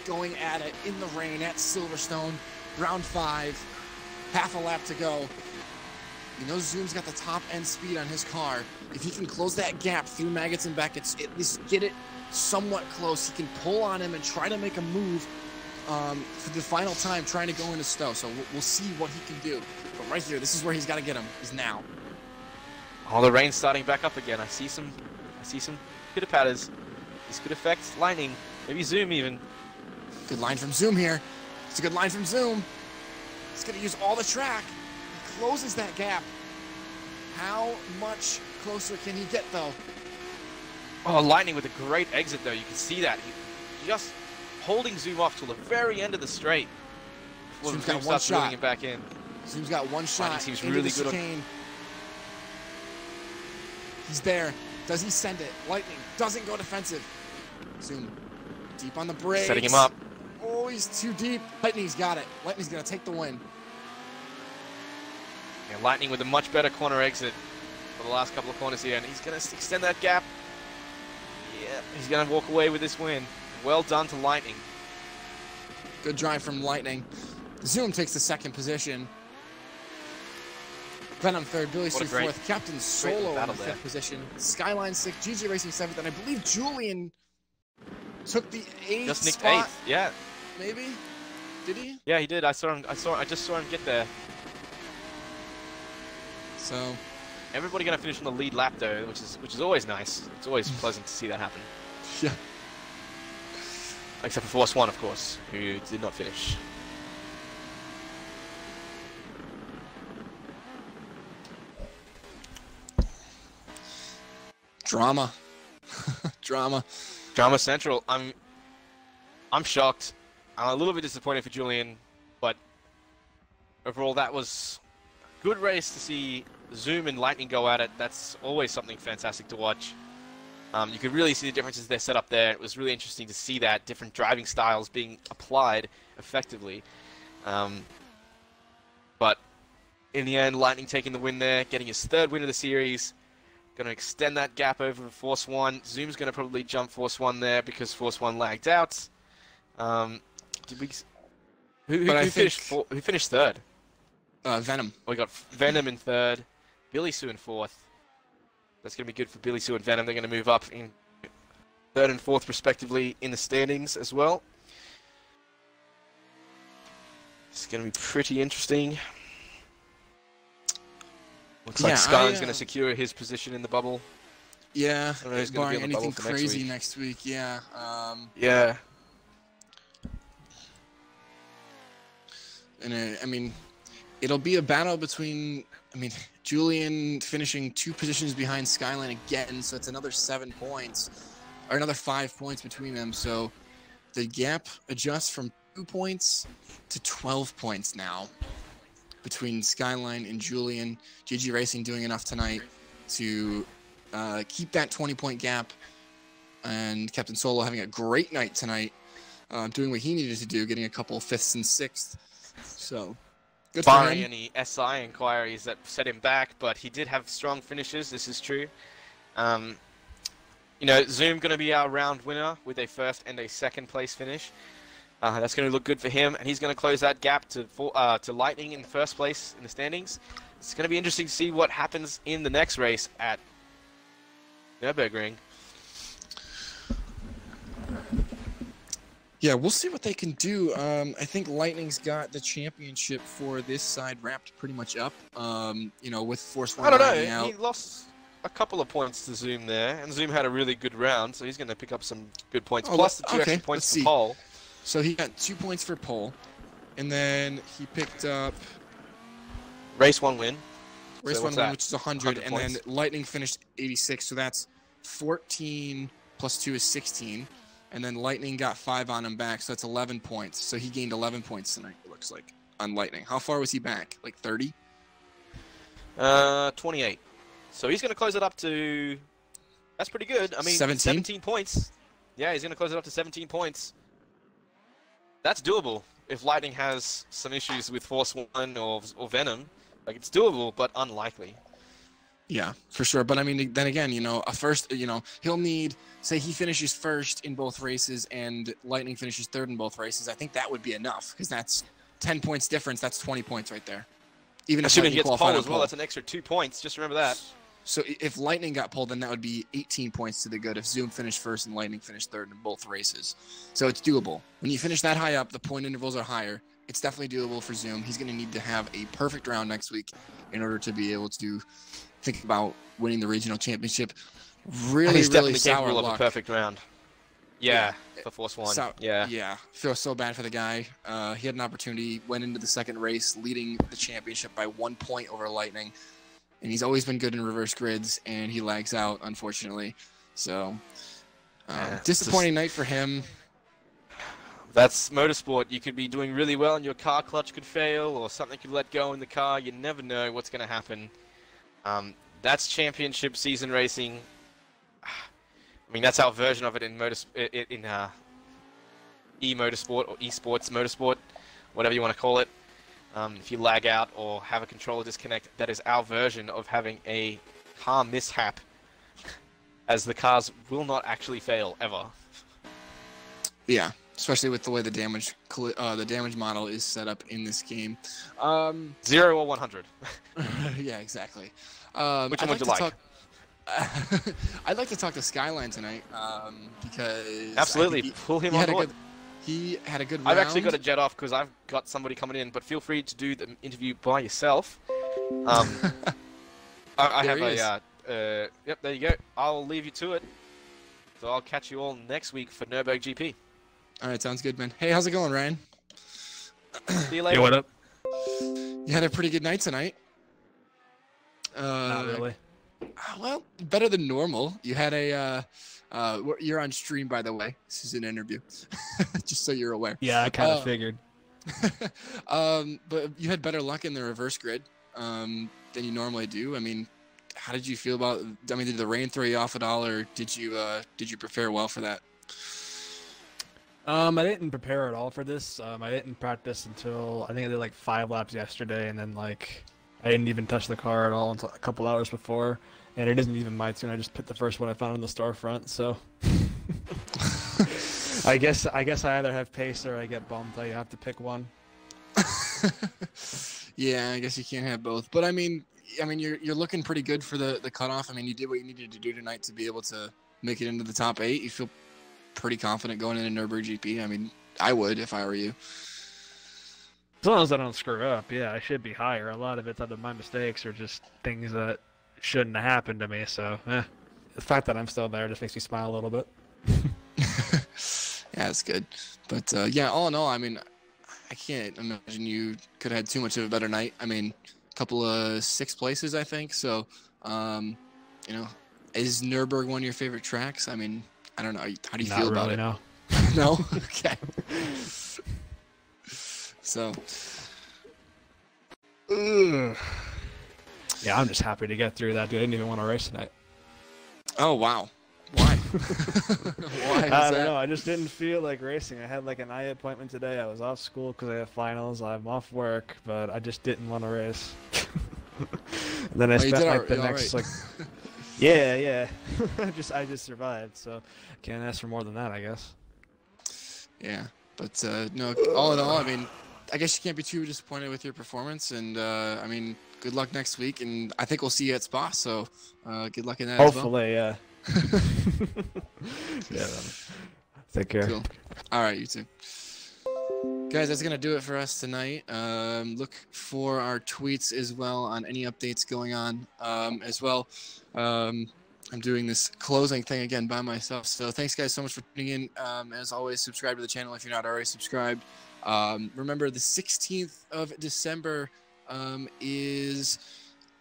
going at it in the rain at Silverstone. Round 5, half a lap to go. You know Zoom's got the top end speed on his car. If he can close that gap through Maggots and Beckett's, at least get it somewhat close, he can pull on him and try to make a move for the final time, trying to go into Stowe. So we'll see what he can do. But right here, this is where he's got to get him, is now. Oh, the rain's starting back up again. I see some pitter-patters. This could affect Lightning, maybe Zoom even. Good line from Zoom here. It's a good line from Zoom. He's going to use all the track. He closes that gap. How much closer can he get, though? Oh, Lightning with a great exit, though. You can see that. He just holding Zoom off till the very end of the straight. Before Zoom's Zoom got one starts reeling shot. it back in. Zoom's got one shot. Seems into really the good chicane. He's there. Does he send it? Lightning doesn't go defensive. Zoom deep on the brakes. Setting him up. Oh, he's too deep. Lightning's got it. Lightning's going to take the win. Yeah, Lightning with a much better corner exit for the last couple of corners here, and he's going to extend that gap. Yeah, he's going to walk away with this win. Well done to Lightning. Good drive from Lightning. Zoom takes the second position. Venom third, Billy Sue fourth, Captain Solo in the fifth position, Skyline sixth, GG Racing seventh, and I believe Julian took the eighth Just nicked spot. eighth, yeah. Maybe? Did he? Yeah, he did. I just saw him get there. So everybody going to finish on the lead lap though, which is always nice. It's always pleasant to see that happen. Yeah. Except for Force One, of course, who did not finish. Drama. Drama. Drama Central. I'm shocked. I'm a little bit disappointed for Julian, but overall that was a good race to see Zoom and Lightning go at it. That's always something fantastic to watch. You could really see the differences they're set up there. It was really interesting to see that different driving styles being applied effectively. But in the end, Lightning taking the win there, getting his third win of the series. Going to extend that gap over Force One. Zoom's going to probably jump Force One there because Force One lagged out. Who finished third? Venom. We got Venom in third, Billy Sue in fourth. That's going to be good for Billy Sue and Venom. They're going to move up in third and fourth respectively in the standings as well. It's going to be pretty interesting. Looks like Skyline's going to secure his position in the bubble. Yeah, barring anything anything crazy next week. Yeah. Yeah. And I mean, it'll be a battle between, Julian finishing 2 positions behind Skyline again, so it's another 7 points, or another 5 points between them. So the gap adjusts from 2 points to 12 points now between Skyline and Julian. GG Racing doing enough tonight to keep that 20-point gap, and Captain Solo having a great night tonight, doing what he needed to do, getting a couple 5th and 6th. So, good for him. Barring any SI inquiries that set him back, but he did have strong finishes, this is true. Zoom going to be our round winner with a first and a second place finish. That's going to look good for him, and he's going to close that gap to Lightning in the first place in the standings. It's going to be interesting to see what happens in the next race at Nürburgring. Yeah, we'll see what they can do. I think Lightning's got the championship for this side wrapped pretty much up. With Force One. I don't know. He lost a couple of points to Zoom there, and Zoom had a really good round, so he's going to pick up some good points. Plus the 2 extra points for pole. So he got 2 points for pole, and then he picked up race 1 win. Race 1 win, which is 100, and points. then Lightning finished 86, so that's 14 plus 2 is 16. And then Lightning got 5 on him back, so that's 11 points. So he gained 11 points tonight, it looks like, on Lightning. How far was he back? Like 30? 28. So he's going to close it up to... That's pretty good. 17 points. Yeah, he's going to close it up to 17 points. That's doable if Lightning has some issues with Force 1 or Venom. Like, it's doable, but unlikely. Yeah, for sure. But then again, he'll need, say he finishes first in both races and Lightning finishes third in both races. I think that would be enough, because that's 10 points difference. That's 20 points right there. Even assuming he gets pole as well, that's an extra 2 points. Just remember that. So if Lightning got pulled, then that would be 18 points to the good if Zoom finished first and Lightning finished third in both races. So it's doable. When you finish that high up, the point intervals are higher. It's definitely doable for Zoom. He's going to need to have a perfect round next week in order to be able to think about winning the regional championship. Really sour luck. Of a perfect round. Yeah, for Force 1. Yeah. Feel so bad for the guy. He had an opportunity, went into the second race, leading the championship by 1 point over Lightning. And he's always been good in reverse grids, and he lags out, unfortunately. So, disappointing night for him. That's motorsport. You could be doing really well and your car clutch could fail or something could let go in the car. You never know what's going to happen. That's championship season racing. I mean, that's our version of it in e-motorsport or esports motorsport, whatever you want to call it. If you lag out or have a controller disconnect, that is our version of having a car mishap, as the cars will not actually fail ever. Yeah, especially with the way the damage model is set up in this game. 0 or 100. Yeah, exactly. Which one would you like? I'd like to talk to Skyline tonight because absolutely pull him on board. He had a good round. I've actually got to jet off because I've got somebody coming in, but feel free to do the interview by yourself. I have a yep, there you go. I'll leave you to it. So I'll catch you all next week for Nürburgring GP. All right, sounds good, man. Hey, how's it going, Ryan? See you later. Hey, what up? You had a pretty good night tonight. Not really. Well, better than normal. You had a you're on stream, by the way. This is an interview, just so you're aware. Yeah, I kind of figured. But you had better luck in the reverse grid than you normally do. I mean, how did you feel about? I mean, did the rain throw you off at all, or did you prepare well for that? I didn't prepare at all for this. I didn't practice until I think I did like 5 laps yesterday, and then like I didn't even touch the car at all until a couple hours before. And it isn't even my tune. I just picked the first one I found in the storefront. So I guess I either have pace or I get bummed. I have to pick one. Yeah, I guess you can't have both. But I mean, you're looking pretty good for the cutoff. I mean, you did what you needed to do tonight to be able to make it into the top 8. You feel pretty confident going into Nürburgring GP. I mean, I would if I were you. As long as I don't screw up, yeah, I should be higher. A lot of it's either my mistakes or just things that shouldn't have happened to me. So, the fact that I'm still there just makes me smile a little bit. Yeah, it's good. But yeah, all in all, I mean, I can't imagine you could have had too much of a better night. I mean, a couple of 6th places, I think. So, you know, is Nürburgring one of your favorite tracks? I mean, I don't know. How do you feel about it? No. No? Okay. So. Ugh. Yeah, I'm just happy to get through that, dude. I didn't even want to race tonight. Oh, wow. Why? Why? I don't know. I just didn't feel like racing. I had like an eye appointment today. I was off school because I have finals. I'm off work, but I just didn't want to race. And then I spent like the next like, yeah. I just survived. So can't ask for more than that, I guess. Yeah, but no. All in all, I mean, I guess you can't be too disappointed with your performance, and I mean, good luck next week, and I think we'll see you at Spa. So good luck in that. Hopefully, yeah. Yeah. Take care. Cool. All right, you too. Guys, that's going to do it for us tonight. Look for our tweets as well on any updates going on as well. I'm doing this closing thing again by myself. So thanks, guys, so much for tuning in. As always, subscribe to the channel if you're not already subscribed. Remember, the 16th of December is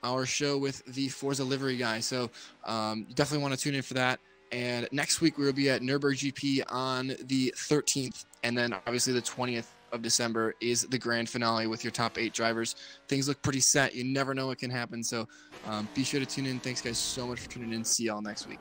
our show with the Forza livery guy. So you definitely want to tune in for that. And next week, we will be at Nürburgring GP on the 13th. And then, obviously, the 20th of December is the grand finale with your top 8 drivers. Things look pretty set. You never know what can happen. So be sure to tune in. Thanks, guys, so much for tuning in. See y'all next week.